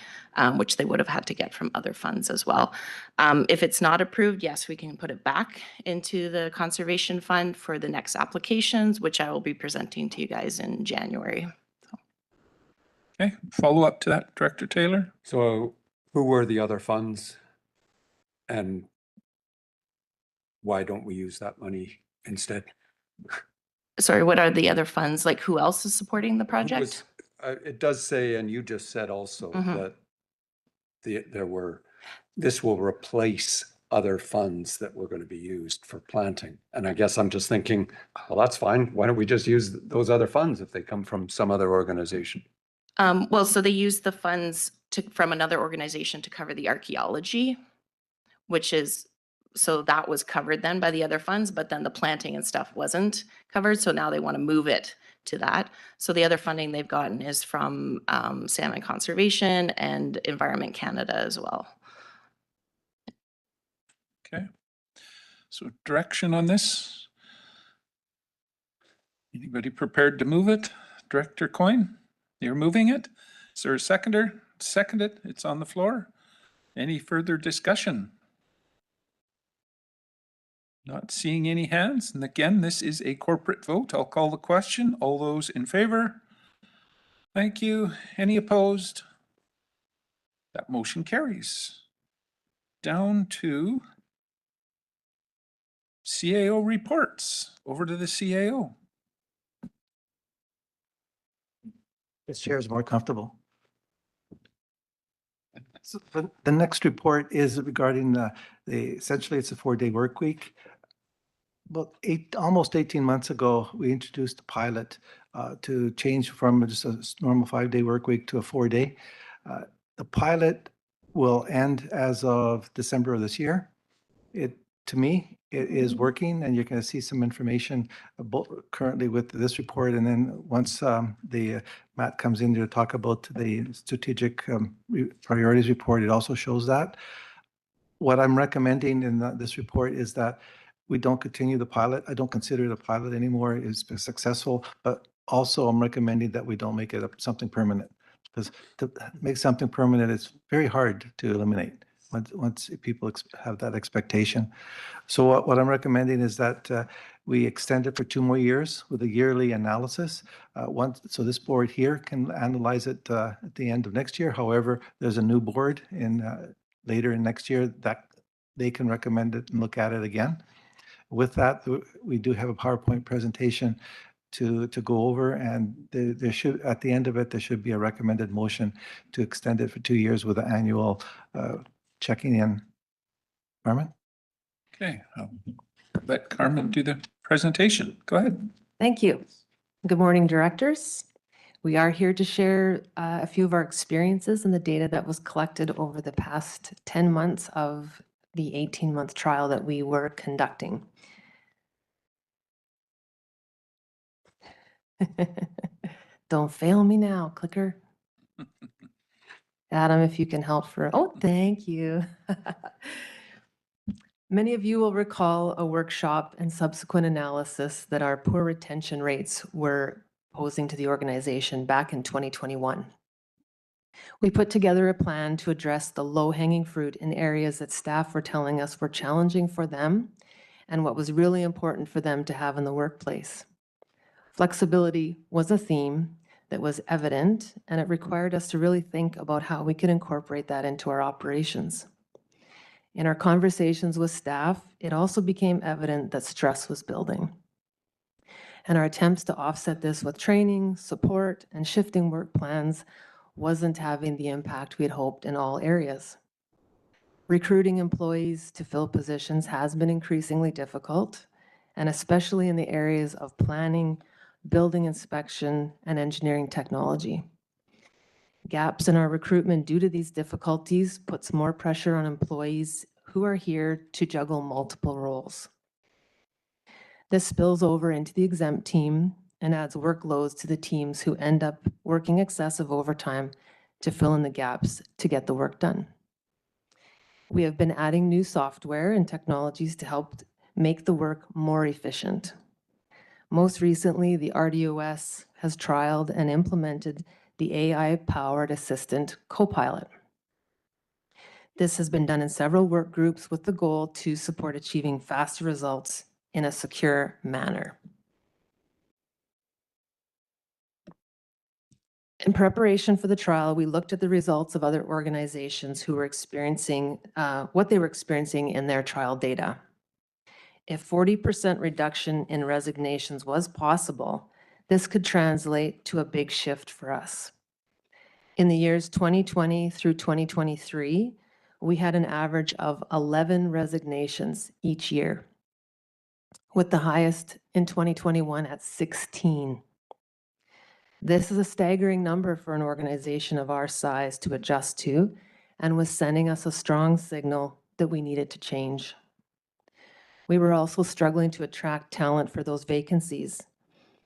which they would have had to get from other funds as well. If it's not approved, yes, we can put it back into the conservation fund for the next applications, which I will be presenting to you guys in January. Okay, follow up to that, Director Taylor. So who were the other funds? And why don't we use that money instead? Sorry, what are the other funds? Like who else is supporting the Who project? was- It does say, and you just said also that this will replace other funds that were going to be used for planting. And I guess I'm just thinking, well, that's fine. Why don't we just use those other funds if they come from some other organization? Well, so they used the funds from another organization to cover the archaeology, so that was covered then by the other funds, but then the planting and stuff wasn't covered. So now they want to move it to that. So the other funding they've gotten is from Salmon Conservation and Environment Canada as well. Okay. So direction on this? Anybody prepared to move it? Director Coyne, you're moving it? Is there a seconder? Second it, it's on the floor. Any further discussion? Not seeing any hands. And again, this is a corporate vote. I'll call the question. All those in favor? Thank you. Any opposed? That motion carries. Down to CAO reports. Over to the CAO. This chair is more comfortable. So the next report is regarding essentially it's a 4-day work week. About almost 18 months ago, we introduced a pilot to change from just a normal 5-day work week to a 4-day. The pilot will end as of December of this year. To me, it is working, and you're going to see some information currently with this report. And then once Matt comes in to talk about the strategic priorities report, it also shows that. What I'm recommending in this report is that we don't continue the pilot. I don't consider it a pilot anymore. It's been successful, but also I'm recommending that we don't make it something permanent, because to make something permanent, it's very hard to eliminate once people have that expectation. So what I'm recommending is that we extend it for 2 more years with a yearly analysis. So this board here can analyze it at the end of next year. However, there's a new board later in next year that they can recommend it and look at it again. With that, we do have a PowerPoint presentation to go over, and there should, at the end of it, there should be a recommended motion to extend it for 2 years with an annual checking in. Carmen? Okay, I'll let Carmen do the presentation. Go ahead. Thank you. Good morning, directors. We are here to share a few of our experiences and the data that was collected over the past 10 months of the 18-month trial that we were conducting. Don't fail me now, clicker. Adam, if you can help oh, thank you. Many of you will recall a workshop and subsequent analysis that our poor retention rates were posing to the organization back in 2021. We put together a plan to address the low-hanging fruit in areas that staff were telling us were challenging for them and what was really important for them to have in the workplace. Flexibility was a theme that was evident, and it required us to really think about how we could incorporate that into our operations. In our conversations with staff, it also became evident that stress was building. And our attempts to offset this with training, support, and shifting work plans wasn't having the impact we had hoped in all areas. Recruiting employees to fill positions has been increasingly difficult, and especially in the areas of planning, building inspection, and engineering technology. Gaps in our recruitment due to these difficulties puts more pressure on employees who are here to juggle multiple roles. This spills over into the exempt team and adds workloads to the teams who end up working excessive overtime to fill in the gaps to get the work done. We have been adding new software and technologies to help make the work more efficient. Most recently, the RDOS has trialed and implemented the AI-powered assistant Copilot. This has been done in several work groups with the goal to support achieving faster results in a secure manner. In preparation for the trial, we looked at the results of other organizations who were experiencing what they were experiencing in their trial data. If 40% reduction in resignations was possible, this could translate to a big shift for us. In the years 2020 through 2023, we had an average of 11 resignations each year, with the highest in 2021 at 16. This is a staggering number for an organization of our size to adjust to, and was sending us a strong signal that we needed to change. We were also struggling to attract talent for those vacancies.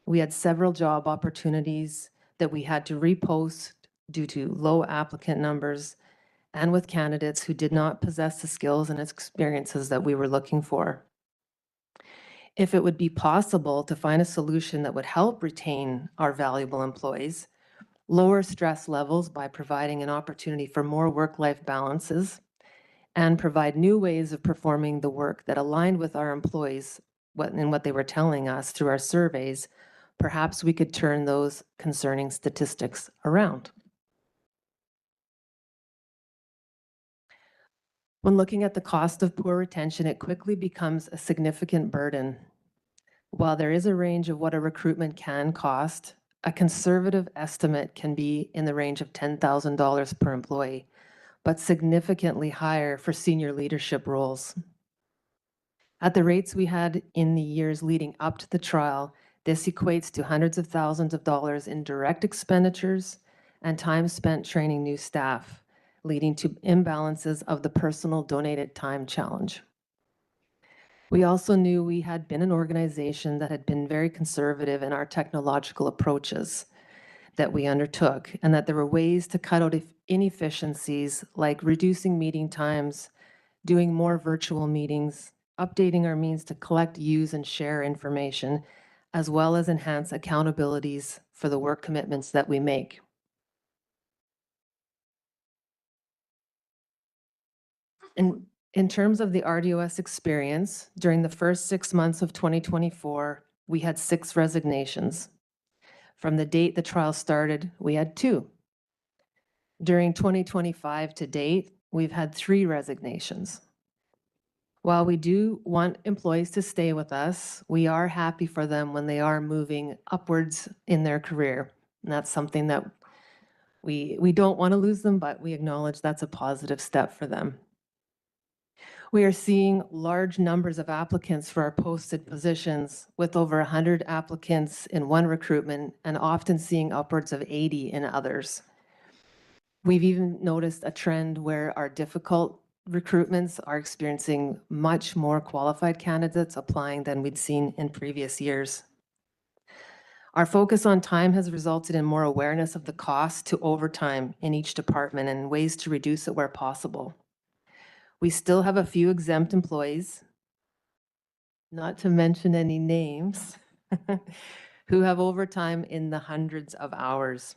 We had several job opportunities that we had to repost due to low applicant numbers and with candidates who did not possess the skills and experiences that we were looking for. If it would be possible to find a solution that would help retain our valuable employees, lower stress levels by providing an opportunity for more work-life balances, and provide new ways of performing the work that aligned with our employees and what they were telling us through our surveys, perhaps we could turn those concerning statistics around. When looking at the cost of poor retention, it quickly becomes a significant burden. While there is a range of what a recruitment can cost, a conservative estimate can be in the range of $10,000 per employee, but significantly higher for senior leadership roles. At the rates we had in the years leading up to the trial, this equates to hundreds of thousands of dollars in direct expenditures and time spent training new staff, leading to imbalances of the personal donated time challenge. We also knew we had been an organization that had been very conservative in our technological approaches that we undertook, and that there were ways to cut out inefficiencies like reducing meeting times, doing more virtual meetings, updating our means to collect, use, and share information, as well as enhance accountabilities for the work commitments that we make. In terms of the RDOS experience, during the first 6 months of 2024, we had 6 resignations. From the date the trial started, we had 2. During 2025 to date, we've had 3 resignations. While we do want employees to stay with us, we are happy for them when they are moving upwards in their career. And that's something that we don't want to lose them, but we acknowledge that's a positive step for them. We are seeing large numbers of applicants for our posted positions, with over 100 applicants in one recruitment and often seeing upwards of 80 in others. We've even noticed a trend where our difficult recruitments are experiencing much more qualified candidates applying than we'd seen in previous years. Our focus on time has resulted in more awareness of the cost to overtime in each department and ways to reduce it where possible. We still have a few exempt employees, not to mention any names, who have overtime in the hundreds of hours.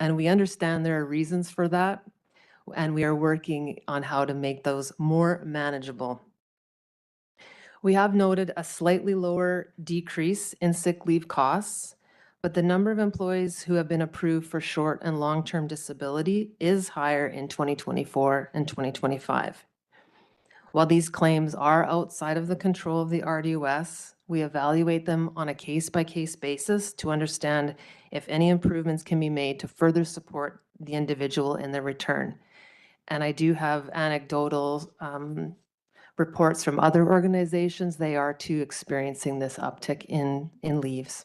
And we understand there are reasons for that, and we are working on how to make those more manageable. We have noted a slightly lower decrease in sick leave costs, but the number of employees who have been approved for short and long-term disability is higher in 2024 and 2025. While these claims are outside of the control of the RDOS, we evaluate them on a case-by-case basis to understand if any improvements can be made to further support the individual in their return. And I do have anecdotal reports from other organizations. They are too experiencing this uptick in leaves.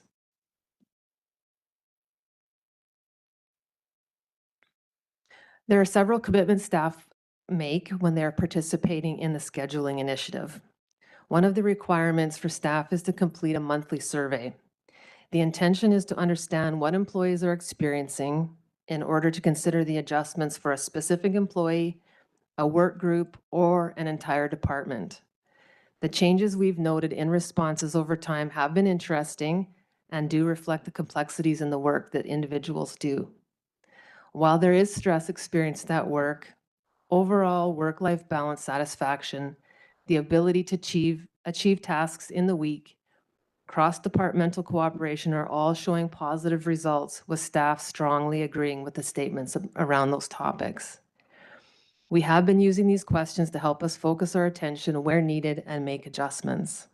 There are several commitments staff make when they're participating in the scheduling initiative. One of the requirements for staff is to complete a monthly survey. The intention is to understand what employees are experiencing in order to consider the adjustments for a specific employee, a work group, or an entire department. The changes we've noted in responses over time have been interesting and do reflect the complexities in the work that individuals do. While there is stress experienced at work, overall work-life balance satisfaction, the ability to achieve tasks in the week, cross-departmental cooperation are all showing positive results, with staff strongly agreeing with the statements around those topics. We have been using these questions to help us focus our attention where needed and make adjustments.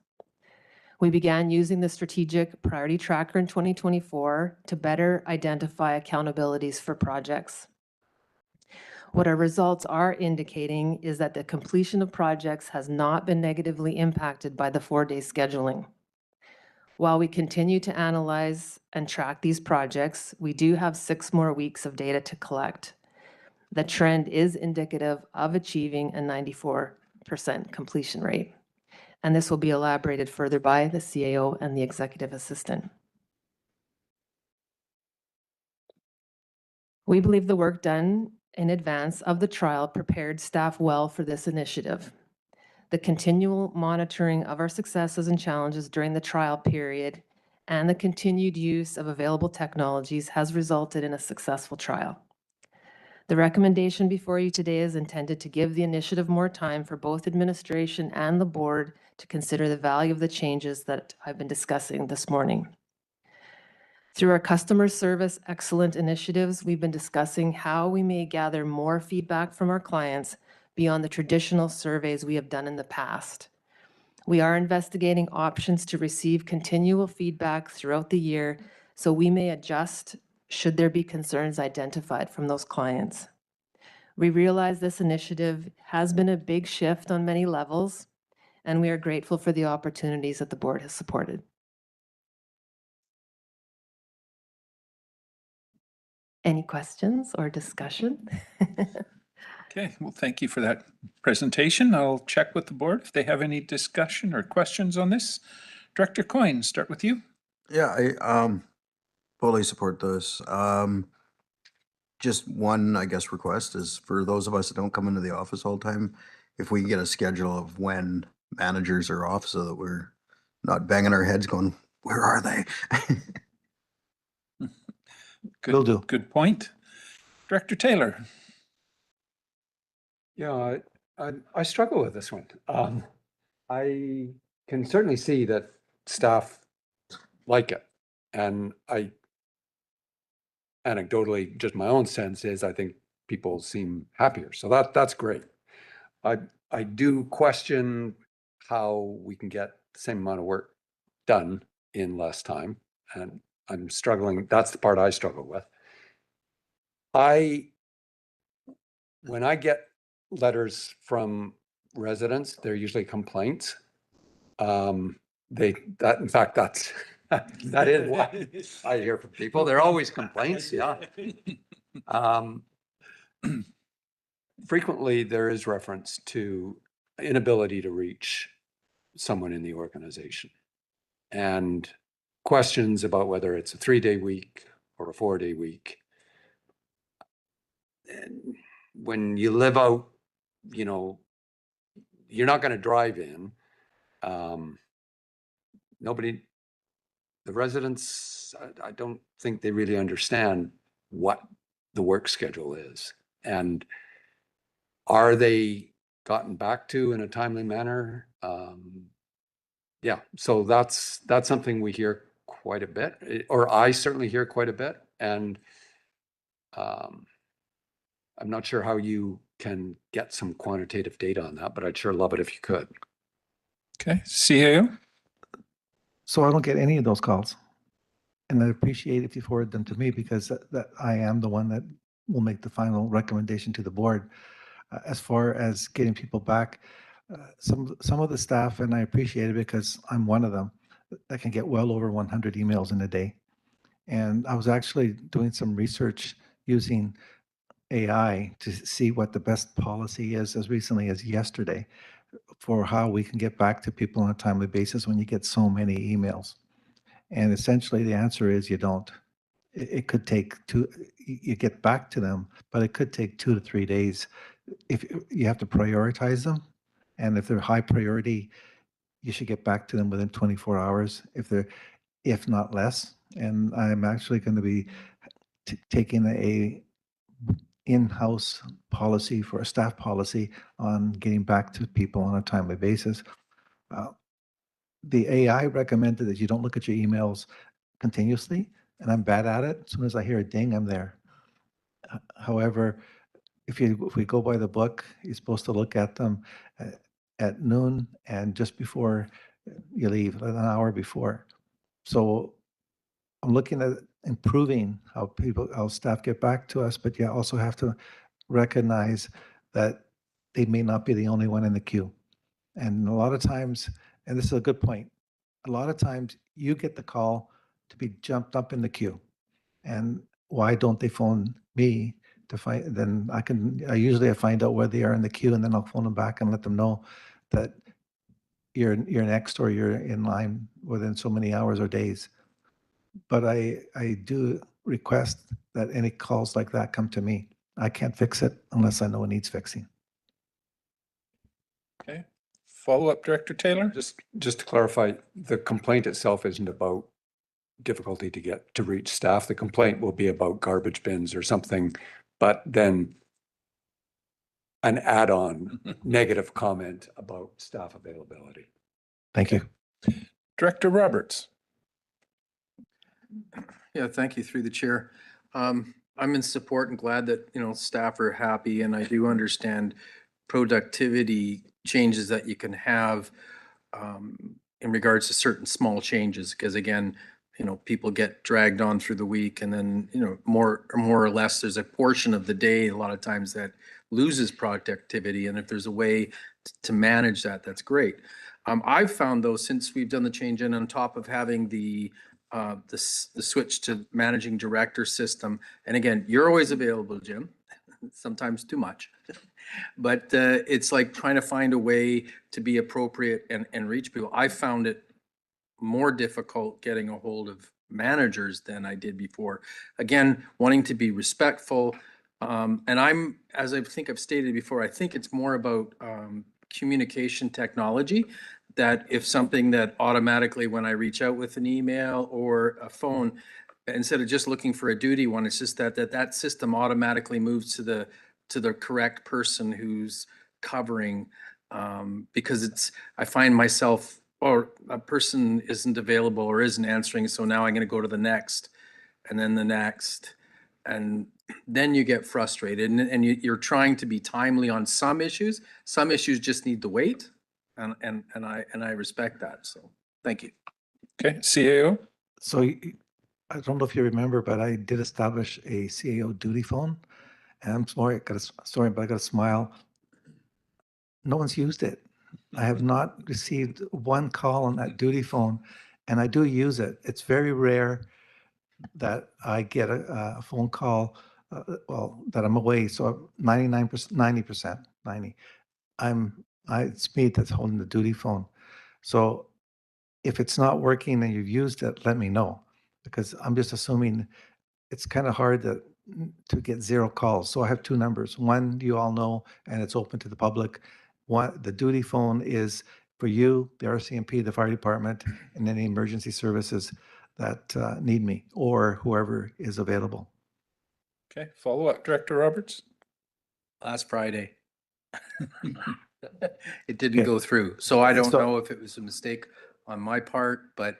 We began using the strategic priority tracker in 2024 to better identify accountabilities for projects. What our results are indicating is that the completion of projects has not been negatively impacted by the 4-day scheduling. While we continue to analyze and track these projects, we do have 6 more weeks of data to collect. The trend is indicative of achieving a 94% completion rate. And this will be elaborated further by the CAO and the executive assistant. We believe the work done in advance of the trial prepared staff well for this initiative. The continual monitoring of our successes and challenges during the trial period and the continued use of available technologies has resulted in a successful trial. The recommendation before you today is intended to give the initiative more time for both administration and the board to consider the value of the changes that I've been discussing this morning. Through our customer service excellent initiatives, we've been discussing how we may gather more feedback from our clients beyond the traditional surveys we have done in the past. We are investigating options to receive continual feedback throughout the year so we may adjust should there be concerns identified from those clients. We realize this initiative has been a big shift on many levels, and we are grateful for the opportunities that the board has supported. Any questions or discussion? Okay, well, thank you for that presentation. I'll check with the board if they have any discussion or questions on this. Director Coyne, start with you. Yeah, I fully support this. Just one, I guess, request is for those of us that don't come into the office all the time, if we can get a schedule of when managers are off so that we're not banging our heads going, where are they? Will do. Good point. Director Taylor. Yeah, I struggle with this one. I can certainly see that staff like it. And anecdotally, just my own sense is I think people seem happier. So that's great. I do question how we can get the same amount of work done in less time. And I'm struggling. That's the part I struggle with. When I get letters from residents, they're usually complaints. In fact, that is what I hear from people. They're always complaints, yeah. Frequently, there is reference to inability to reach someone in the organization and questions about whether it's a 3-day week or a 4-day week. And when you live out, you're not going to drive in. The residents, I don't think they really understand what the work schedule is. And are they gotten back to in a timely manner? Yeah, so that's something we hear quite a bit, or I certainly hear quite a bit. And I'm not sure how you can get some quantitative data on that, but I'd sure love it if you could. Okay, CAO? So I don't get any of those calls. And I appreciate if you forward them to me because that I am the one that will make the final recommendation to the board. As far as getting people back, some of the staff, and I appreciate it because I'm one of them, that can get well over 100 emails in a day. And I was actually doing some research using AI to see what the best policy is as recently as yesterday for how we can get back to people on a timely basis when you get so many emails. And essentially the answer is you don't. It could take you get back to them, but it could take 2 to 3 days. If you have to prioritize them, and if they're high priority, you should get back to them within 24 hours, if not less. And I'm actually going to be taking a in-house policy for a staff policy on getting back to people on a timely basis. The AI recommended that you don't look at your emails continuously, and I'm bad at it. As soon as I hear a ding, I'm there. However, if we go by the book, you're supposed to look at them at noon and just before you leave, an hour before. So I'm looking at improving how staff get back to us, but you also have to recognize that they may not be the only one in the queue. And a lot of times, and this is a good point, a lot of times you get the call to be jumped up in the queue. And why don't they phone me to find, then I usually find out where they are in the queue, and then I'll phone them back and let them know that you're next or you're in line within so many hours or days. But I do request that any calls like that come to me. I can't fix it unless I know it needs fixing. Okay. Follow-up, Director Taylor? Just to clarify, the complaint itself isn't about difficulty to reach staff. The complaint will be about garbage bins or something, but then an add-on negative comment about staff availability. Thank you. Director Roberts? Yeah, thank you through the chair. I'm in support and glad that, staff are happy, and I do understand productivity changes that you can have in regards to certain small changes, because again, people get dragged on through the week, and then, more or less there's a portion of the day a lot of times that loses productivity. And if there's a way to manage that, that's great. I've found though, since we've done the change, and on top of having the switch to managing director system, and again, you're always available, Jim, sometimes too much, but it's like trying to find a way to be appropriate and reach people. I found it more difficult getting a hold of managers than I did before. Again, wanting to be respectful. And as I think I've stated before, I think it's more about communication technology, that if something that automatically, when I reach out with an email or a phone, instead of just looking for a duty one, it's just that system automatically moves to the correct person who's covering, because I find myself, or a person isn't available or isn't answering, so now I'm going to go to the next, and then the next, and then you get frustrated, and you're trying to be timely on some issues. Some issues just need to wait, and I respect that. So thank you. Okay, CAO? So I don't know if you remember, but I did establish a CAO duty phone, and I'm sorry, but I got a smile. No one's used it. I have not received one call on that duty phone, and I do use it. It's very rare that I get a phone call, that I'm away. So 99%, 90%, 90. It's me that's holding the duty phone. So if it's not working and you've used it, let me know, because I'm just assuming it's kind of hard to get 0 calls. So I have 2 numbers. One, you all know, and it's open to the public. One, the duty phone is for you, the RCMP, the fire department, and any emergency services that need me, or whoever is available. Okay, follow-up, Director Roberts? Last Friday. It didn't go through. So I don't know if it was a mistake on my part, but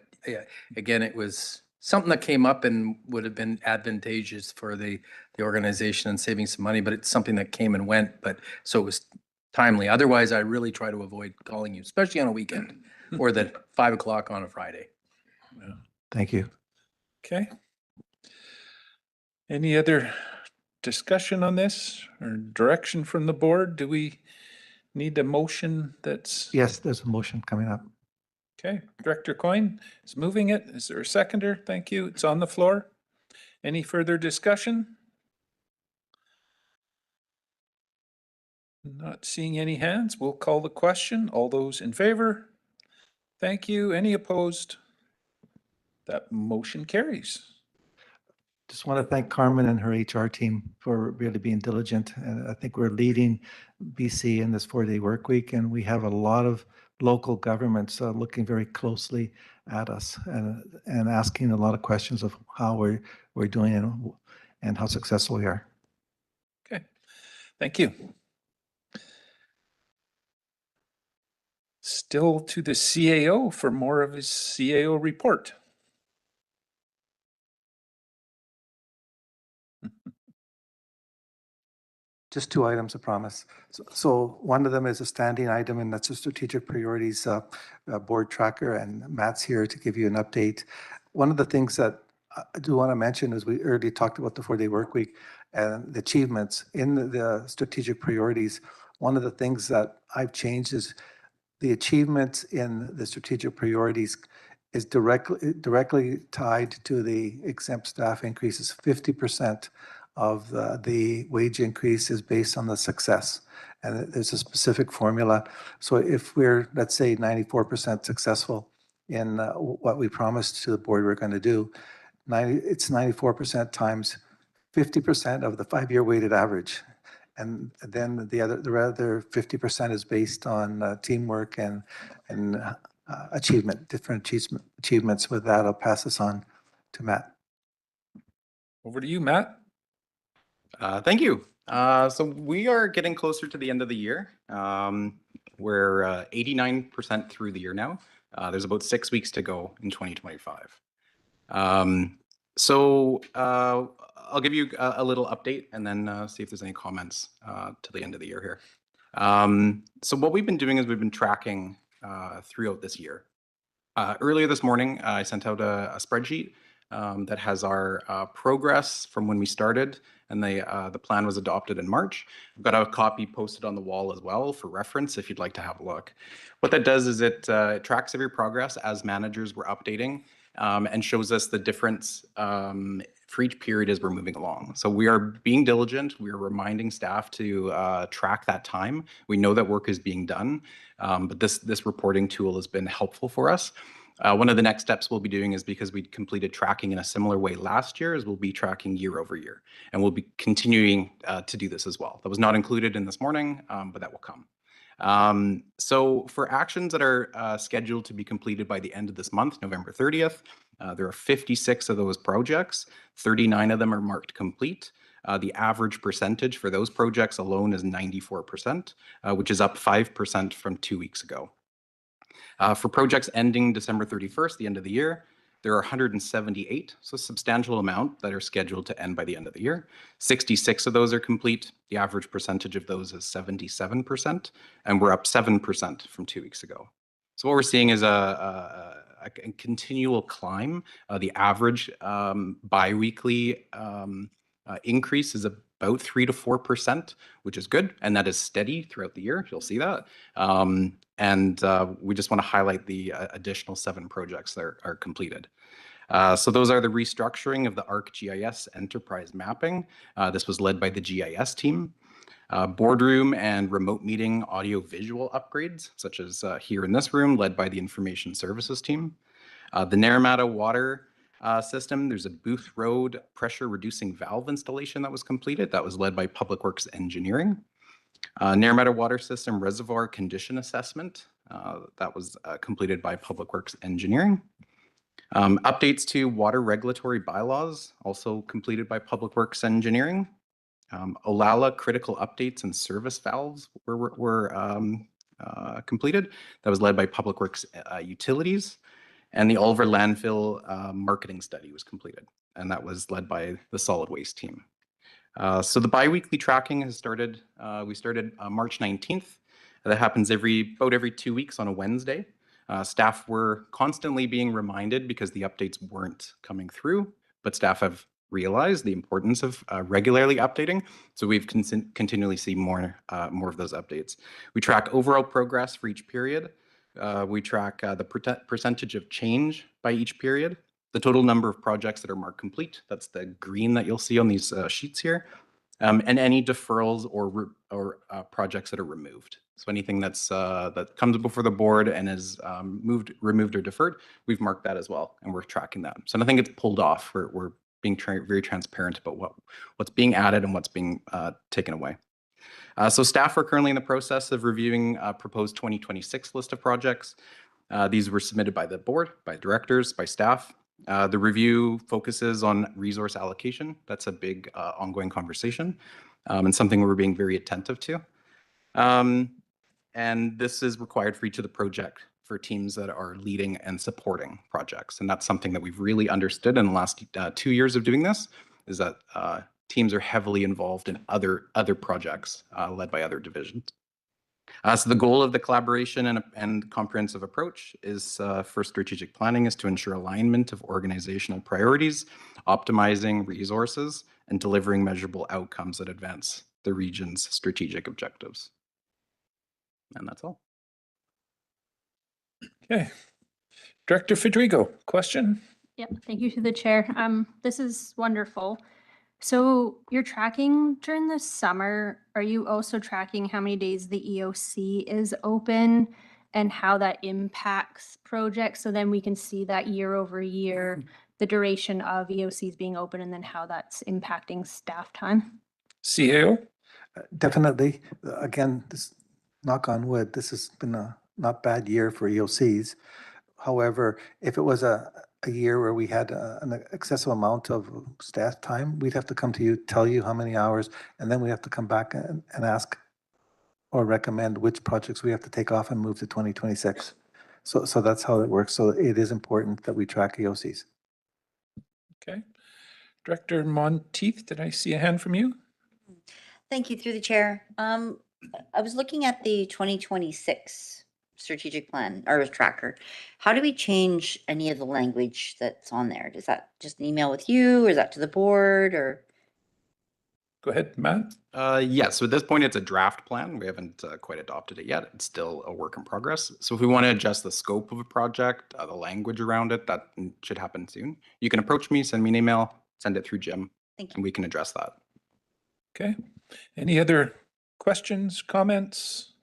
again, it was something that came up and would have been advantageous for the organization and saving some money, but it's something that came and went, so it was timely. Otherwise, I really try to avoid calling you, especially on a weekend or the 5 o'clock on a Friday. Thank you. Okay. Any other discussion on this or direction from the board? Do we need a motion that's? Yes, there's a motion coming up. Okay, Director Coyne is moving it. Is there a seconder? Thank you. It's on the floor. Any further discussion? Not seeing any hands, we'll call the question. All those in favor? Thank you. Any opposed? That motion carries. Just want to thank Carmen and her HR team for really being diligent. And I think we're leading BC in this 4-day work week, and we have a lot of local governments looking very closely at us and asking a lot of questions of how we're doing and how successful we are. Okay, thank you. Still to the CAO for more of his CAO report. Just 2 items, I promise. So one of them is a standing item, and that's a strategic priorities board tracker, and Matt's here to give you an update. One of the things that I do want to mention is we already talked about the 4-day work week and the achievements in the strategic priorities. One of the things that I've changed is the achievements in the strategic priorities is directly tied to the exempt staff increases. 50% of the wage increase is based on the success. And there's a specific formula. So if we're, let's say, 94% successful in what we promised to the board we're going to do, it's 94% times 50% of the 5-year weighted average. And then the other 50% is based on teamwork and achievement, different achievements. With that, I'll pass this on to Matt. Over to you, Matt. Thank you. So we are getting closer to the end of the year. We're 89% through the year now. There's about 6 weeks to go in 2025. So I'll give you a little update and then see if there's any comments to the end of the year here. So what we've been doing is we've been tracking throughout this year. Earlier this morning, I sent out a spreadsheet that has our progress from when we started, and the plan was adopted in March. I've got a copy posted on the wall as well for reference if you'd like to have a look. What that does is it tracks every progress as managers were updating and shows us the difference for each period as we're moving along. So we are being diligent. We are reminding staff to track that time. We know that work is being done, but this reporting tool has been helpful for us. One of the next steps we'll be doing is, because we completed tracking in a similar way last year, is we'll be tracking year over year, and we'll be continuing to do this as well. That was not included in this morning, but that will come. So for actions that are scheduled to be completed by the end of this month, November 30th, there are 56 of those projects. 39 of them are marked complete. The average percentage for those projects alone is 94%, which is up 5% from 2 weeks ago. For projects ending December 31st, the end of the year, there are 178, so a substantial amount that are scheduled to end by the end of the year. 66 of those are complete. The average percentage of those is 77%, and we're up 7% from 2 weeks ago. So what we're seeing is a continual climb. The average biweekly increase is about 3 to 4%, which is good, and that is steady throughout the year. You'll see that. And we just want to highlight the additional 7 projects that are completed. So those are the restructuring of the ArcGIS enterprise mapping. This was led by the GIS team. Boardroom and remote meeting audio-visual upgrades, such as here in this room, led by the information services team. The Naramata water system, there's a Booth Road pressure reducing valve installation that was completed. That was led by Public Works Engineering. Naramata water system reservoir condition assessment, that was completed by Public Works Engineering. Updates to water regulatory bylaws, also completed by Public Works Engineering. Olala critical updates and service valves were completed. That was led by Public Works Utilities. And the Oliver landfill marketing study was completed, and that was led by the solid waste team. So the biweekly tracking has started. We started March 19th. That happens about every 2 weeks on a Wednesday. Staff were constantly being reminded because the updates weren't coming through, but staff have realized the importance of regularly updating. So we've continually seen more of those updates. We track overall progress for each period. We track the percentage of change by each period, the total number of projects that are marked complete. That's the green that you'll see on these sheets here. and any deferrals or projects that are removed. So anything that's that comes before the board and is removed or deferred, we've marked that as well, and we're tracking that. So nothing gets pulled off. We're being very transparent about what's being added and what's being taken away. So staff are currently in the process of reviewing proposed 2026 list of projects. These were submitted by the board, by directors, by staff. The review focuses on resource allocation. That's a big ongoing conversation and something we're being very attentive to. And this is required for each of the project for teams that are leading and supporting projects. And that's something that we've really understood in the last 2 years of doing this, is that teams are heavily involved in other projects led by other divisions. So the goal of the collaboration and comprehensive approach is for strategic planning is to ensure alignment of organizational priorities, optimizing resources, and delivering measurable outcomes that advance the region's strategic objectives. And that's all. Okay. Director Federico, question? Yep, thank you to the chair. This is wonderful. So you're tracking during the summer. Are you also tracking how many days the EOC is open and how that impacts projects? So then we can see that year over year, the duration of EOCs being open and then how that's impacting staff time. CAO? Definitely. Again, this, knock on wood, this has been a not bad year for EOCs. However, if it was a year where we had an excessive amount of staff time, we'd have to come to you, tell you how many hours, and then we have to come back and ask or recommend which projects we have to take off and move to 2026. So that's how it works. So it is important that we track EOCs. Okay. Director Monteith, did I see a hand from you? Thank you, through the chair. I was looking at the 2026 strategic plan or tracker. How do we change any of the language that's on there? Is that just an email with you, or is that to the board, or? Go ahead, Matt. Yes, so at this point, it's a draft plan. We haven't quite adopted it yet. It's still a work in progress. So if we want to adjust the scope of a project, the language around it, that should happen soon. You can approach me, send me an email, send it through Jim, and we can address that. Okay. Any other questions, comments?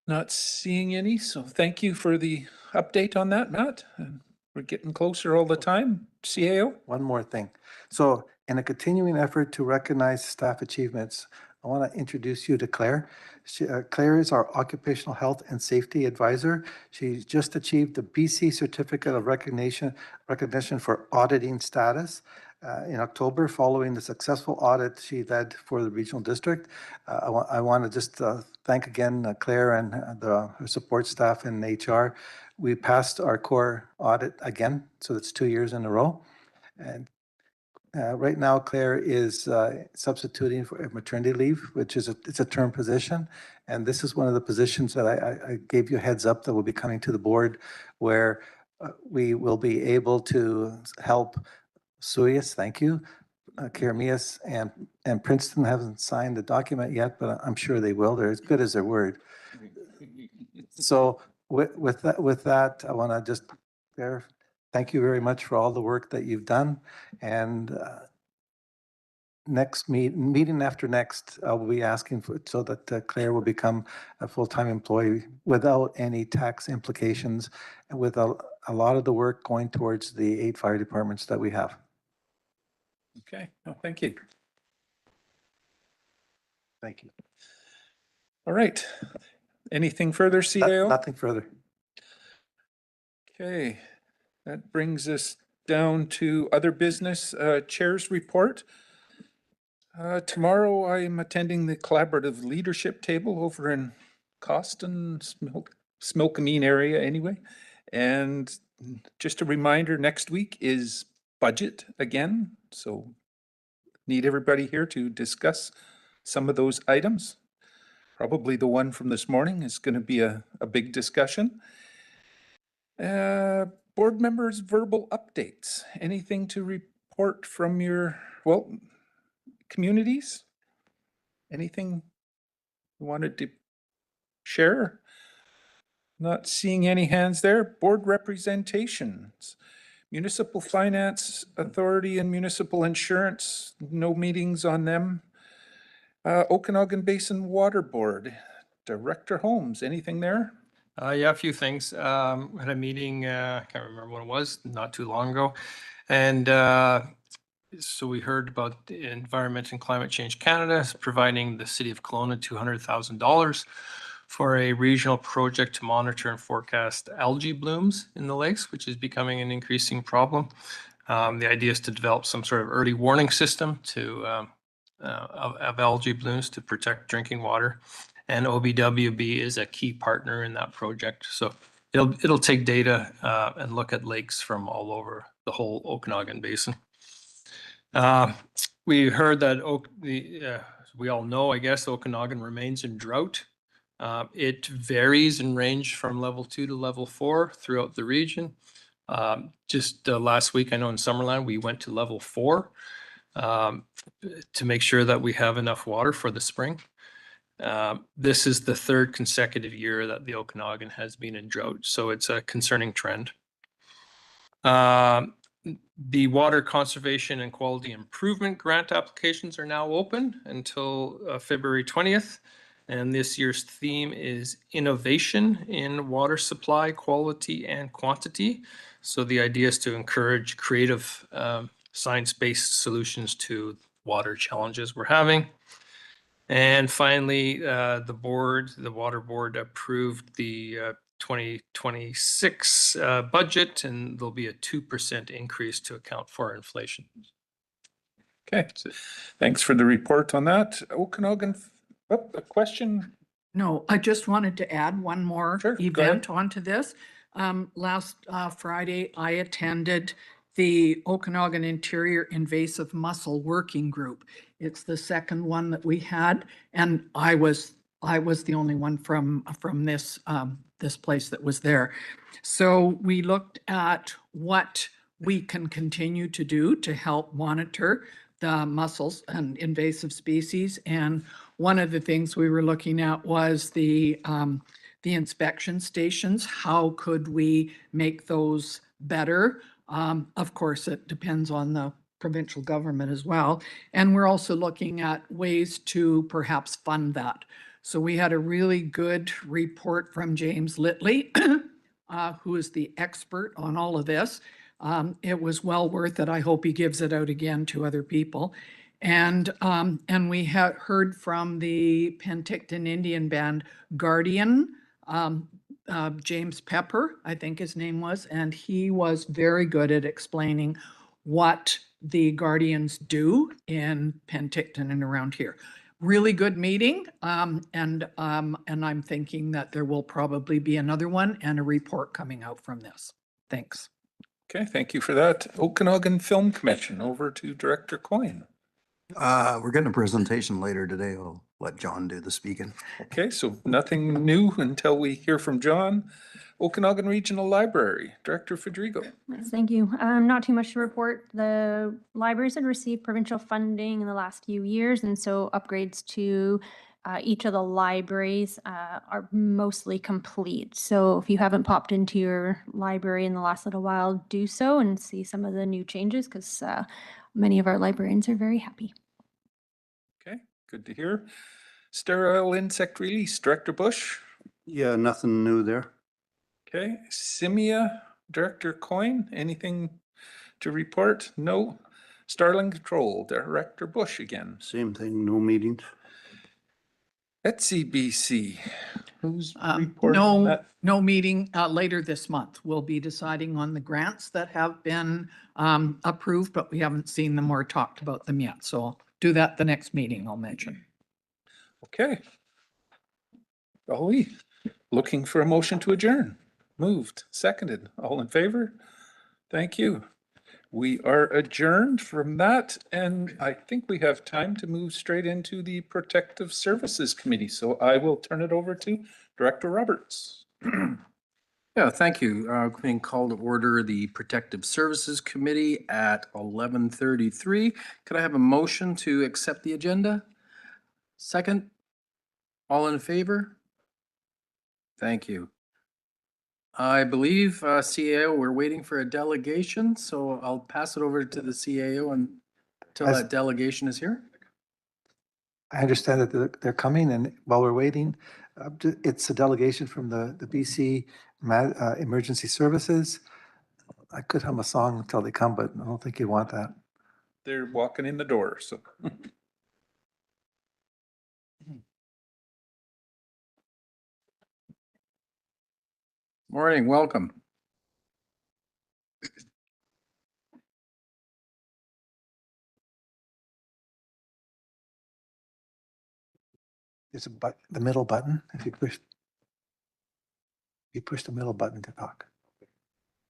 Not seeing any, so thank you for the update on that, Matt. We're getting closer all the time. CAO? One more thing. So in a continuing effort to recognize staff achievements, I want to introduce you to Claire. Claire is our Occupational Health and Safety Advisor. She's just achieved the BC Certificate of Recognition for auditing status. In October, following the successful audit she led for the regional district. I want to just thank again Claire and her support staff in HR. We passed our core audit again, so it's 2 years in a row. And right now, Claire is substituting for maternity leave, which is it's a term position. And this is one of the positions that I gave you a heads up that will be coming to the board, where we will be able to help Suyas, thank you. Kiramias and Princeton haven't signed the document yet, but I'm sure they will. They're as good as their word. So with that, I want to just thank you very much for all the work that you've done. And next meeting after next, I will be asking for so that Claire will become a full-time employee without any tax implications, and with a lot of the work going towards the 8 fire departments that we have. Okay, well, thank you. Thank you. All right. Anything further, CAO? Nothing further. Okay, that brings us down to other business, chair's report. Tomorrow I'm attending the collaborative leadership table over in Coston, Smilkameen area anyway. And just a reminder, next week is budget again. So need everybody here to discuss some of those items. Probably the one from this morning is going to be a big discussion. Board members' verbal updates. Anything to report from your, well, communities? Anything you wanted to share? Not seeing any hands there. Board representations. Municipal Finance Authority and Municipal Insurance, no meetings on them. Okanagan Basin Water Board, Director Holmes, anything there? Yeah, a few things. Had a meeting, I can't remember what it was, not too long ago. And so we heard about the Environment and Climate Change Canada is providing the city of Kelowna $200,000 for a regional project to monitor and forecast algae blooms in the lakes, which is becoming an increasing problem. The idea is to develop some sort of early warning system to of algae blooms to protect drinking water. And OBWB is a key partner in that project. So it'll take data and look at lakes from all over the whole Okanagan Basin. We heard that we all know, I guess, Okanagan remains in drought. It varies in range from level 2 to level 4 throughout the region. Just last week, I know in Summerland, we went to level 4 to make sure that we have enough water for the spring. This is the third consecutive year that the Okanagan has been in drought, so it's a concerning trend. The Water Conservation and Quality Improvement Grant applications are now open until February 20th. And this year's theme is innovation in water supply, quality, and quantity. So the idea is to encourage creative science-based solutions to water challenges we're having. And finally, the Water Board approved the 2026 budget, and there'll be a 2% increase to account for inflation. Okay, thanks for the report on that. Okanagan, a question? No, I just wanted to add one more Sure, go ahead. event onto this. Last Friday, I attended the Okanagan Interior Invasive Mussel Working Group. It's the second one that we had, and I was the only one from this this place that was there. So we looked at what we can continue to do to help monitor the mussels and invasive species. And one of the things we were looking at was the inspection stations. How could we make those better? Of course, it depends on the provincial government as well. And we're also looking at ways to perhaps fund that. So we had a really good report from James Litley, who is the expert on all of this. It was well worth it. I hope he gives it out again to other people. And we have heard from the Penticton Indian band Guardian, James Pepper, I think his name was, and he was very good at explaining what the Guardians do in Penticton and around here. Really good meeting, and I'm thinking that there will probably be another one and a report coming out from this. Thanks. Okay, thank you for that. Okanagan Film Commission, over to Director Coyne. We're getting a presentation later today. I'll let John do the speaking. Okay, so nothing new until we hear from John. Okanagan Regional Library, Director Federico. Yes, thank you. Not too much to report. The libraries had received provincial funding in the last few years, and so upgrades to each of the libraries are mostly complete. So if you haven't popped into your library in the last little while, do so and see some of the new changes, because many of our librarians are very happy. Okay, good to hear. Sterile Insect Release, Director Bush. Yeah, nothing new there. Okay, Simia, Director Coyne, anything to report? No. Starling Control, Director Bush again. Same thing, no meetings. Etsy BC, who's reporting No, that? no meeting later this month. We'll be deciding on the grants that have been approved, but we haven't seen them or talked about them yet. So I'll do that the next meeting I'll mention. Okay. Ollie, looking for a motion to adjourn. Moved, seconded, all in favor? Thank you. We are adjourned from that, and I think we have time to move straight into the Protective Services Committee. So I will turn it over to Director Roberts. Yeah, thank you. Being called to order the Protective Services Committee at 11:33. Could I have a motion to accept the agenda? Second? All in favor? Thank you. I believe CAO, we're waiting for a delegation, so I'll pass it over to the CAO until As- that delegation is here. I understand that they're coming, and while we're waiting, it's a delegation from the BC Emergency Services. I could hum a song until they come, but I don't think you want that. They're walking in the door, so. Morning, welcome. There's the middle button. If you push the middle button to talk.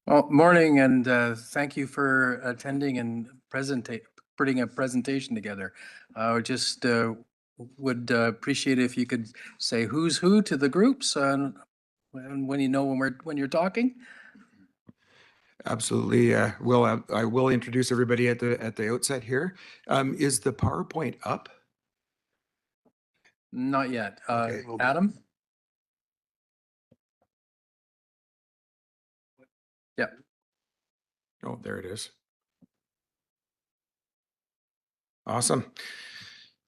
Well, morning, and thank you for attending and putting a presentation together. I just would appreciate if you could say who's who to the groups and when you know when you're talking. Absolutely. Well, I will introduce everybody at the outset here. Is the PowerPoint up? Not yet. Okay. Adam? Yeah. Oh, there it is. Awesome.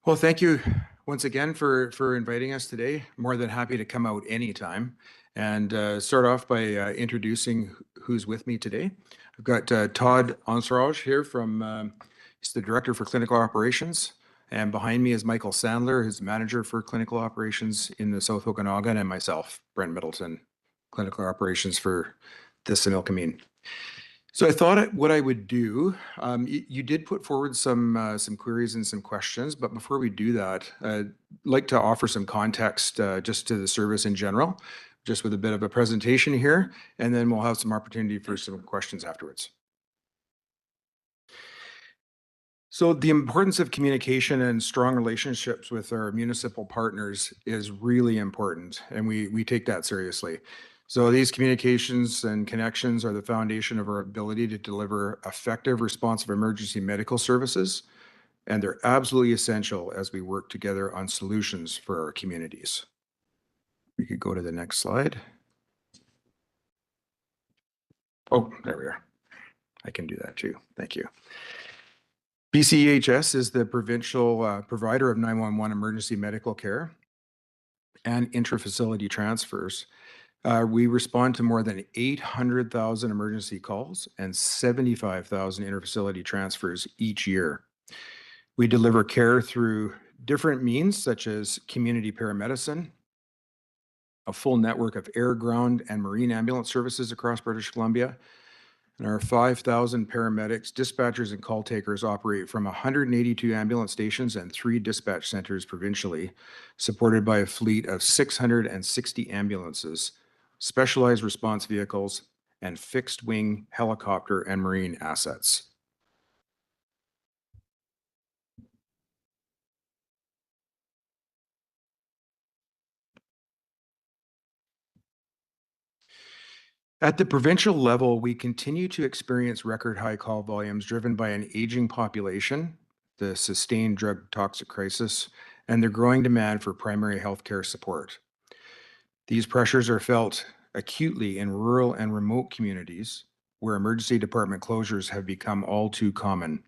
Well, thank you once again for inviting us today. More than happy to come out anytime. And start off by introducing who's with me today. I've got Todd Onsraj here from, he's the Director for Clinical Operations. And behind me is Michael Sandler, who's Manager for Clinical Operations in the South Okanagan, and myself, Brent Middleton, Clinical Operations for the Similkameen. So I thought what I would do, you did put forward some queries and some questions, but before we do that, I'd like to offer some context just to the service in general, just with a bit of a presentation here, and then we'll have some opportunity for some questions afterwards. So the importance of communication and strong relationships with our municipal partners is really important, and we take that seriously. So these communications and connections are the foundation of our ability to deliver effective, responsive emergency medical services, and they're absolutely essential as we work together on solutions for our communities. We could go to the next slide. Oh, there we are. I can do that too. Thank you. BCEHS is the provincial provider of 911 emergency medical care and intra-facility transfers. We respond to more than 800,000 emergency calls and 75,000 interfacility transfers each year. We deliver care through different means such as community paramedicine, a full network of air, ground, and marine ambulance services across British Columbia, and our 5,000 paramedics, dispatchers, and call takers operate from 182 ambulance stations and 3 dispatch centers provincially, supported by a fleet of 660 ambulances, specialized response vehicles, and fixed-wing helicopter and marine assets. At the provincial level, we continue to experience record high call volumes driven by an aging population, the sustained drug toxic crisis, and the growing demand for primary healthcare support. These pressures are felt acutely in rural and remote communities where emergency department closures have become all too common.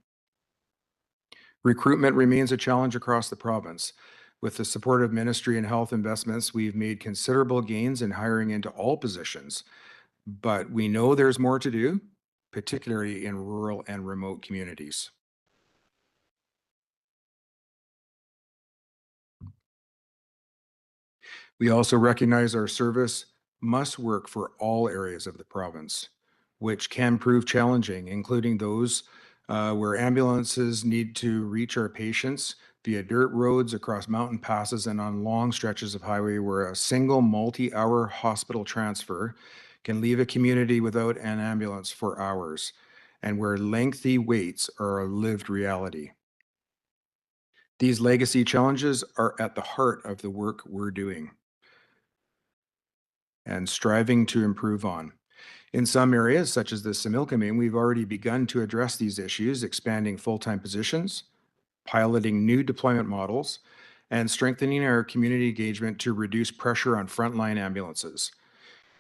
Recruitment remains a challenge across the province. With the support of ministry and health investments, we've made considerable gains in hiring into all positions, but we know there's more to do, particularly in rural and remote communities. We also recognize our service must work for all areas of the province, which can prove challenging, including those where ambulances need to reach our patients via dirt roads, across mountain passes, and on long stretches of highway where a single multi-hour hospital transfer can leave a community without an ambulance for hours, and where lengthy waits are a lived reality. These legacy challenges are at the heart of the work we're doing and striving to improve on. In some areas, such as the Similkameen, we've already begun to address these issues, expanding full-time positions, piloting new deployment models, and strengthening our community engagement to reduce pressure on frontline ambulances.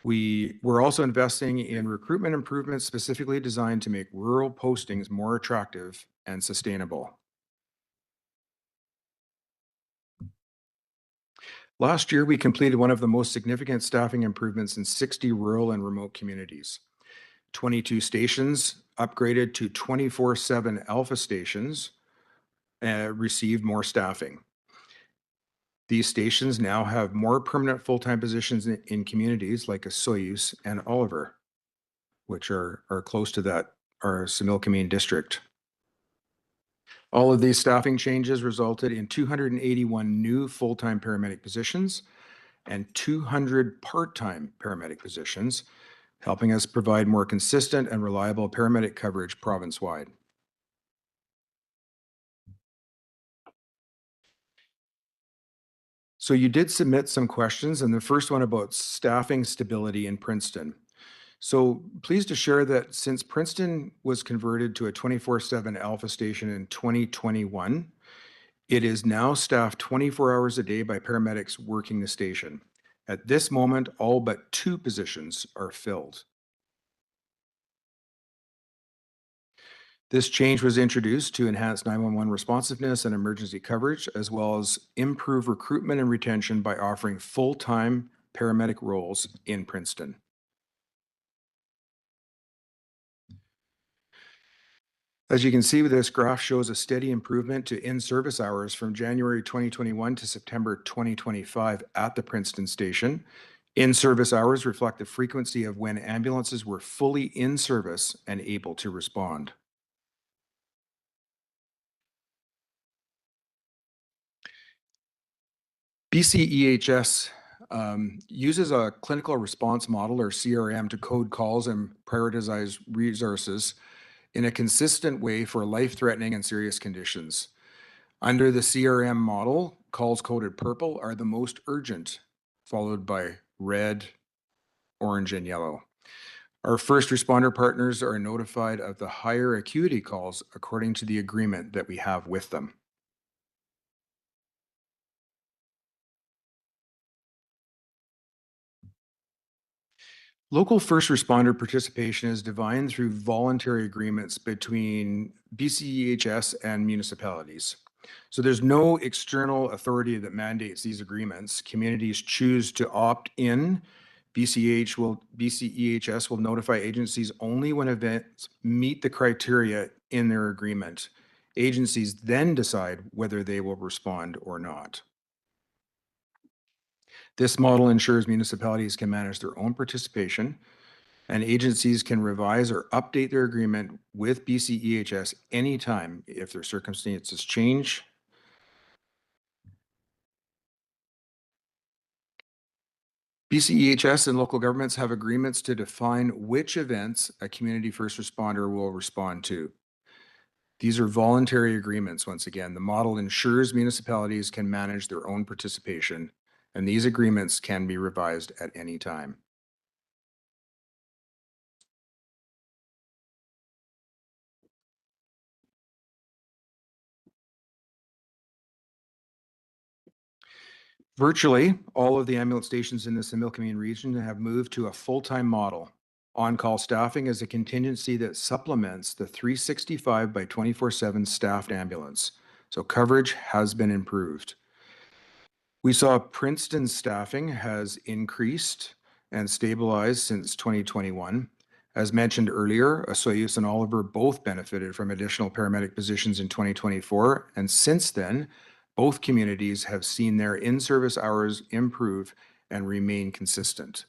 We're also investing in recruitment improvements specifically designed to make rural postings more attractive and sustainable. Last year, we completed one of the most significant staffing improvements in 60 rural and remote communities. 22 stations upgraded to 24/7 alpha stations received more staffing. These stations now have more permanent full-time positions in communities like Soyuz and Oliver, which are close to that, our Similkameen district. All of these staffing changes resulted in 281 new full-time paramedic positions and 200 part-time paramedic positions, helping us provide more consistent and reliable paramedic coverage province-wide. So you did submit some questions, and the first one about staffing stability in Princeton. So pleased to share that since Princeton was converted to a 24/7 alpha station in 2021, it is now staffed 24 hours a day by paramedics working the station. At this moment, all but 2 positions are filled. This change was introduced to enhance 911 responsiveness and emergency coverage, as well as improve recruitment and retention by offering full-time paramedic roles in Princeton. As you can see, this graph shows a steady improvement to in-service hours from January 2021 to September 2025 at the Princeton station. In-service hours reflect the frequency of when ambulances were fully in service and able to respond. BC EHS uses a clinical response model, or CRM, to code calls and prioritize resources in a consistent way for life-threatening and serious conditions. Under the CRM model, calls coded purple are the most urgent, followed by red, orange, and yellow. Our first responder partners are notified of the higher acuity calls according to the agreement that we have with them. Local first responder participation is defined through voluntary agreements between BCEHS and municipalities. So there's no external authority that mandates these agreements. Communities choose to opt in. BCEHS will notify agencies only when events meet the criteria in their agreement. Agencies then decide whether they will respond or not. This model ensures municipalities can manage their own participation, and agencies can revise or update their agreement with BCEHS anytime if their circumstances change. BCEHS and local governments have agreements to define which events a community first responder will respond to. These are voluntary agreements. Once again, the model ensures municipalities can manage their own participation, and these agreements can be revised at any time. Virtually all of the ambulance stations in the Similkameen region have moved to a full-time model. On-call staffing is a contingency that supplements the 365 by 24/7 staffed ambulance. So coverage has been improved. We saw Princeton staffing has increased and stabilized since 2021. As mentioned earlier, Soyuz and Oliver both benefited from additional paramedic positions in 2024, and since then, both communities have seen their in-service hours improve and remain consistent.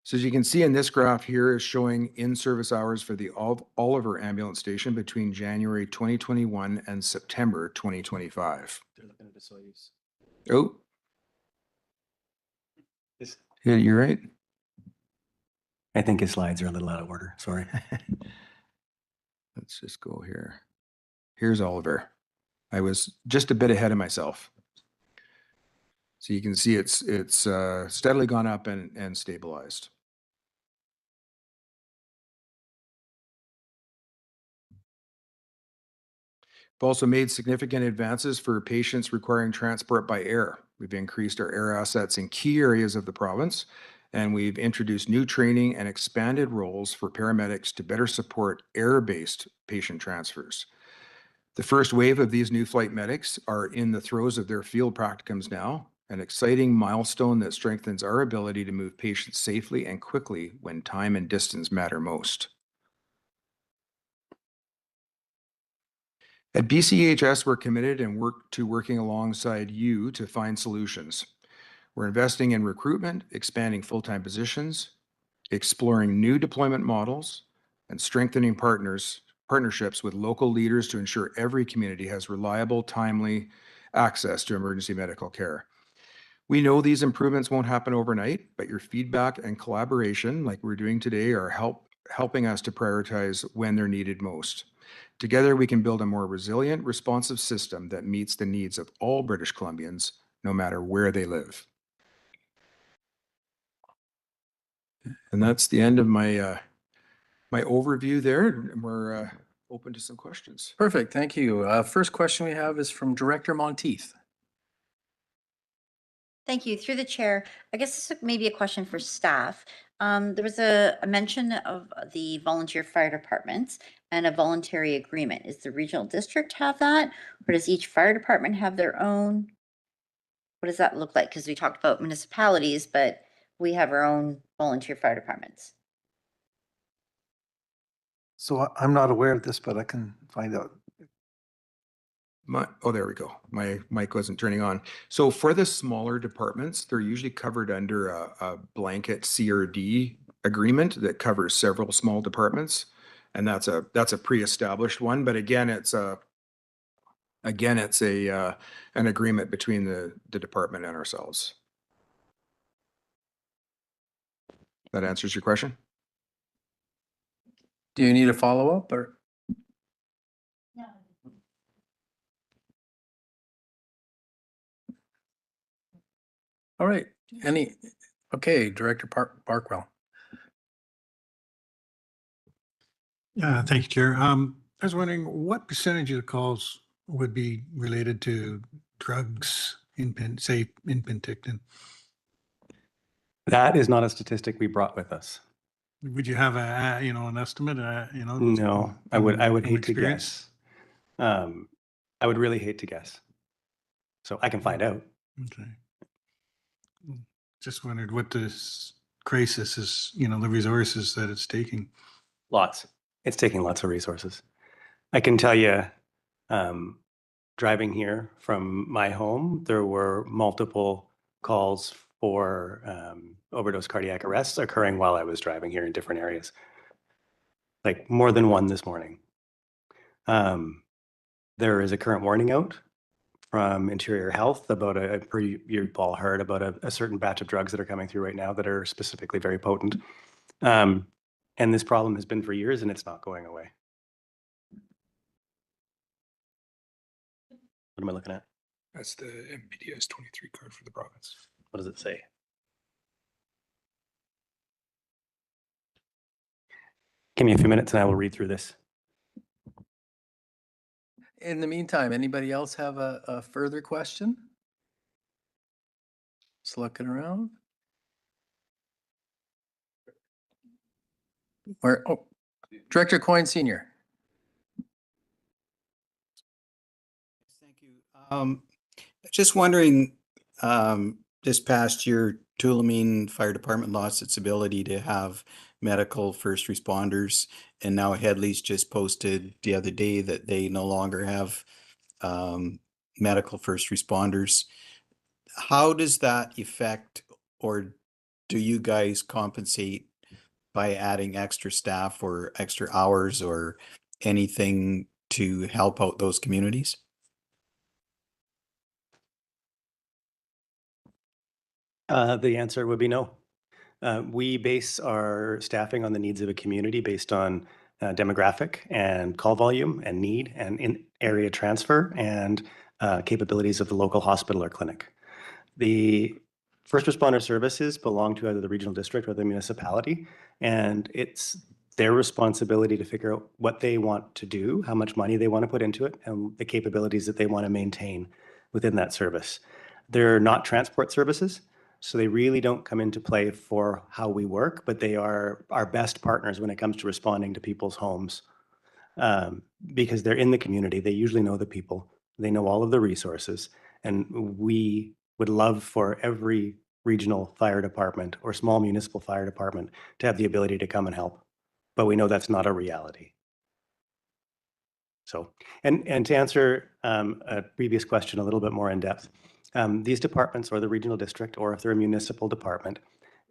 So as you can see in this graph here is showing in-service hours for the Oliver ambulance station between January 2021 and September 2025. They're looking at the Soyuz. Oh. This- Yeah, you're right. I think his slides are a little out of order, sorry. Let's just go here. Here's Oliver. I was just a bit ahead of myself. So you can see it's steadily gone up and stabilized. We've also made significant advances for patients requiring transport by air. We've increased our air assets in key areas of the province, and we've introduced new training and expanded roles for paramedics to better support air-based patient transfers. The first wave of these new flight medics are in the throes of their field practicums now, an exciting milestone that strengthens our ability to move patients safely and quickly when time and distance matter most. At BCHS, we're committed and working alongside you to find solutions. We're investing in recruitment, expanding full-time positions, exploring new deployment models, and strengthening partnerships with local leaders to ensure every community has reliable, timely access to emergency medical care. We know these improvements won't happen overnight, but your feedback and collaboration, like we're doing today, are helping us to prioritize when they're needed most. Together, we can build a more resilient, responsive system that meets the needs of all British Columbians, no matter where they live. And that's the end of my my overview there, and we're open to some questions. Perfect, thank you. First question we have is from Director Monteith. Thank you. Through the chair, I guess this is maybe a question for staff. There was a mention of the volunteer fire departments and a voluntary agreement. Is the regional district have that? Or does each fire department have their own? What does that look like? Because we talked about municipalities, but we have our own volunteer fire departments. So I'm not aware of this, but I can find out. Oh, there we go. My mic wasn't turning on. So for the smaller departments, they're usually covered under a blanket CRD agreement that covers several small departments. And that's a pre-established one. But again, it's an agreement between the department and ourselves. That answers your question? Do you need a follow-up or? No. All right, okay, Director Barkwell. Thank you, Chair. I was wondering what percentage of the calls would be related to drugs in Penticton? That is not a statistic we brought with us. Would you have an estimate? No, I would hate to experience? guess. I would really hate to guess. So I can find out. Okay. Just wondered what this crisis is, the resources that it's taking. Lots. It's taking lots of resources. I can tell you, driving here from my home, there were multiple calls for overdose cardiac arrests occurring while I was driving here in different areas. Like more than one this morning. There is a current warning out from Interior Health about you've all heard about a certain batch of drugs that are coming through right now that are specifically very potent. And this problem has been for years and it's not going away. What am I looking at? That's the MPDS 23 card for the province. What does it say? Give me a few minutes and I will read through this. In the meantime, anybody else have a further question? Just looking around. Director Coyne Senior. Just wondering, this past year, Tulameen Fire Department lost its ability to have medical first responders, and now Headley's just posted the other day that they no longer have medical first responders. How does that affect, or do you guys compensate by adding extra staff or extra hours or anything to help out those communities? The answer would be no. We base our staffing on the needs of a community based on demographic and call volume and need and in area transfer and capabilities of the local hospital or clinic. The first responder services belong to either the regional district or the municipality, and it's their responsibility to figure out what they want to do, how much money they want to put into it, and the capabilities that they want to maintain within that service. They're not transport services, so they really don't come into play for how we work, but they are our best partners when it comes to responding to people's homes. Because they're in the community, they usually know the people, they know all of the resources, and we would love for every regional fire department or small municipal fire department to have the ability to come and help. But we know that's not a reality. So, and to answer a previous question a little bit more in depth, these departments or the regional district, or if they're a municipal department,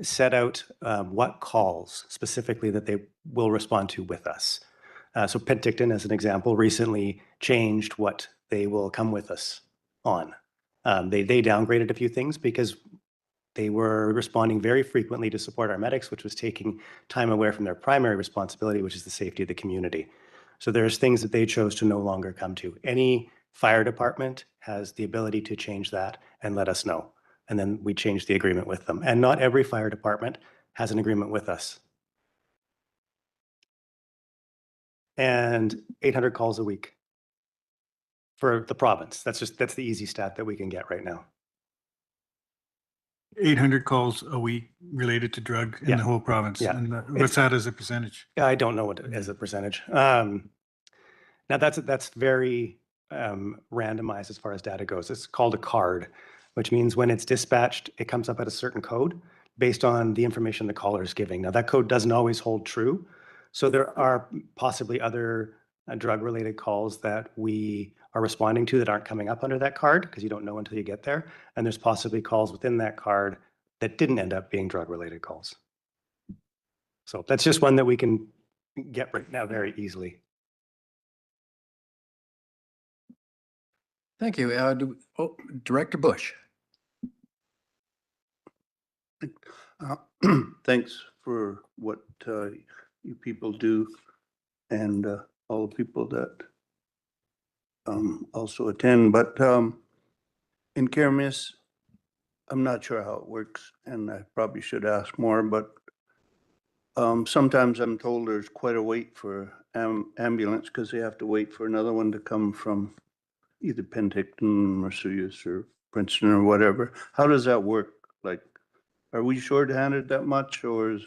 set out what calls specifically that they will respond to with us. So Penticton, as an example, recently changed what they will come with us on. They downgraded a few things because they were responding very frequently to support our medics, which was taking time away from their primary responsibility, which is the safety of the community. So there's things that they chose to no longer come to. Any fire department has the ability to change that and let us know. And then we change the agreement with them. And not every fire department has an agreement with us. And 800 calls a week for the province. That's the easy stat that we can get right now. 800 calls a week related to drug in the whole province. Yeah. And what's that as a percentage? I don't know what as a percentage. Now that's very randomized as far as data goes. It's called a card, which means when it's dispatched, it comes up at a certain code based on the information the caller is giving. Now that code doesn't always hold true. So there are possibly other drug-related calls that we are responding to that aren't coming up under that card because you don't know until you get there. And there's possibly calls within that card that didn't end up being drug-related calls. So that's just one that we can get right now very easily. Thank you. Director Bush. Thanks for what you people do and all the people that also attend. But in Karamis, I'm not sure how it works, and I probably should ask more, but sometimes I'm told there's quite a wait for ambulance because they have to wait for another one to come from either Penticton, Marsouilles, or Princeton, or whatever. How does that work? Like, are we short-handed that much, or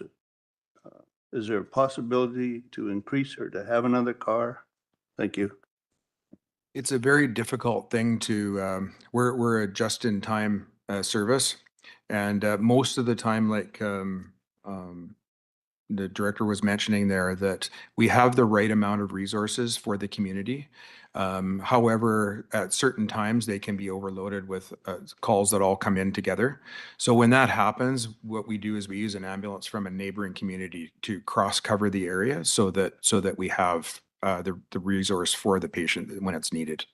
is there a possibility to increase or to have another car? Thank you. It's a very difficult thing to, we're a just-in-time service. And most of the time, like the director was mentioning there, that we have the right amount of resources for the community. However, at certain times, they can be overloaded with calls that all come in together. So when that happens, what we do is we use an ambulance from a neighboring community to cross-cover the area so that we have the resource for the patient when it's needed.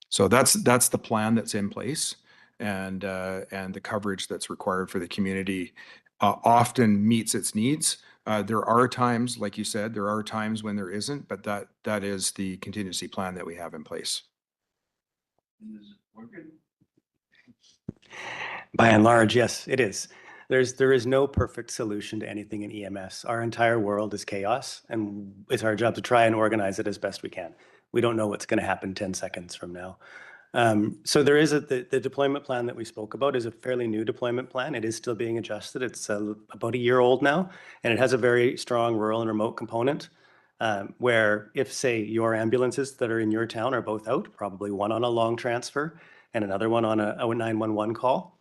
So that's the plan that's in place, and the coverage that's required for the community often meets its needs. There are times, like you said, there are times when there isn't, but that is the contingency plan that we have in place. By and large, yes, it is. There is no perfect solution to anything in EMS. Our entire world is chaos, and it's our job to try and organize it as best we can. We don't know what's going to happen 10 seconds from now. So there is the deployment plan that we spoke about is a fairly new deployment plan. It is still being adjusted. It's about a year old now, and it has a very strong rural and remote component where if, say, your ambulances that are in your town are both out, probably one on a long transfer and another one on a 911 call,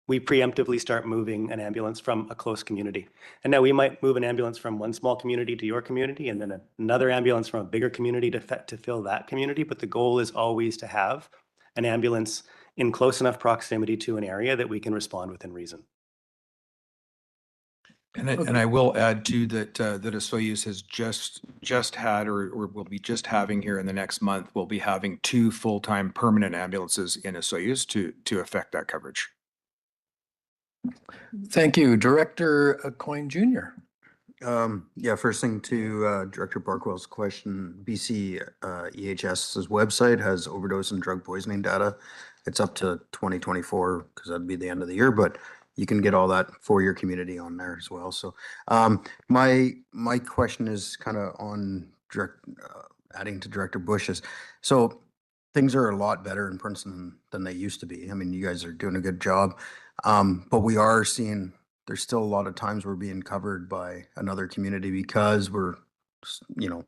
we preemptively start moving an ambulance from a close community. And now we might move an ambulance from one small community to your community and then another ambulance from a bigger community to fill that community. But the goal is always to have an ambulance in close enough proximity to an area that we can respond within reason. And I will add too that that Osoyoos has just had or will be just having here in the next month, we'll be having 2 full-time permanent ambulances in Osoyoos to affect that coverage. Thank you. Director Coyne Jr. Yeah, first thing to Director Barkwell's question, BC EHS's website has overdose and drug poisoning data. It's up to 2024 because that'd be the end of the year, but you can get all that for your community on there as well. So my question is kind of on adding to Director Bush's. So things are a lot better in Princeton than they used to be. I mean, you guys are doing a good job. But we are seeing, there's still a lot of times we're being covered by another community because we're, you know,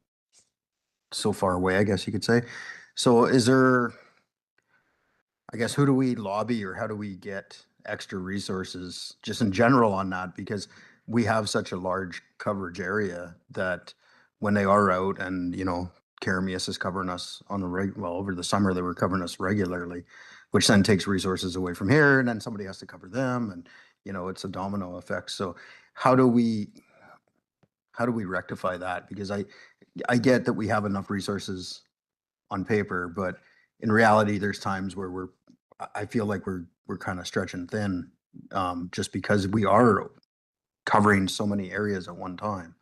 so far away, I guess you could say. So is there, I guess, who do we lobby or how do we get extra resources just in general on that? Because we have such a large coverage area that when they are out and, you know, Karameus is covering us on a well, over the summer, they were covering us regularly, which then takes resources away from here and then somebody has to cover them. And, you know, it's a domino effect. So how do we rectify that? Because I get that we have enough resources on paper, but in reality, there's times where I feel like we're kind of stretching thin, just because we are covering so many areas at one time.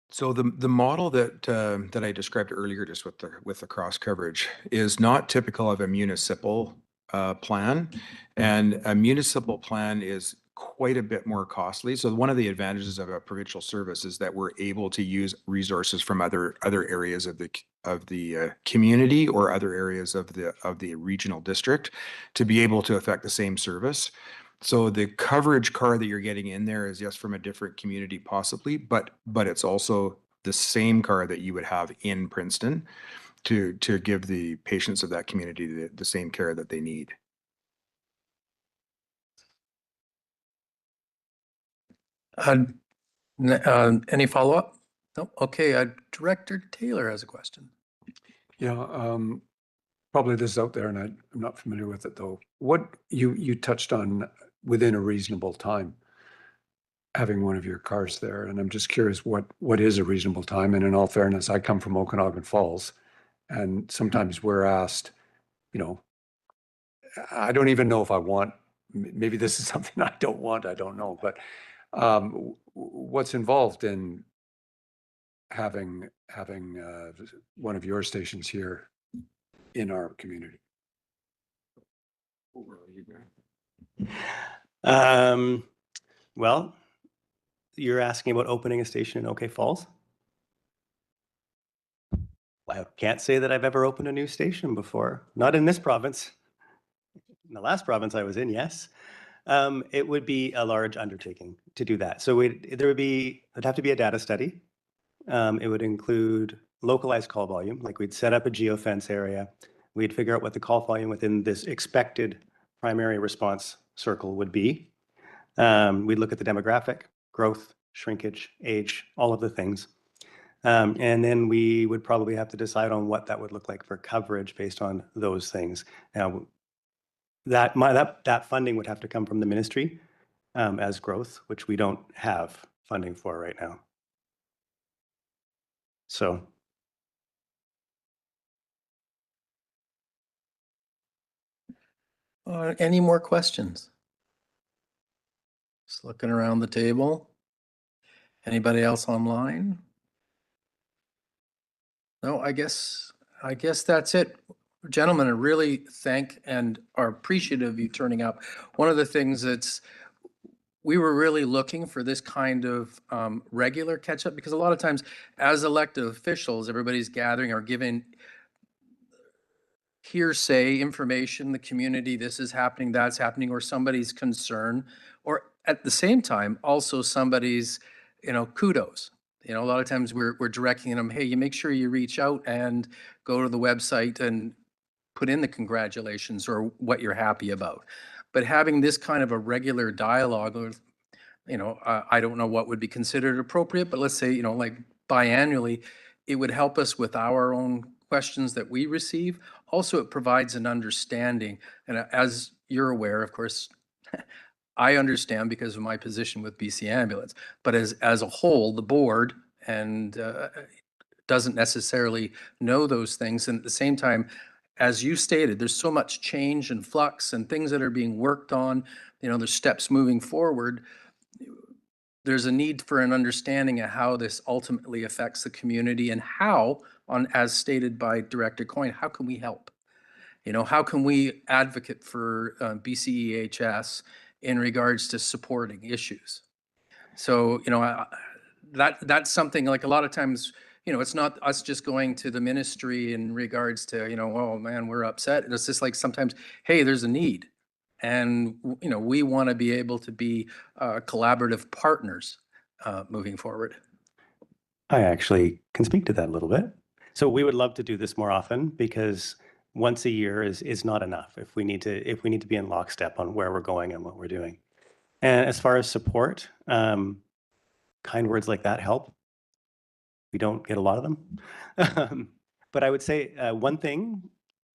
So the model that I described earlier, just with the cross coverage, is not typical of a municipal plan, and a municipal plan is quite a bit more costly. So one of the advantages of a provincial service is that we're able to use resources from other areas of the community or other areas of the regional district to be able to affect the same service. So the coverage car that you're getting in there is, yes, from a different community possibly, but it's also the same car that you would have in Princeton to give the patients of that community the same care that they need. Any follow-up? No? Okay, Director Taylor has a question. Yeah, probably this is out there and I'm not familiar with it though. What you touched on within a reasonable time, having one of your cars there. And I'm just curious what is a reasonable time? And in all fairness, I come from Okanagan Falls and sometimes we're asked, you know, I don't even know if I want, maybe this is something I don't want, I don't know, but what's involved in having one of your stations here in our community? Well, you're asking about opening a station in OK Falls? I can't say that I've ever opened a new station before. Not in this province. In the last province I was in, yes. It would be a large undertaking to do that. So it'd have to be a data study. It would include localized call volume, like we'd set up a geofence area. We'd figure out what the call volume within this expected primary response circle would be. We'd look at the demographic, growth, shrinkage, age, all of the things. And then we would probably have to decide on what that would look like for coverage based on those things. Now, that funding would have to come from the ministry as growth, which we don't have funding for right now. So. Any more questions? Just looking around the table. Anybody else online? No, I guess that's it. Gentlemen, I really thank and are appreciative of you turning up. One of the things we were really looking for this kind of regular catch up, because a lot of times as elected officials, everybody's gathering or giving hearsay information, the community, this is happening, that's happening, or somebody's concern, or at the same time, also somebody's, kudos. A lot of times we're directing them, hey, you make sure you reach out and go to the website and put in the congratulations or what you're happy about. But having this kind of a regular dialogue, or, I don't know what would be considered appropriate, but let's say, like biannually, it would help us with our own questions that we receive. Also, it provides an understanding. And as you're aware, of course, I understand because of my position with BC Ambulance, but as a whole, the board and doesn't necessarily know those things. And at the same time, as you stated, there's so much change and flux and things that are being worked on, there's steps moving forward. There's a need for an understanding of how this ultimately affects the community and how, as stated by Director Coyne, how can we help? How can we advocate for BCEHS in regards to supporting issues? So, that's something like a lot of times, it's not us just going to the ministry in regards to, oh man, we're upset. It's just like sometimes, hey, there's a need. And, we want to be able to be collaborative partners moving forward. I actually can speak to that a little bit. So we would love to do this more often because once a year is not enough if we need to be in lockstep on where we're going and what we're doing. And as far as support, kind words like that help. We don't get a lot of them. But I would say one thing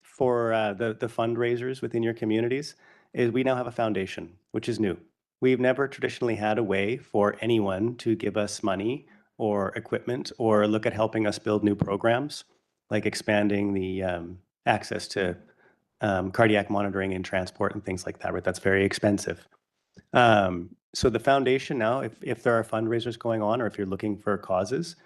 for the fundraisers within your communities is we now have a foundation, which is new. We've never traditionally had a way for anyone to give us money or equipment or look at helping us build new programs, like expanding the access to cardiac monitoring and transport and things like that, right? That's very expensive. So the foundation now, if there are fundraisers going on or if you're looking for causes,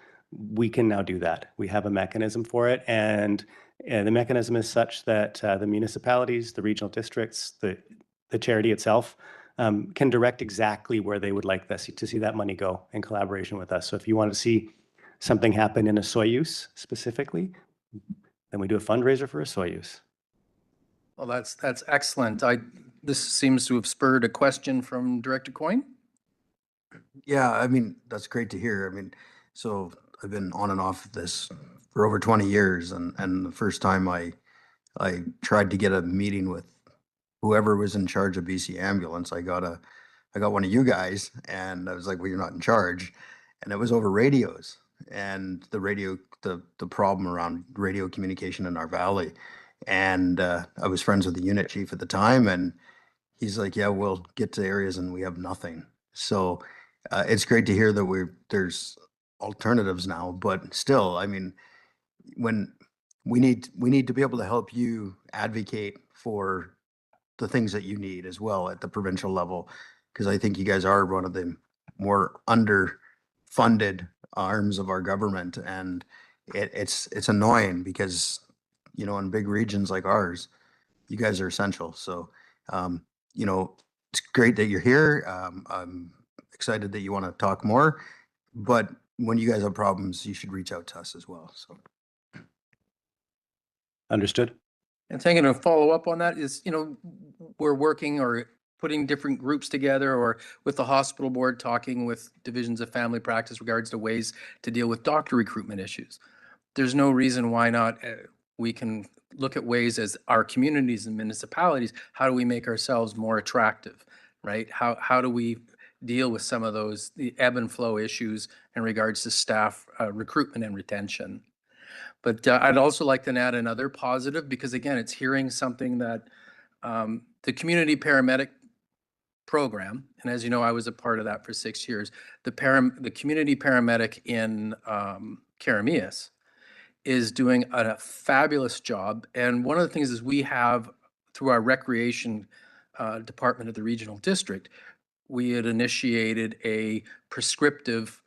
we can now do that. We have a mechanism for it. And the mechanism is such that the municipalities, the regional districts, the charity itself can direct exactly where they would like to see that money go in collaboration with us. So if you want to see something happen in a Soyuz specifically, then we do a fundraiser for a Soyuz. Well, that's excellent. This seems to have spurred a question from Director Coyne. Yeah, I mean, that's great to hear. I mean, so I've been on and off this for over 20 years. And the first time I tried to get a meeting with whoever was in charge of BC Ambulance, I got one of you guys and I was like, well, you're not in charge. And it was over radios and the problem around radio communication in our valley. And I was friends with the unit chief at the time and he's like, yeah, we'll get to areas and we have nothing. So it's great to hear that there's alternatives now, but still, I mean, when we need to be able to help you advocate for the things that you need as well at the provincial level, because I think you guys are one of the more underfunded arms of our government, and it's annoying because in big regions like ours, you guys are essential. So it's great that you're here. I'm excited that you want to talk more, but when you guys have problems, you should reach out to us as well. So understood. And thinking to follow up on that is, we're working or putting different groups together or with the hospital board, talking with divisions of family practice regards to ways to deal with doctor recruitment issues. There's no reason why not we can look at ways as our communities and municipalities, how do we make ourselves more attractive, right? How do we deal with some of the ebb and flow issues in regards to staff recruitment and retention? But I'd also like to add another positive because again, it's hearing something that the community paramedic program, and as you know, I was a part of that for 6 years, the community paramedic in Karamias is doing a fabulous job. And one of the things is we have, through our recreation department of the regional district, we had initiated a prescriptive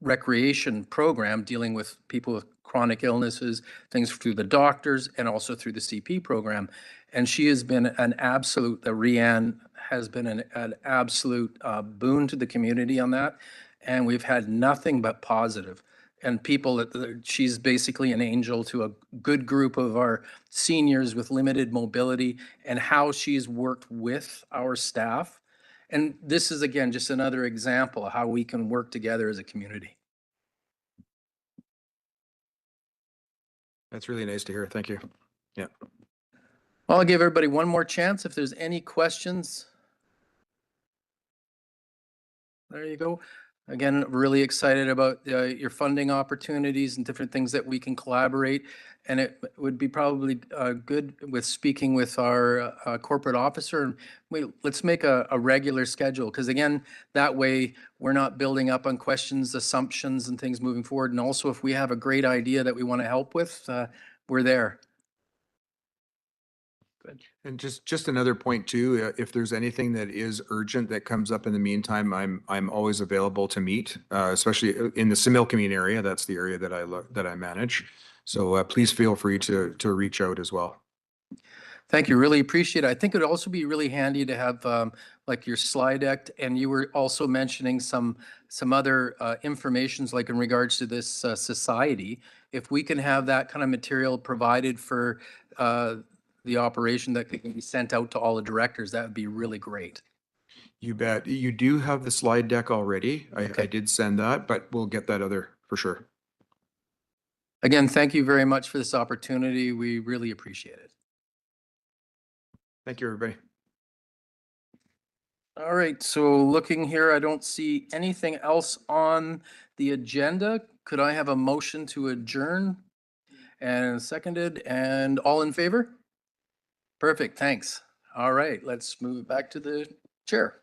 recreation program dealing with people with chronic illnesses, things through the doctors and also through the CP program. And she has been an absolute, Rianne has been an absolute boon to the community on that. And we've had nothing but positive. And people, she's basically an angel to a good group of our seniors with limited mobility and how she's worked with our staff. And this is, again, just another example of how we can work together as a community. That's really nice to hear. Thank you. Yeah. Well, I'll give everybody one more chance if there's any questions. There you go. Again, really excited about your funding opportunities and different things that we can collaborate. And it would be probably good with speaking with our corporate officer. Let's make a regular schedule because again, that way we're not building up on questions, assumptions and things moving forward. And also if we have a great idea that we want to help with, we're there. Good. And just another point too, if there's anything that is urgent that comes up in the meantime, I'm always available to meet, especially in the Similkameen area. That's the area that I manage. So please feel free to reach out as well. Thank you. Really appreciate it. I think it would also be really handy to have like your slide deck, and you were also mentioning some other informations like in regards to this society. If we can have that kind of material provided for the operation that can be sent out to all the directors, that would be really great. You bet. You do have the slide deck already. I did send that, but we'll get that other for sure. Again, thank you very much for this opportunity. We really appreciate it. Thank you, everybody. All right, so looking here, I don't see anything else on the agenda. Could I have a motion to adjourn? And seconded, and all in favor? Perfect, thanks. All right, let's move back to the chair.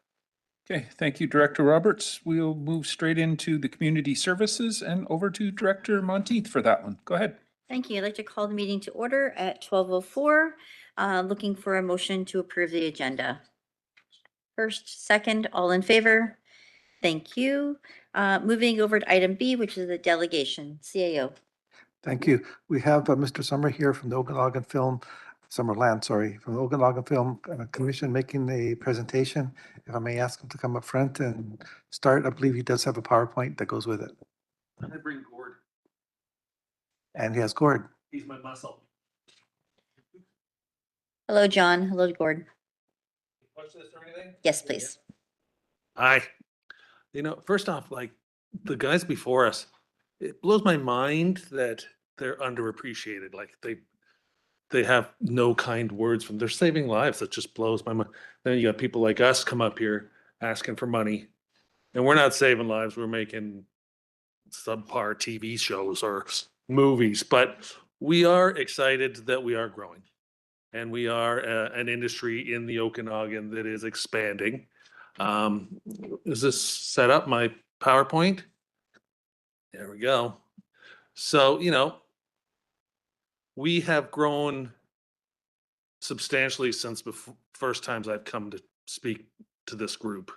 Okay, thank you, Director Roberts. We'll move straight into the community services and over to Director Monteith for that one. Go ahead. Thank you. I'd like to call the meeting to order at 12:04. Looking for a motion to approve the agenda. First, second, all in favor? Thank you. Moving over to item B, which is the delegation, CAO. Thank you. We have Mr. Summer here from the Okanagan Film, Summerland, sorry, from the Okanagan Film Commission making a presentation. If I may ask him to come up front and start, I believe he does have a PowerPoint that goes with it. I bring Gord. And he has Gord. He's my muscle. Hello, John. Hello, Gord. Watch this or anything? Yes, please. Hi. You know, first off, like the guys before us, it blows my mind that they're underappreciated. Like they have no kind words from. They're saving lives. That just blows my mind. Then you got people like us come up here asking for money, and we're not saving lives. We're making subpar TV shows or movies, but we are excited that we are growing, and we are an industry in the Okanagan that is expanding. Is this set up my PowerPoint? There we go. So, you know, we have grown substantially since the first times I've come to speak to this group.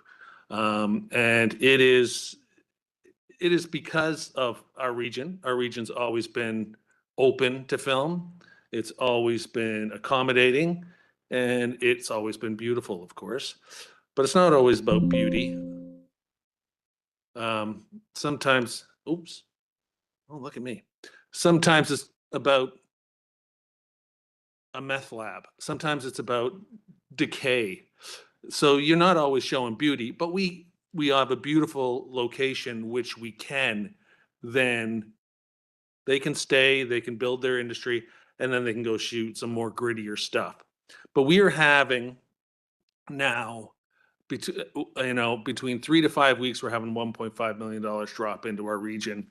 And it is because of our region. Our region's always been open to film. It's always been accommodating, and it's always been beautiful, of course. But it's not always about beauty. Sometimes, oops. Oh, look at me. Sometimes it's about a meth lab. Sometimes it's about decay. So you're not always showing beauty, but we have a beautiful location which we can then they can stay, they can build their industry, and then they can go shoot some more grittier stuff. But we are having now between 3 to 5 weeks, we're having $1.5 million drop into our region.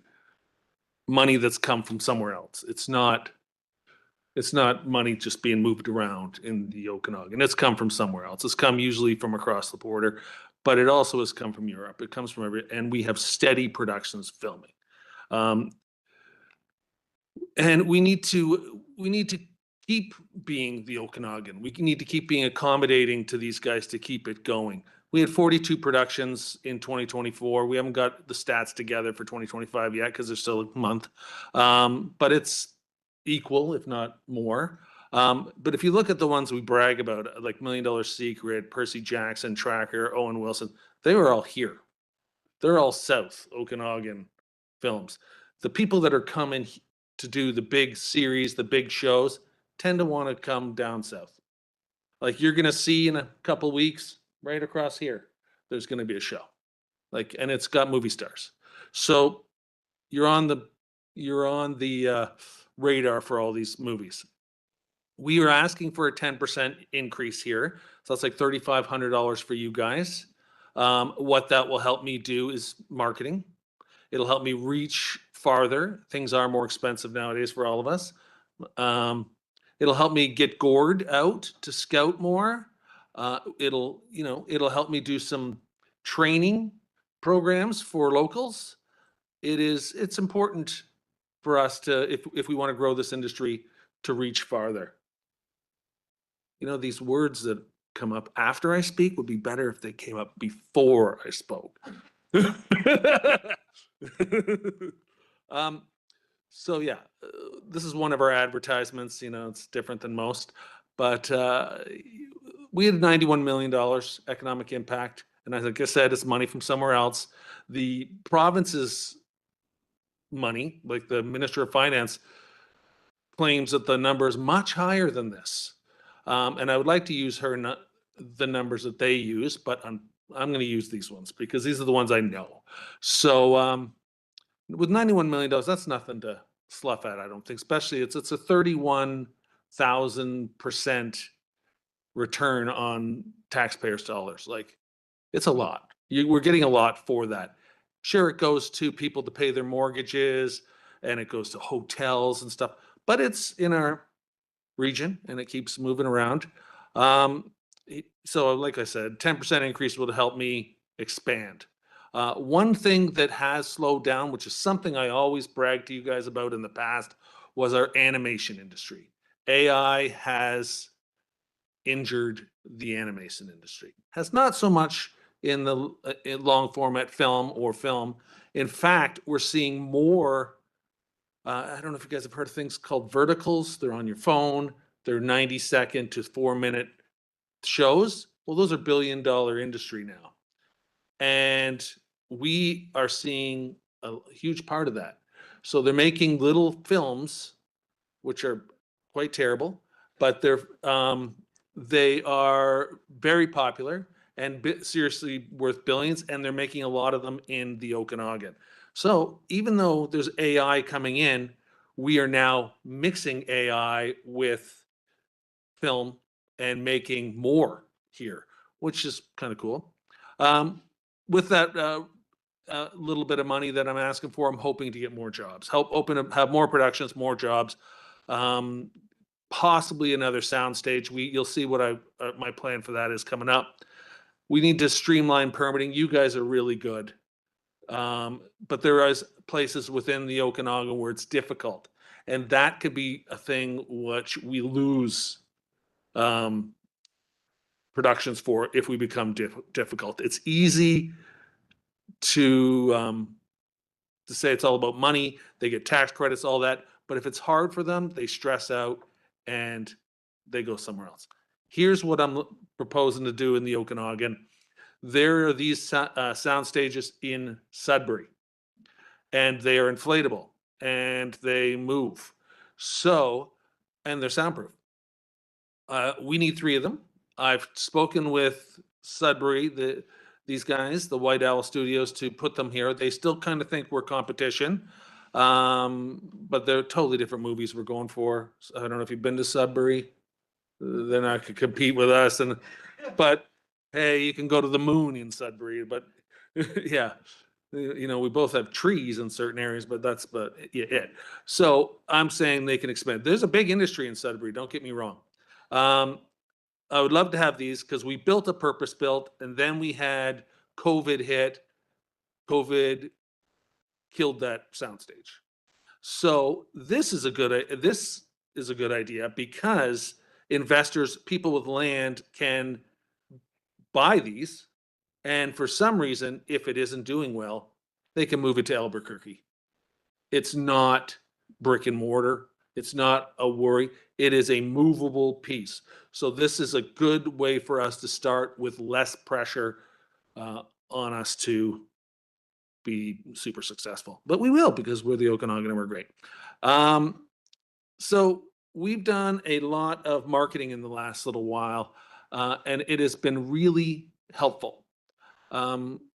Money that's come from somewhere else. It's not money just being moved around in the Okanagan. It's come from somewhere else. It's come usually from across the border, but it also has come from Europe. It comes from and we have steady productions filming. And we need to keep being the Okanagan. We need to keep being accommodating to these guys to keep it going. We had 42 productions in 2024. We haven't got the stats together for 2025 yet because there's still a month. But it's equal, if not more. But if you look at the ones we brag about, like $1 Million Secret, Percy Jackson, Tracker, Owen Wilson, they were all here. They're all South Okanagan films. The people that are coming to do the big series, the big shows, tend to want to come down south. Like you're going to see in a couple weeks, right across here, there's going to be a show. And it's got movie stars. So you're on the radar for all these movies. We are asking for a 10% increase here. So that's like $3,500 for you guys. What that will help me do is marketing. It'll help me reach farther. Things are more expensive nowadays for all of us. It'll help me get Gord out to scout more. It'll help me do some training programs for locals. It's important for us to, if we want to grow this industry, to reach farther. You know, these words that come up after I speak would be better if they came up before I spoke. So yeah, this is one of our advertisements. You know, it's different than most, But we had $91 million economic impact. And like I said, it's money from somewhere else. The province's money, like the Minister of Finance, claims that the number is much higher than this. And I would like to use the numbers that they use, but I'm going to use these ones because these are the ones I know. So with $91 million, that's nothing to slough at, I don't think, especially it's a 31,000% return on taxpayers' dollars. Like, it's a lot. We're getting a lot for that. Sure, it goes to people to pay their mortgages and it goes to hotels and stuff, but it's in our region and it keeps moving around. So like I said, 10% increase would help me expand. One thing that has slowed down, which is something I always bragged to you guys about in the past, was our animation industry. AI has injured the animation industry. Has not so much in the long format film or film. In fact, we're seeing more. I don't know if you guys have heard of things called verticals. They're on your phone. They're 90-second to 4-minute shows. Well, those are billion-dollar industry now. And we are seeing a huge part of that. So they're making little films, which are quite terrible, but they are very popular and seriously worth billions, and they're making a lot of them in the Okanagan. So even though there's AI coming in, we are now mixing AI with film and making more here, which is kind of cool. With that little bit of money that I'm asking for, I'm hoping to get more jobs, have more productions, more jobs, possibly another soundstage. You'll see what my plan for that is coming up. We need to streamline permitting. You guys are really good. But there is places within the Okanagan where it's difficult. And that could be a thing which we lose productions for if we become difficult. It's easy to say it's all about money. They get tax credits, all that. But if it's hard for them, they stress out and they go somewhere else. Here's what I'm proposing to do in the Okanagan. There are these sound stages in Sudbury, and they are inflatable and they move. So, and they're soundproof. We need 3 of them. I've spoken with Sudbury, these guys, the White Owl Studios, to put them here. They still kind of think we're competition, but they're totally different movies we're going for. So I don't know if you've been to Sudbury. They're not going to compete with us. But hey, you can go to the moon in Sudbury. But yeah, we both have trees in certain areas, but that's it. So I'm saying they can expand. There's a big industry in Sudbury. Don't get me wrong. I would love to have these because we built a purpose-built, and then we had COVID hit. COVID killed that soundstage. So this is a good idea because investors, people with land, can buy these, and for some reason, if it isn't doing well, they can move it to Albuquerque. It's not brick and mortar. It's not a worry. It is a movable piece. So this is a good way for us to start with less pressure on us to be super successful. But we will because we're the Okanagan and we're great. So we've done a lot of marketing in the last little while, and it has been really helpful.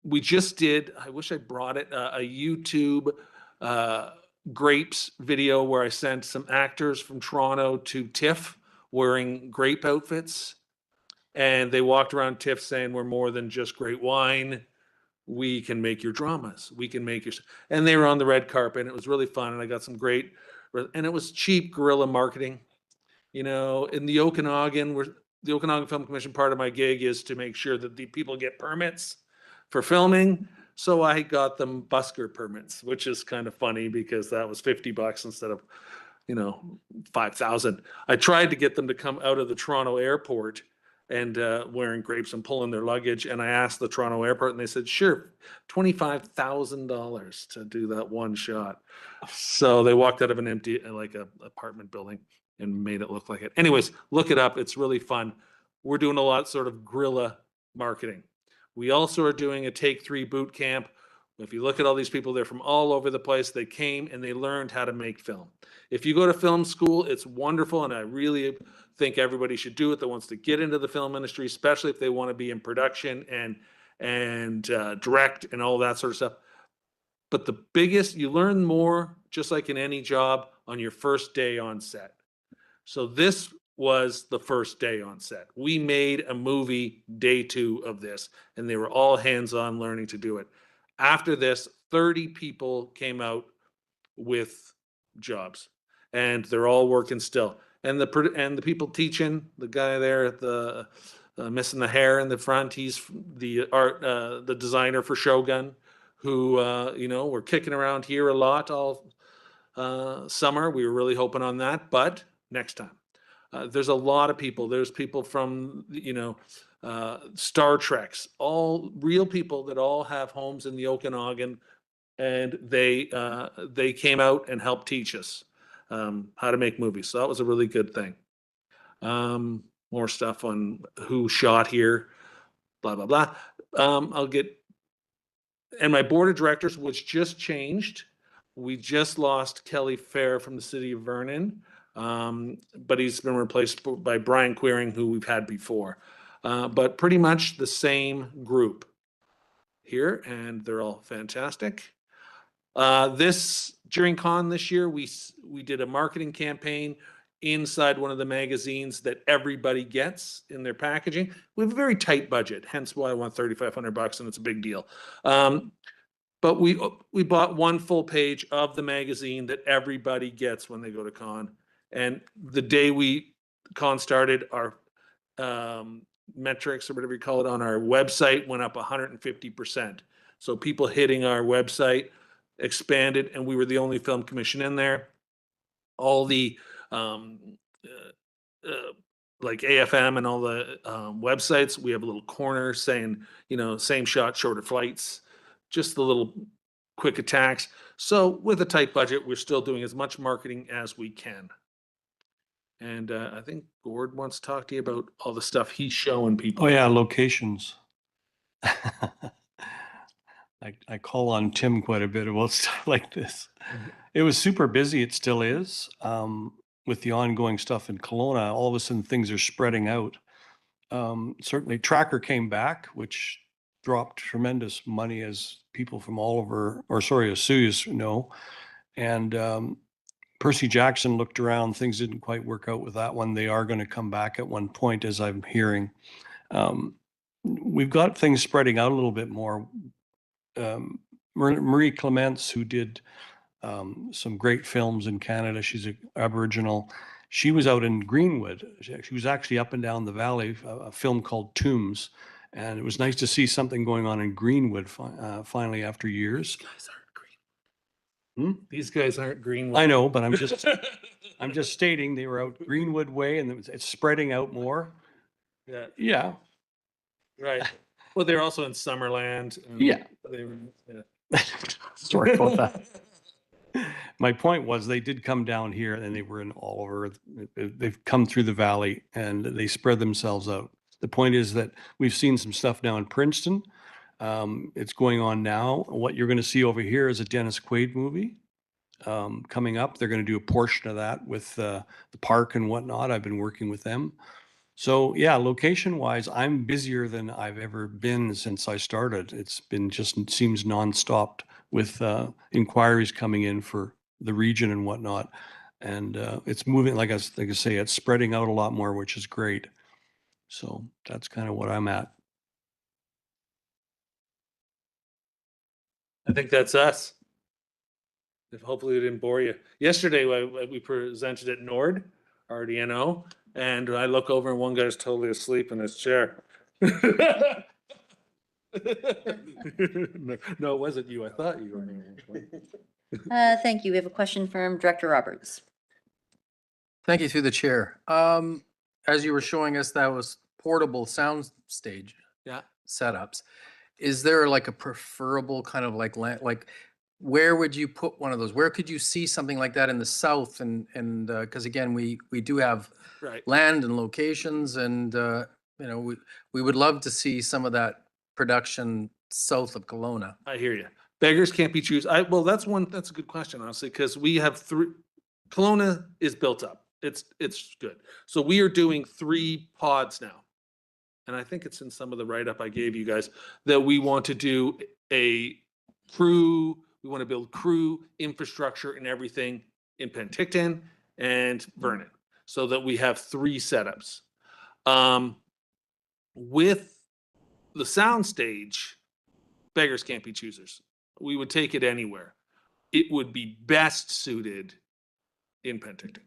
We just did, I wish I brought it, a YouTube grapes video where I sent some actors from Toronto to TIFF wearing grape outfits. And they walked around TIFF saying, we're more than just great wine. We can make your dramas. We can make your... And they were on the red carpet, and it was really fun. And I got some great... And it was cheap guerrilla marketing. In the Okanagan, the Okanagan Film Commission, part of my gig is to make sure that the people get permits for filming. So I got them busker permits, which is kind of funny because that was $50 instead of, $5,000. I tried to get them to come out of the Toronto airport and wearing grapes and pulling their luggage. And I asked the Toronto airport and they said, sure, $25,000 to do that one shot. So they walked out of an empty, apartment building. and made it look like it. Anyways, look it up. It's really fun. We're doing a lot sort of guerrilla marketing. We also are doing a Take 3 boot camp. If you look at all these people, they're from all over the place. They came and they learned how to make film. If you go to film school, it's wonderful, and I really think everybody should do it that wants to get into the film industry, especially if they want to be in production and direct and all that sort of stuff. But the biggest, you learn more, just like in any job, on your first day on set. So this was the first day on set. We made a movie day 2 of this, and they were all hands-on learning to do it. After this, 30 people came out with jobs, and they're all working still. And the people teaching, the guy there at the missing the hair in the front, he's the designer for Shogun, who we're kicking around here a lot all summer. We were really hoping on that, but next time. There's a lot of people. There's people from Star Treks, all real people that all have homes in the Okanagan, and they came out and helped teach us how to make movies. So that was a really good thing. More stuff on who shot here, blah blah blah. And my board of directors was just changed. We just lost Kelly Fair from the city of Vernon, but he's been replaced by Brian Queering, who we've had before. But pretty much the same group here, and they're all fantastic. During con this year, we did a marketing campaign inside one of the magazines that everybody gets in their packaging. We have a very tight budget, hence why I want $3,500, and it's a big deal. But we bought one full page of the magazine that everybody gets when they go to con. And the day con started, our metrics or whatever you call it on our website went up 150%. So people hitting our website expanded, and we were the only film commission in there. All the like AFM and all the websites, we have a little corner saying, same shot, shorter flights, just the little quick attacks. So with a tight budget, we're still doing as much marketing as we can. And I think Gord wants to talk to you about all the stuff he's showing people. Oh yeah, locations. I call on Tim quite a bit about stuff like this. It was super busy. It still is. With the ongoing stuff in Kelowna, all of a sudden things are spreading out. Certainly Tracker came back, which dropped tremendous money, as people from all over, as Sue's know. And Percy Jackson looked around. Things didn't quite work out with that one. They are going to come back at one point, as I'm hearing. We've got things spreading out a little bit more. Marie Clements, who did some great films in Canada, she's an Aboriginal. She was out in Greenwood. She was actually up and down the valley, a film called Tombs. And it was nice to see something going on in Greenwood finally after years. These guys aren't Greenwood. I know, but I'm just stating they were out Greenwood way, and it's spreading out more. Yeah. Yeah. Right. Well, they're also in Summerland. Yeah. Sorry about that. My point was they did come down here, and they were in all over. They've come through the valley, and they spread themselves out. The point is that we've seen some stuff now in Princeton. It's going on now. What you're going to see over here is a Dennis Quaid movie coming up. They're going to do a portion of that with the park and whatnot. I've been working with them. So yeah, location-wise, I'm busier than I've ever been since I started. It's been just seems nonstop with inquiries coming in for the region and whatnot. And it's moving, like I say, it's spreading out a lot more, which is great. So that's kind of what I'm at. I think that's us. Hopefully we didn't bore you. Yesterday we presented at Nord, RDNO, and I look over and one guy's totally asleep in his chair. No, it wasn't you. I thought you were. Thank you. We have a question from Director Roberts. Thank you, through the chair. As you were showing us, that was portable sound stage Yeah. setups. Is there like a preferable kind of like where would you put one of those? Where could you see something like that in the south? And because again, we do have Right. land and locations, and you know, we would love to see some of that production south of Kelowna. I hear you. Beggars can't be choosers. Well, that's a good question, honestly, because we have Kelowna is built up. It's good. So we are doing 3 pods now. And I think it's in some of the write-up I gave you guys that we want to do a crew, we want to build crew infrastructure and everything in Penticton and Vernon, so that we have 3 setups. With the soundstage, beggars can't be choosers. We would take it anywhere. It would be best suited in Penticton.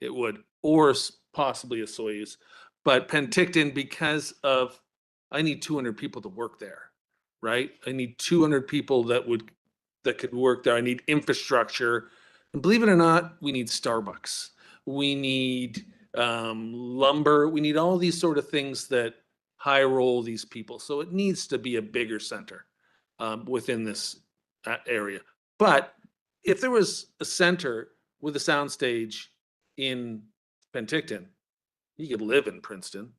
It would, or possibly a Soyuz. But Penticton, because of, I need 200 people to work there, right? I need 200 people that could work there. I need infrastructure. And believe it or not, we need Starbucks. We need lumber. We need all these sort of things that high roll these people. So it needs to be a bigger center within this area. But if there was a center with a soundstage in Penticton, you could live in Princeton.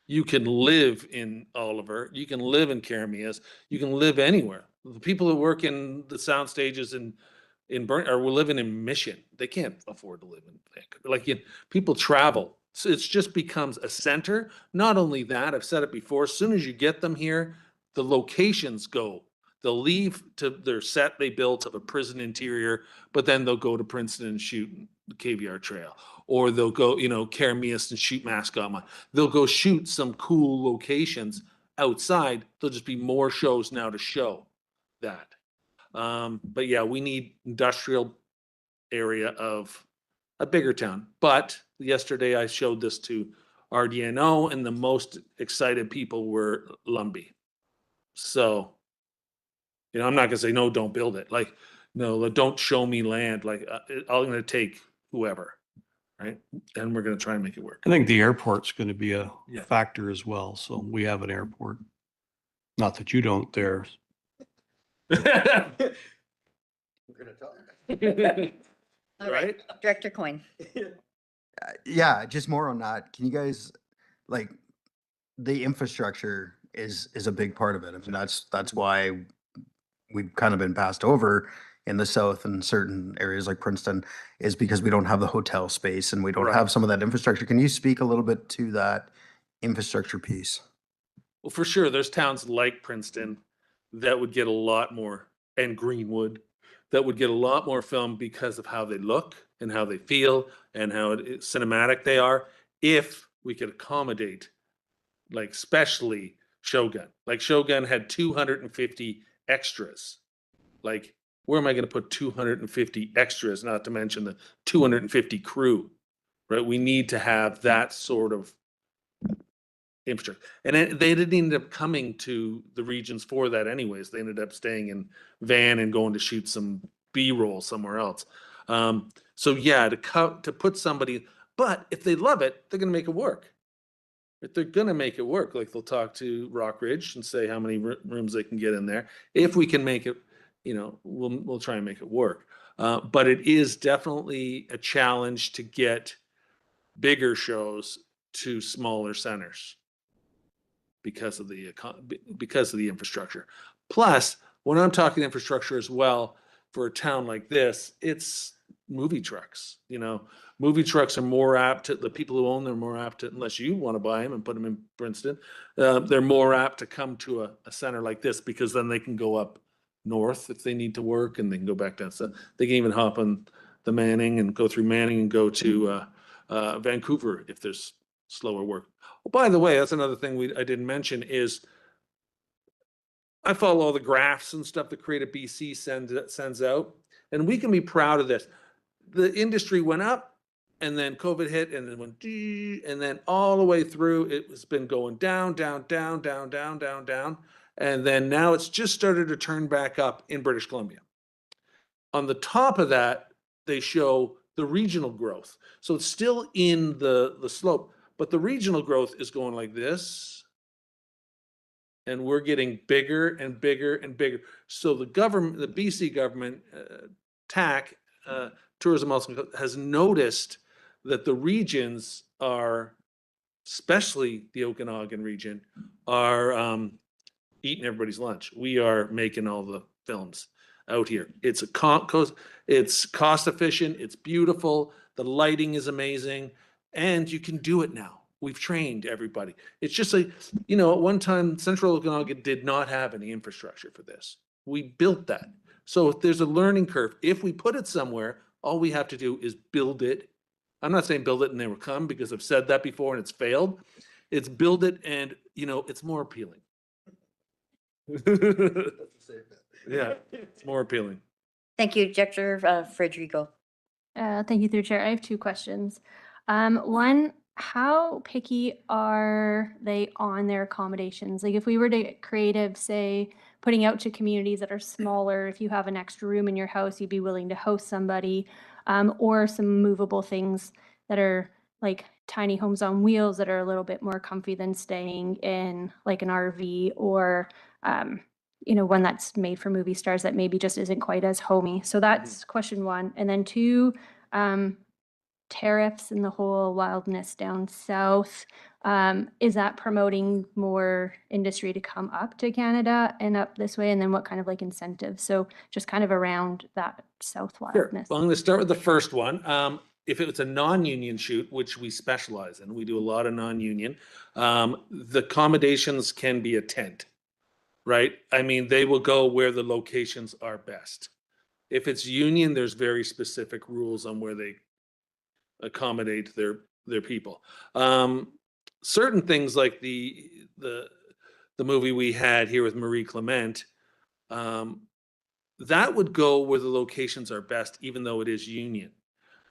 You can live in Oliver. You can live in Karamias. You can live anywhere. The people who work in the sound stages in Burn are living in Mission. They can't afford to live in Vancouver. Like people travel. So it just becomes a center. Not only that, I've said it before, as soon as you get them here, the locations go. They'll leave to their set they built of a prison interior, but then they'll go to Princeton and shoot the KVR Trail. Or they'll go, Karamias and shoot Mascoma. They'll go shoot some cool locations outside. There'll just be more shows now to show that. But yeah, we need industrial area of a bigger town. But yesterday I showed this to RDNO, and the most excited people were Lumbee. So, I'm not gonna say, no, don't build it. Like, no, don't show me land. Like, I'm gonna take whoever, right? And we're gonna try and make it work. I think the airport's going to be a Yeah. factor as well. So we have an airport. Not that you don't there. All right, Director Coyne. Yeah, just more on that. Can you guys, like, the infrastructure is a big part of it. I mean, that's why we've kind of been passed over in the south and certain areas like Princeton, is because we don't have the hotel space and we don't have some of that infrastructure. Can you speak a little bit to that infrastructure piece? Well, for sure, there's towns like Princeton that would get a lot more, and Greenwood, that would get a lot more film because of how they look and how they feel and how cinematic they are, if we could accommodate, like, especially Shogun. Like, Shogun had 250 extras. Like, where am I going to put 250 extras, not to mention the 250 crew, right? We need to have that sort of infrastructure. And they didn't end up coming to the regions for that anyways. They ended up staying in Van and going to shoot some B-roll somewhere else. So yeah, to put somebody, but if they love it, they're going to make it work. If they're going to make it work, like they'll talk to Rockridge and say how many rooms they can get in there. If we can make it, we'll try and make it work. But it is definitely a challenge to get bigger shows to smaller centers because of the infrastructure. Plus, when I'm talking infrastructure as well, for a town like this, it's movie trucks. Movie trucks are more apt to, the people who own them are more apt to, unless you want to buy them and put them in Princeton, they're more apt to come to a center like this, because then they can go up north if they need to work, and they can go back down. So they can even hop on the Manning and go through Manning and go to Vancouver if there's slower work. Oh, by the way, that's another thing I didn't mention is I follow all the graphs and stuff that Creative BC sends out, and we can be proud of this. The industry went up, and then COVID hit, and then went, and then all the way through, it's been going down, down, down, down, down, down, down, and then now it's just started to turn back up in British Columbia. On the top of that, they show the regional growth. So it's still in the slope, but the regional growth is going like this And we're getting bigger and bigger and bigger. So the government, the BC government, TAC, Tourism also has noticed that the regions are, especially the Okanagan region, are eating everybody's lunch. We are making all the films out here. It's it's cost efficient. It's beautiful. The lighting is amazing, and you can do it now. We've trained everybody. It's just like, you know, at one time, Central Okanagan did not have any infrastructure for this. We built that. So if there's a learning curve, if we put it somewhere, all we have to do is build it. I'm not saying build it and they will come, because I've said that before and it's failed. It's build it and, you know, it's more appealing. Yeah, it's more appealing. Thank you, Director Frederico. Thank you, through chair. I have two questions. One, how picky are they on their accommodations? Like if we were to get creative, say, putting out to communities that are smaller, if you have an extra room in your house, you'd be willing to host somebody, or some movable things that are like tiny homes on wheels that are a little bit more comfy than staying in like an RV, or you know, one that's made for movie stars that maybe just isn't quite as homey. So that's question one. And then two, tariffs and the whole wildness down south. Is that promoting more industry to come up to Canada and up this way? And then what kind of like incentives? So just kind of around that south Sure. wildness. Well, I'm going to start with the first one. If it's a non-union shoot, which we specialize in, we do a lot of non-union, the accommodations can be a tent, right? I mean, they will go where the locations are best. If it's union, there's very specific rules on where they accommodate their people. Certain things like the movie we had here with Marie Clement, that would go where the locations are best, even though it is union.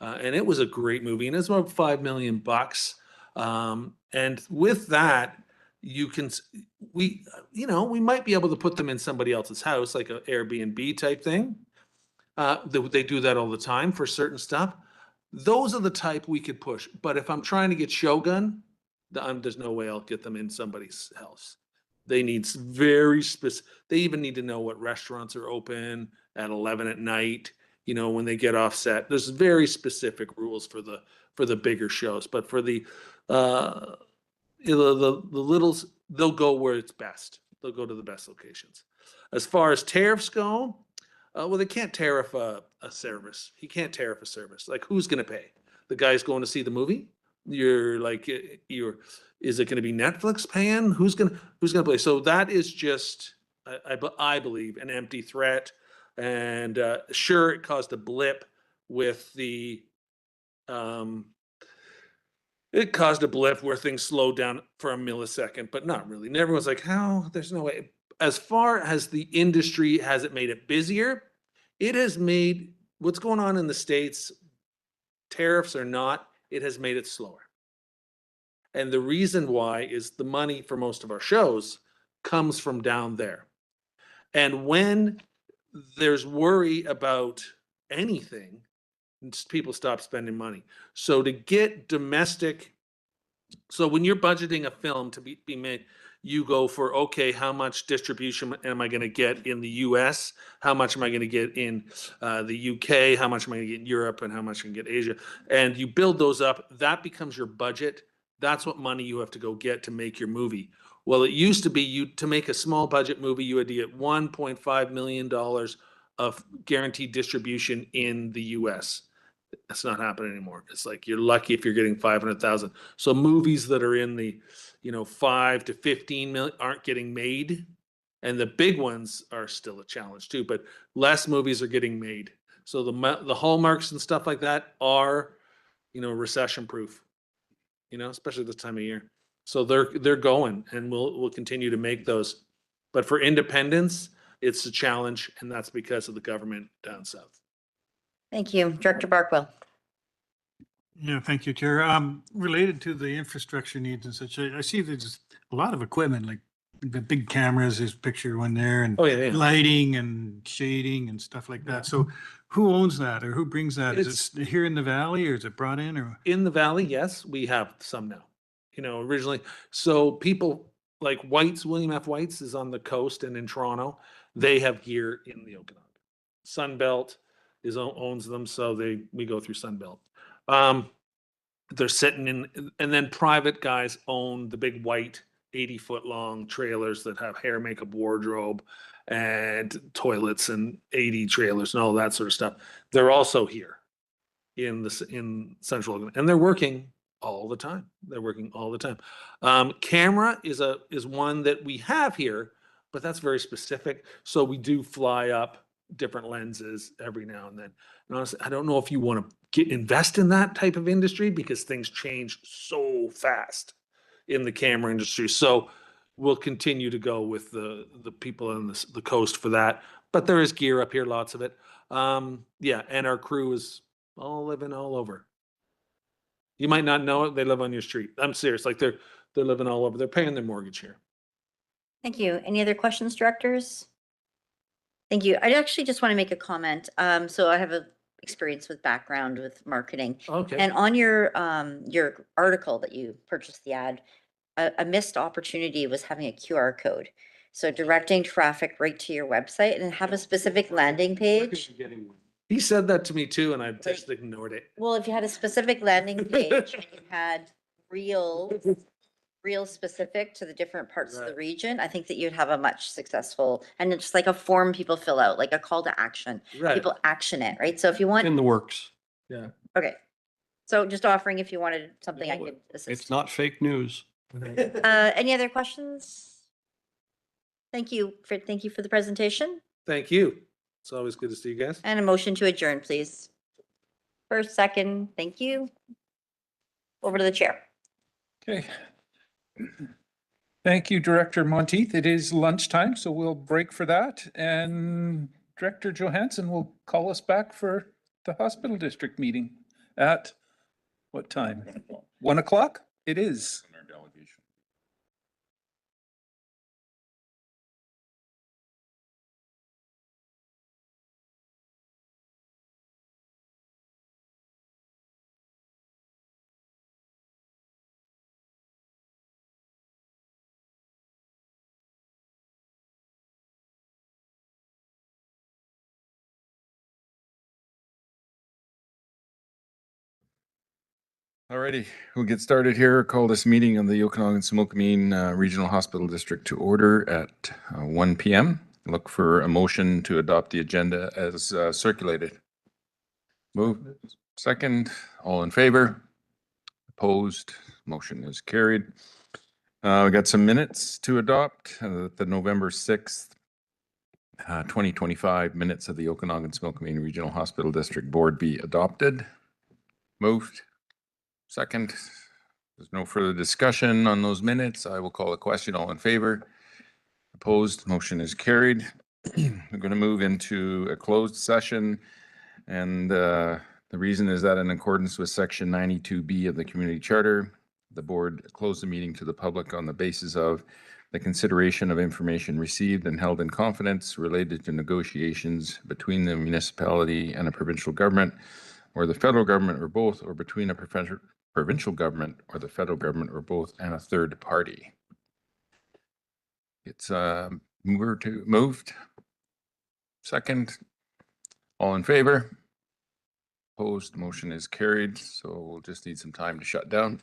And it was a great movie, and it's about $5 million. And with that, we might be able to put them in somebody else's house, like an Airbnb type thing. They do that all the time for certain stuff. Those are the type we could push. But if I'm trying to get Shogun, there's no way I'll get them in somebody's house. They need very specific. They even need to know what restaurants are open at 11 at night. You know, when they get off set, there's very specific rules for the bigger shows. But for the littles, they'll go where it's best. They'll go to the best locations. As far as tariffs go, well, they can't tariff a service. He can't tariff a service. Like, who's going to pay? The guy's going to see the movie? Is it going to be Netflix paying? Who's going to pay? So that is just, I believe, an empty threat. And sure, it caused a blip with it caused a blip where things slowed down for a millisecond, but not really. And everyone's like, how? There's no way. As far as the industry, has it made it busier? It has made what's going on in the States, tariffs or not, it has made it slower. And the reason why is the money for most of our shows comes from down there. And when there's worry about anything, people stop spending money. So to get domestic, so when you're budgeting a film to be made, you go for, okay, how much distribution am I going to get in the US? How much am I going to get in the UK? How much am I going to get in Europe? And how much can get Asia? And you build those up. That becomes your budget. That's what money you have to go get to make your movie. Well, it used to be to make a small budget movie, you had to get $1.5 million of guaranteed distribution in the US. That's not happening anymore. It's like you're lucky if you're getting 500,000. So movies that are in the 5 to 15 million aren't getting made, and the big ones are still a challenge too. But less movies are getting made. So the hallmarks and stuff like that are recession proof. Especially this time of year. So they're going, and we'll continue to make those. But for independents, it's a challenge, and that's because of the government down south. Thank you. Director Barkwell. Yeah, thank you, Chair. Related to the infrastructure needs and such, I see there's a lot of equipment, like the big cameras, there's a picture one there, and lighting and shading and stuff like that. So who owns that, or who brings that? Is it here in the valley, or is it brought in? Or in the valley? Yes, we have some now. Originally, so people like White's, William F. White's is on the coast and in Toronto. They have gear in the Okanagan. Sunbelt owns them, so we go through Sunbelt. They're sitting in, and then private guys own the big white 80-foot long trailers that have hair, makeup, wardrobe, and toilets and 80 trailers and all that sort of stuff. They're also here in Central Oregon, and they're working all the time. They're working all the time. Camera is one that we have here, but that's very specific. So we do fly up different lenses every now and then. And honestly, I don't know if you want to invest in that type of industry because things change so fast in the camera industry. So we'll continue to go with the people on the coast for that. But there is gear up here, lots of it. Yeah, and our crew is all living all over. You might not know it. They live on your street. I'm serious. Like they're living all over. They're paying their mortgage here. Thank you. Any other questions, directors? Thank you. I actually just want to make a comment. So I have a experience with background with marketing. Okay. And on your article that you purchased the ad, a missed opportunity was having a QR code. So directing traffic right to your website and have a specific landing page. He said that to me too, and I just ignored it. Well, if you had a specific landing page and you had real specific to the different parts of the region, I think that you'd have a much successful, and it's just like a form people fill out, like a call to action. Right. People action it, right? So if you want, In the works. Yeah. okay. So just offering if you wanted something I No, could assist. It's not fake news. Any other questions? Thank you for the presentation. Thank you. It's always good to see you guys. And a motion to adjourn, please. First, second, thank you. Over to the chair. Okay. Thank you, Director Monteith. It is lunchtime, so we'll break for that. And Director Johansson will call us back for the hospital district meeting at what time? 1 o'clock? It is. Alrighty, we'll get started here. Call this meeting of the Okanagan-Similkameen Regional Hospital District to order at 1 p.m. Look for a motion to adopt the agenda as circulated. Move. Second. All in favor? Opposed? Motion is carried. We got some minutes to adopt. The November 6th, 2025 minutes of the Okanagan-Similkameen Regional Hospital District Board be adopted. Moved. Second. There's no further discussion on those minutes. I will call a question. All in favor? Opposed? Motion is carried. We're going to move into a closed session. And the reason is that in accordance with Section 92B of the Community Charter, the board closed the meeting to the public on the basis of the consideration of information received and held in confidence related to negotiations between the municipality and a provincial government, or the federal government, or both, or between a provincial government or the federal government, or both, and a third party. It's moved. Second. All in favor? Opposed? Motion is carried. So we'll just need some time to shut down.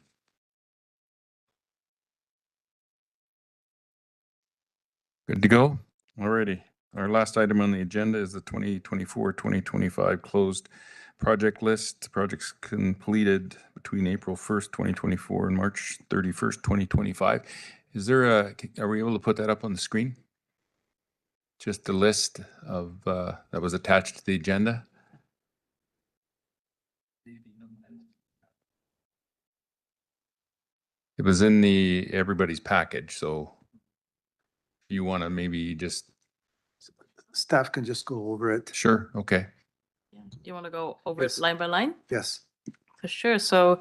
Good to go. Alrighty. Our last item on the agenda is the 2024-2025 closed project list. Projects completed between April 1st, 2024 and March 31st, 2025. Are we able to put that up on the screen? Just the list of, that was attached to the agenda? It was in everybody's package, so if you want to maybe just. Staff can just go over it. Sure, okay. Do you want to go over Yes. it line by line? Yes. For sure. So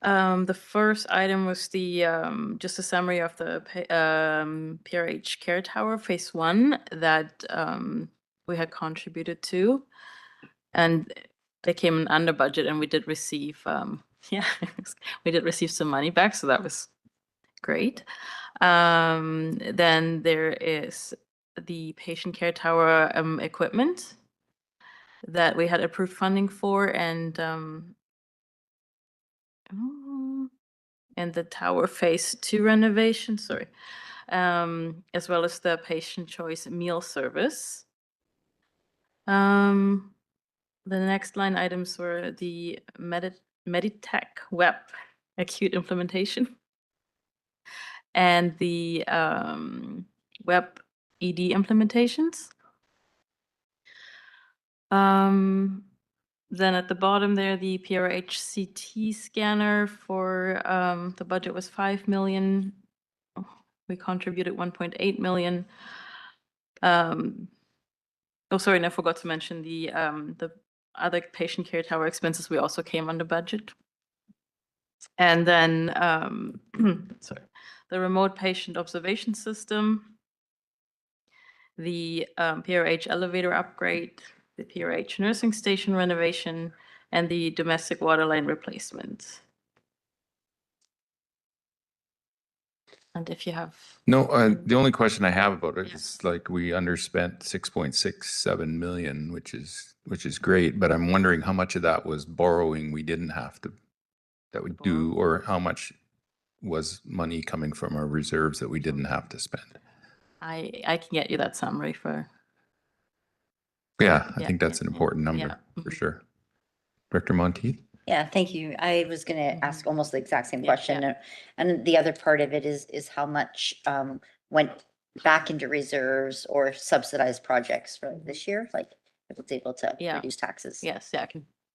the first item was the just a summary of the PRH Care Tower Phase 1 that we had contributed to, and they came in under budget, and we did receive we did receive some money back, so that was great. Then there is the patient care tower equipment that we had approved funding for, and the tower phase 2 renovation, sorry, as well as the patient choice meal service. The next line items were the Meditech web acute implementation and the web ED implementations. Then at the bottom there, the PRH CT scanner for the budget was 5 million. We contributed 1.8 million. Oh, sorry, and I forgot to mention the other patient care tower expenses. We also came under budget. And then, sorry, the remote patient observation system, the PRH elevator upgrade, the PRH nursing station renovation, and the domestic water line replacement. And if you have No, the only question I have about it is like we underspent 6.67 million, which is great, but I'm wondering how much of that was borrowing we didn't have to, that we do, or how much was money coming from our reserves that we didn't have to spend. I can get you that summary for. Yeah, I think that's an important number Yeah. for sure. Director Monteith? Yeah, thank you. I was going to ask almost the exact same question. And the other part of it is how much went back into reserves or subsidized projects for this year, like if it's able to reduce taxes. Yes, yeah,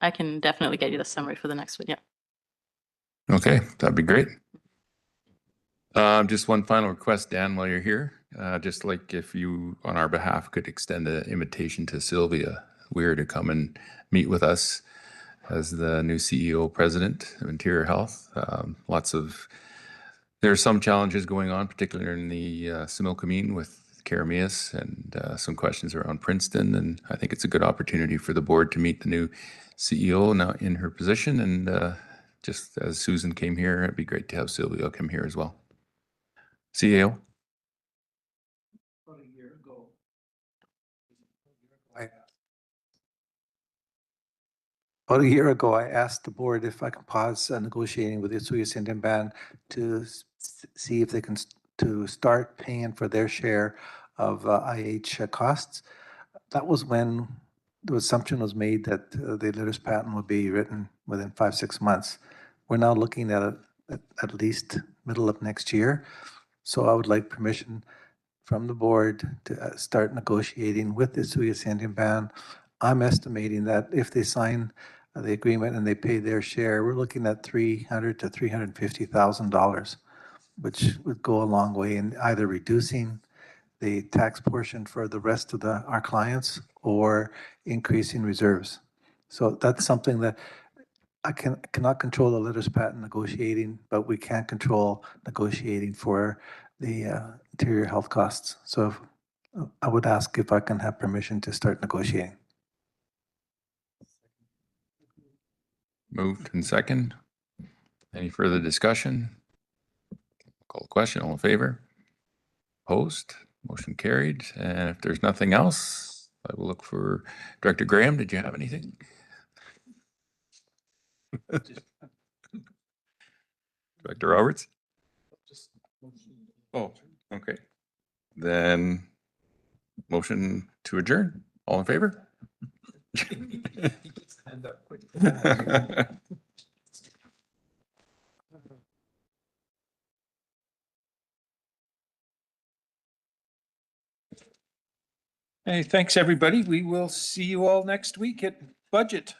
I can definitely get you the summary for the next one. Yeah. Okay, that'd be great. Just one final request, Dan, while you're here. Just like if you, on our behalf, could extend an invitation to Sylvia Weir to come and meet with us as the new CEO president of Interior Health. There are some challenges going on, particularly in the Similkameen with Karamias, and some questions around Princeton. And I think it's a good opportunity for the board to meet the new CEO now in her position. And just as Susan came here, it'd be great to have Sylvia come here as well. CEO? About a year ago, I asked the board if I can pause negotiating with the Osoyoos Indian Band to see if they can to start paying for their share of IH costs. That was when the assumption was made that the LITERS patent would be written within 5-6 months. We're now looking at least middle of next year. So I would like permission from the board to start negotiating with the Osoyoos Indian Band. I'm estimating that if they sign the agreement and they pay their share, we're looking at $300,000 to $350,000, which would go a long way in either reducing the tax portion for the rest of our clients or increasing reserves. So that's something that I cannot control the LITERS patent negotiating, but we can control negotiating for the interior health costs. So I would ask if I can have permission to start negotiating. Moved and second. Any further discussion? Call the question. All in favor? Opposed? Motion carried. And if there's nothing else, I will look for Director Graham. Did you have anything? Director Roberts? Oh, okay. Then motion to adjourn. All in favor? Hey, thanks, everybody. We will see you all next week at budget.